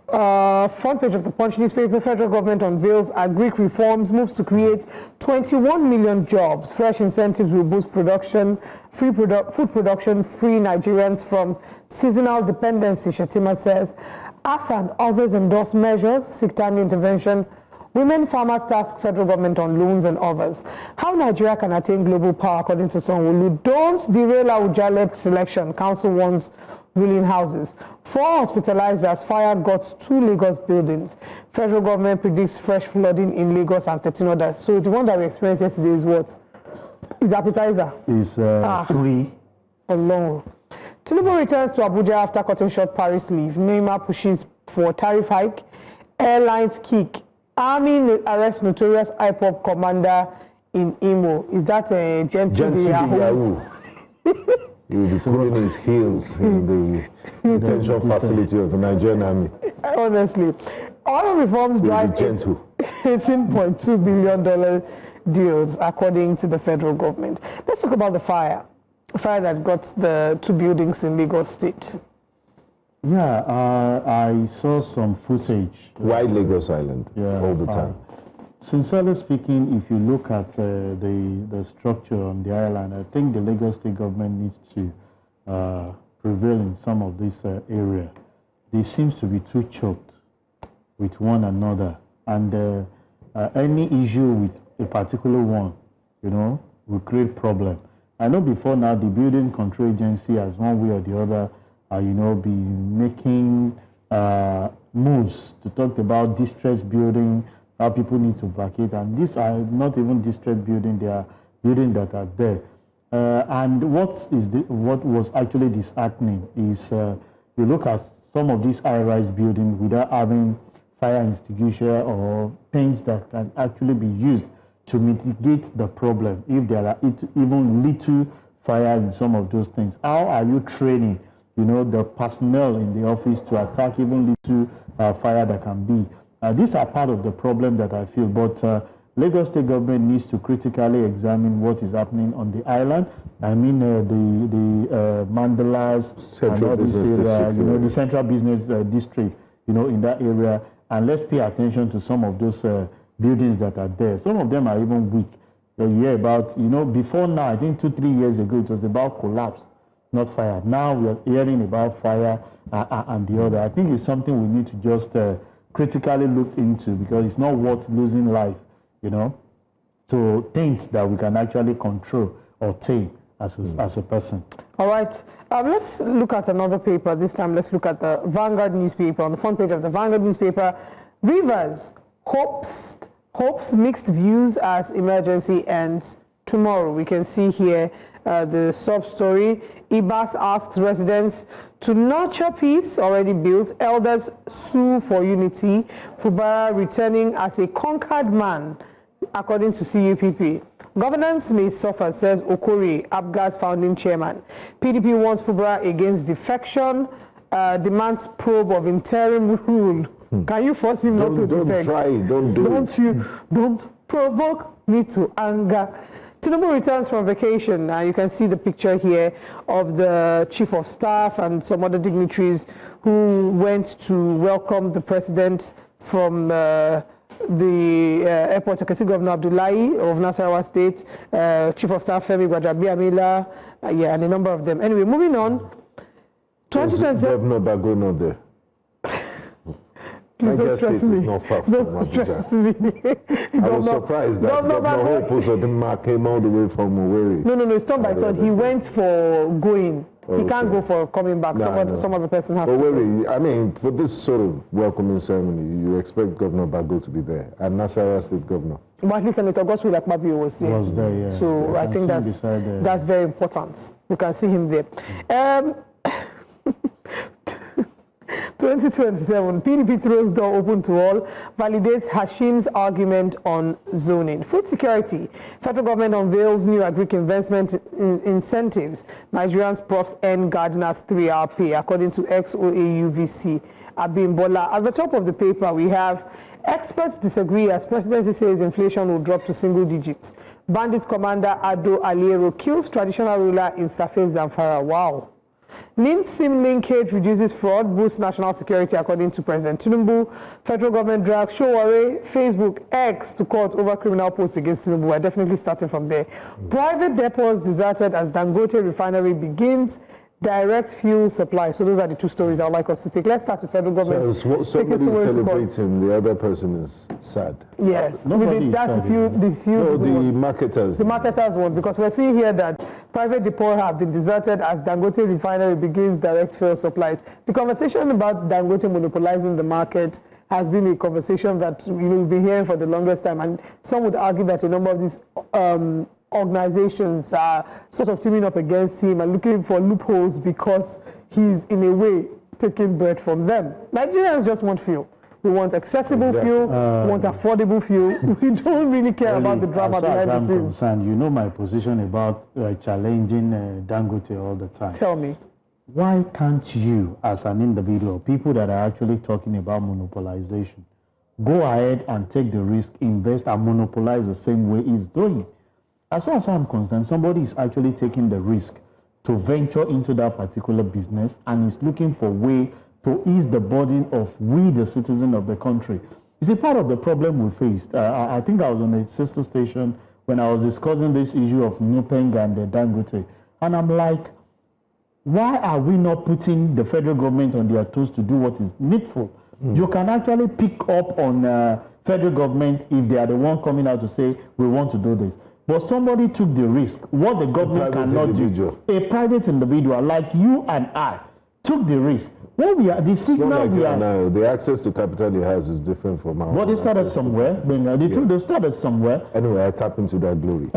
Front page of the Punch newspaper: federal government unveils agric reforms, moves to create 21 million jobs. Fresh incentives will boost production, food production, free Nigerians from seasonal dependency, Shatima says. AFA and others endorse measures, seek timely intervention. Women farmers task federal government on loans and others. How Nigeria can attain global power, according to Sanwo-Olu. Don't derail Awujale selection, council warns ruling houses. 4 hospitalized as fire got 2 Lagos buildings. Federal government predicts fresh flooding in Lagos and 13 others. So the one that we experienced yesterday is what? Is appetizer. Is free. Alone. Tinubu returns to Abuja after cutting short Paris leave. Neymar pushes for tariff hike. Airlines kick. Army arrests notorious IPOB commander in Imo. Is that a Gentle Yahoo? He will be pulling his heels in the detention facility of the Nigerian army. Honestly, oil reforms drive $18.2 billion deals, according to the federal government. Let's talk about the fire that got the 2 buildings in Lagos State. Yeah, I saw some footage. Why Lagos Island? Yeah, all the time. Sincerely speaking, if you look at the structure on the island, I think the Lagos State government needs to prevail in some of this area. They seems to be too choked with one another, and any issue with a particular one, will create problem. I know before now the Building Control Agency, as one way or the other, be making moves to talk about distressed building, how people need to vacate, and these are not even distressed building; they are buildings that are there. And what was actually disheartening is you look at some of these high-rise buildings without having fire extinguisher or paints that can actually be used to mitigate the problem if there are even little fire in some of those things. How are you training, the personnel in the office to attack even little fire that can be? These are part of the problem that I feel, but Lagos State government needs to critically examine what is happening on the island. I mean, the Mandalas, Central Business District, the Central Business District, in that area, and let's pay attention to some of those buildings that are there. Some of them are even weak. You hear about, before now, I think 2-3 years ago, it was about collapse, not fire. Now we are hearing about fire and the other. I think it's something we need to just critically look into, because it's not worth losing life, to things that we can actually control or tame as a person. All right. Let's look at another paper. This time, let's look at the Vanguard newspaper. On the front page of the Vanguard newspaper, Rivers hopes mixed views as emergency ends tomorrow. We can see here the sub-story. Ibas asks residents to nurture peace already built. Elders sue for unity. Fubara returning as a conquered man, according to CUPP. Governance may suffer, says Okori, APGA's founding chairman. PDP wants Fubara against defection, demands probe of interim rule. Can you force him not to defect? Don't provoke Tinubu returns from vacation. You can see the picture here of the chief of staff and some other dignitaries who went to welcome the president from the airport. You can see Governor Abdullahi of Nasarawa State, Chief of Staff Femi Gbajabiamila, and a number of them. Anyway, moving on. 2027. Governor Bagono there. Niger State is not far from Abuja. I was surprised that Governor Hope Uzodinma came all the way from Owerri. No, it's turn by turn. He went for going. He can't go for coming back. Some other person has to go. I mean, for this sort of welcoming ceremony, you expect Governor Bago to be there, and Nasarawa State Governor. But at least Senator Godswill Akpabio was there. Yeah. So I think that's very important. You can see him there. 2027, PDP throws door open to all, validates Hashim's argument on zoning. Food security, federal government unveils new agric investment incentives. Nigerians profs earn gardeners 3-hour pay, according to ex-OAUVC Abimbola. At the top of the paper, we have experts disagree as presidency says inflation will drop to single digits. Bandit commander Ado Aliero kills traditional ruler in Safe Zamfara. Wow. NIN-SIM linkage reduces fraud, boosts national security, according to President Tinubu. Federal government drags Showore, Facebook, X to court over criminal posts against Tinubu. We're definitely starting from there. Private depots deserted as Dangote refinery begins direct fuel supply. So those are the two stories I would like us to take. Let's start with federal government. So somebody celebrating, the other person is sad. Yes, that's the fuel. The marketers. The marketers one, because we're seeing here that private depots have been deserted as Dangote refinery begins direct fuel supplies. The conversation about Dangote monopolizing the market has been a conversation that we've been hearing for the longest time, and some would argue that a number of these organizations are sort of teaming up against him and looking for loopholes because he's in a way taking bread from them. Nigerians just want fuel. We want accessible fuel, we want affordable fuel. We don't really care about the drama behind the scenes. Concerned, you know my position about challenging Dangote all the time. Tell me. Why can't you, as an individual, people that are actually talking about monopolization, go ahead and take the risk, invest and monopolize the same way he's doing it? As far as I'm concerned, somebody is actually taking the risk to venture into that particular business and is looking for a way to ease the burden of we, the citizen of the country. You see, part of the problem we faced, I think I was on a sister station when I was discussing this issue of Nupeng and Dangote, and I'm like, why are we not putting the federal government on their toes to do what is needful? You can actually pick up on federal government if they are the one coming out to say, we want to do this. But somebody took the risk. What the government cannot do, a private individual like you and I took the risk. Well, we are the signal we are. The access to capital he has is different from our. But they started somewhere. They started somewhere. Anyway, I tap into that glory.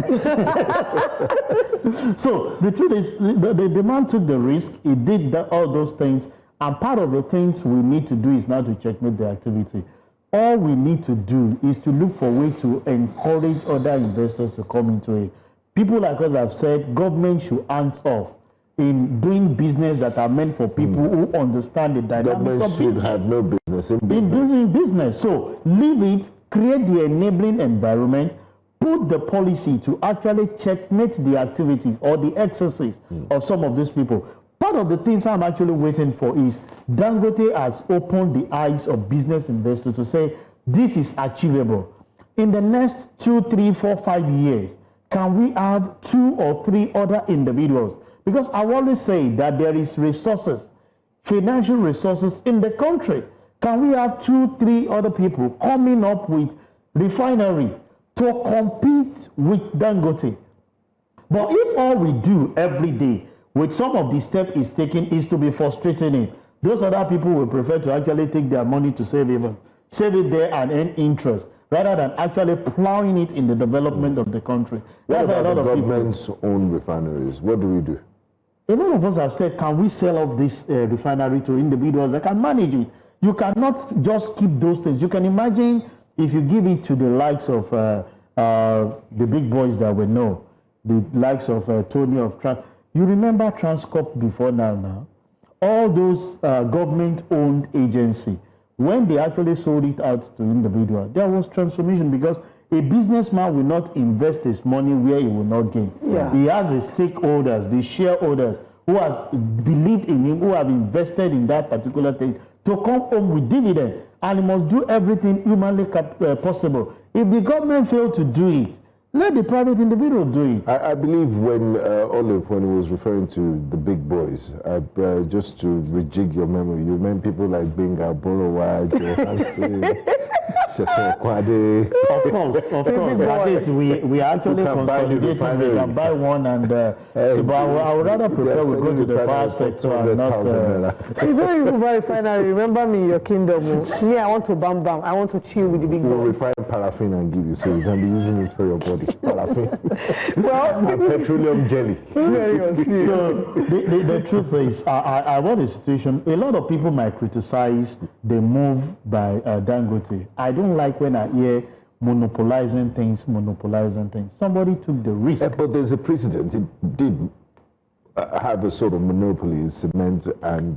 So the truth is, the man took the risk. He did all those things, and part of the things we need to do is now to checkmate the activity. All we need to do is to look for a way to encourage other investors to come into it. People like us have said government should hands off in doing business that are meant for people who understand the dynamics of business. Government should have no business in business. In doing business. So leave it, create the enabling environment, put the policy to actually checkmate the activities or the excesses of some of these people. Part of the things I'm actually waiting for is Dangote has opened the eyes of business investors to say this is achievable. In the next 2, 3, 4, 5 years, can we have 2 or 3 other individuals? Because I always say that there is resources, financial resources in the country. Can we have 2, 3 other people coming up with refinery to compete with Dangote? But if all we do every day with some of the steps is taken is to be frustrating it, those other people will prefer to actually take their money to save it there and earn interest, rather than actually plowing it in the development of the country. What about the government's own refineries? What do we do? A lot of us have said, can we sell off this refinery to individuals that can manage it? You cannot just keep those things. You can imagine if you give it to the likes of the big boys that we know, the likes of Tony of Trump. You remember Transcorp before now? All those government-owned agencies, when they actually sold it out to individuals, there was transformation because A businessman will not invest his money where he will not gain. Yeah. He has his stakeholders, the shareholders, who has believed in him, who have invested in that particular thing, to come home with dividend. And he must do everything humanly possible. If the government failed to do it, let the private individual do it. I believe when Olive, when he was referring to the big boys, just to rejig your memory, you meant people like Benga, Borowa, Johansson, Sheson Kwade. Of course. At least we actually consolidating. We can buy one, and so, but I would rather prefer we go to the power sector and not. It's when you buy refinery. Remember me, in your kingdom. Me, I want to bam bam. I want to chill with the big boys. We'll refine paraffin and give you, so you can be using it for your body. Paraffin. Well, and petroleum jelly. So the truth is, I want a situation. A lot of people might criticize the move by Dangote. I don't like when I hear monopolizing things. Somebody took the risk. But there's a precedent. It did have a sort of monopoly in cement and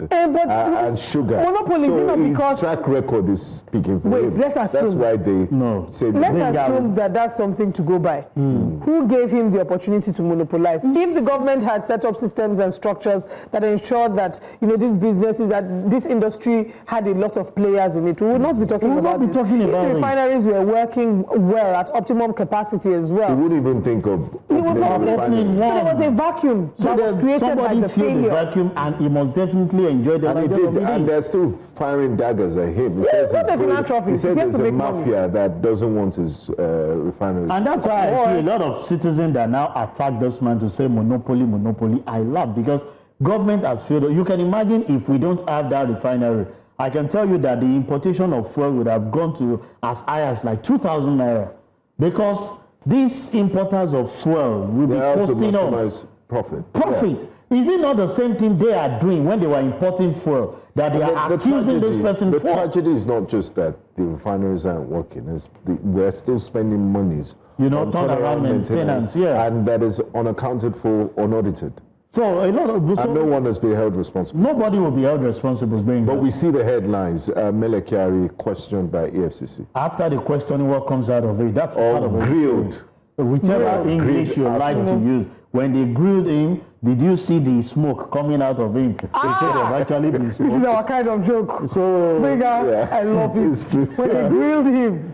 sugar. Monopoly so is not his because track record is speaking for him. Wait, let's assume. That's why they say let's assume that that's something to go by. Who gave him the opportunity to monopolize? If the government had set up systems and structures that ensured that these businesses, that this industry had a lot of players in it, we would not be talking about this. If the refineries were working well at optimum capacity as well, you wouldn't even think of. You would not. So there was a vacuum that was created by the failure. The vacuum, and he must definitely enjoy the and they're still firing daggers at him. He says there's a mafia that doesn't want his refinery. And that's why I feel a lot of citizens that now attack this man to say monopoly. I laugh because government has failed. You can imagine if we don't have that refinery. I can tell you that the importation of fuel would have gone to as high as like 2,000 naira, because these importers of fuel will be posting up profit. Is it not the same thing they are doing when they were importing fuel, that they are accusing this person for? The tragedy is not just that the refineries aren't working. We're still spending monies on turnaround maintenance, and that is unaccounted for, unaudited. So a lot of and no one has been held responsible. Nobody will be held responsible. But we see the headlines: Mele Kyari questioned by EFCC. After the questioning, what comes out of it? That's part of it. Grilled. Whichever English you like to use. When they grilled him, did you see the smoke coming out of him? They said they've actually been smoke. This is our kind of joke. So, I love it. When they grilled him.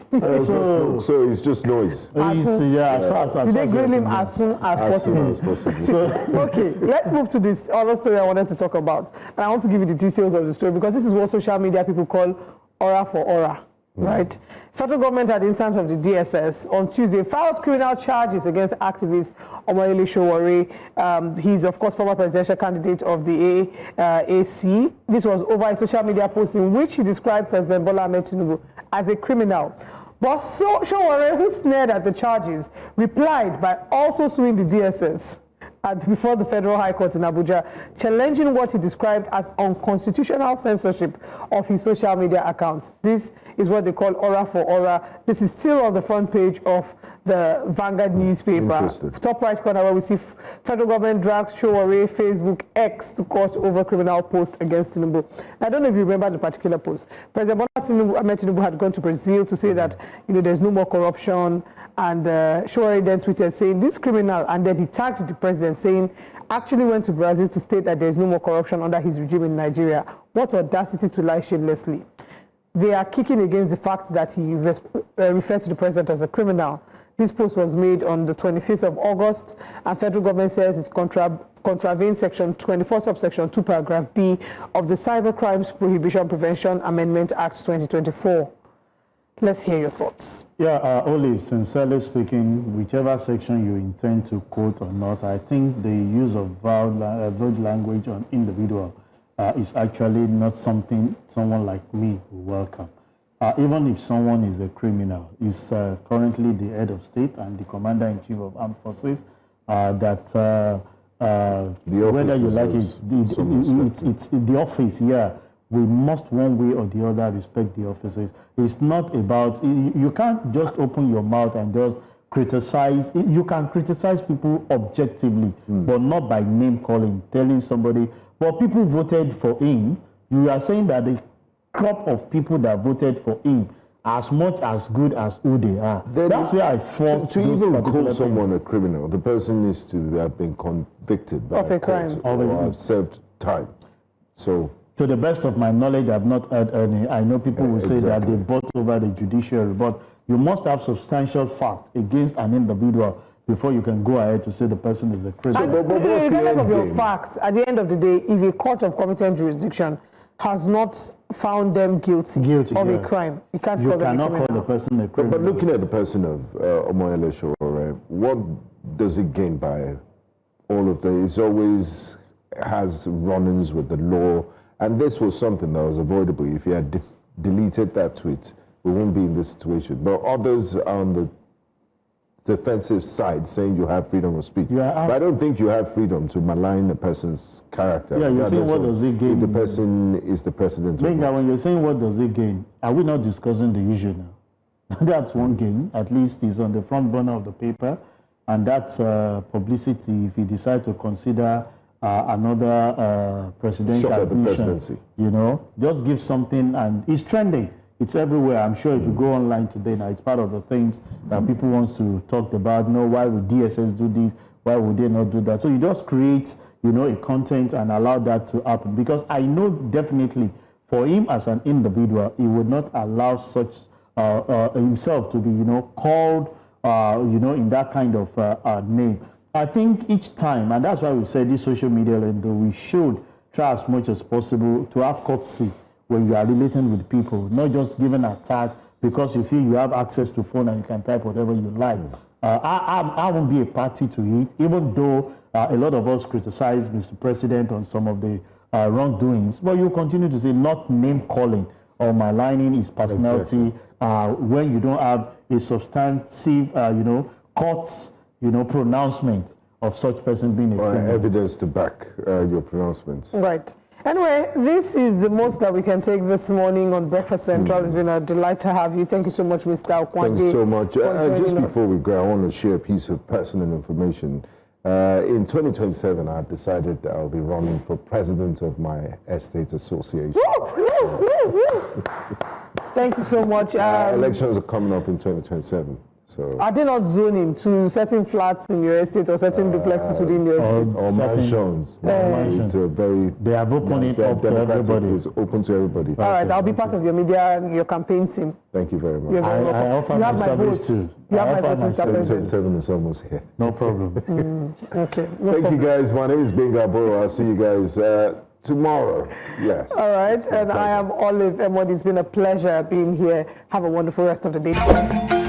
So it's just noise. Did they grill him as soon as possible? Okay, let's move to this other story I wanted to talk about. And I want to give you the details of the story because this is what social media people call aura for aura. Right? Federal government at the instance of the DSS on Tuesday filed criminal charges against activist Omoyele Sowore. He's, of course, former presidential candidate of the AC. This was over a social media post in which he described President Bola Ahmed Tinubu as a criminal. But Sowore, who sneered at the charges, replied by also suing the DSS before the Federal High Court in Abuja, challenging what he described as unconstitutional censorship of his social media accounts. This is what they call aura for aura. This is still on the front page of the Vanguard newspaper. Top right corner where we see federal government drags Sowore Facebook X to court over criminal post against Tinubu. I don't know if you remember the particular post. President Bola Ahmed Tinubu had gone to Brazil to say that there's no more corruption, and Sowore then tweeted saying this criminal, and then he tagged the president saying actually went to Brazil to state that there's no more corruption under his regime in Nigeria. What audacity to lie shamelessly. They are kicking against the fact that he referred to the president as a criminal. This post was made on the 25th of August, and federal government says it contravenes section 24 subsection 2 paragraph B of the Cybercrimes Prohibition Prevention Amendment Act 2024. Let's hear your thoughts. Olive, sincerely speaking, whichever section you intend to quote or not, I think the use of vague language on individual is actually not something someone like me will welcome. Even if someone is a criminal, is currently the head of state and the commander-in-chief of armed forces, whether you like it, it's the office, we must one way or the other respect the officers. It's not about, you can't just open your mouth and just criticize. You can criticize people objectively, but not by name calling, telling somebody, but people voted for him. You are saying that the crop of people that voted for him as much as good as who they are. That's where I fought to even call someone a criminal. The person needs to have been convicted by a crime or have served time. So, to the best of my knowledge, I've not heard any. I know people will say that they bought over the judiciary, but you must have substantial fact against an individual before you can go ahead to say the person is a criminal. Regardless of your facts, at the end of the day, if a court of competent jurisdiction has not found them guilty of a crime, you can't call them a criminal. Call the person a criminal. But looking at the person of Omoyele Sowore, what does it gain by all of this? It's always has run-ins with the law, and this was something that was avoidable. If he had deleted that tweet, we won't be in this situation. But others are on the defensive side saying you have freedom of speech. But I don't think you have freedom to malign a person's character. Yeah, you're saying what does it gain? If the person is the president. Benga, when you're saying what does it gain, are we not discussing the issue now? That's one gain. At least he's on the front burner of the paper, and that's publicity if he decides to consider another presidential shot at the admission, presidency. You know, just give something, and it's trending. It's everywhere. I'm sure if you go online today now, it's part of the things that people want to talk about. Why would DSS do this? Why would they not do that? So you just create, a content and allow that to happen. Because I know definitely for him as an individual, he would not allow such himself to be, called, in that kind of name. I think each time, and that's why we said this social media, we should try as much as possible to have courtesy when you are relating with people, not just giving an attack because you feel you have access to phone and you can type whatever you like. I won't be a party to it, even though a lot of us criticize Mr. President on some of the wrongdoings, but you continue to say not name calling or maligning his personality when you don't have a substantive, court, pronouncement of such person being a criminal. Evidence to back your pronouncements. Right. Anyway, this is the most that we can take this morning on Breakfast Central. It's been a delight to have you. Thank you so much, Mr. Okwande. Thanks so much. Just before we go, I want to share a piece of personal information. In 2027, I've decided that I'll be running for president of my estate association. Thank you so much. Elections are coming up in 2027 So are they not zoning to certain flats in your estate or certain duplexes within your estate? Or mansions. It's a very... They have opened it up to everybody. It's open to everybody. All right, I'll be part of your media and your campaign team. Thank you very much. You're very welcome. I offer you have my service too. You have my vote, Mr. President. 27 is almost here. No problem. Okay. Thank you guys. My name is Benga Boro. I'll see you guys tomorrow. Yes. All right. And I am Olive Emod. It's been a pleasure being here. Have a wonderful rest of the day.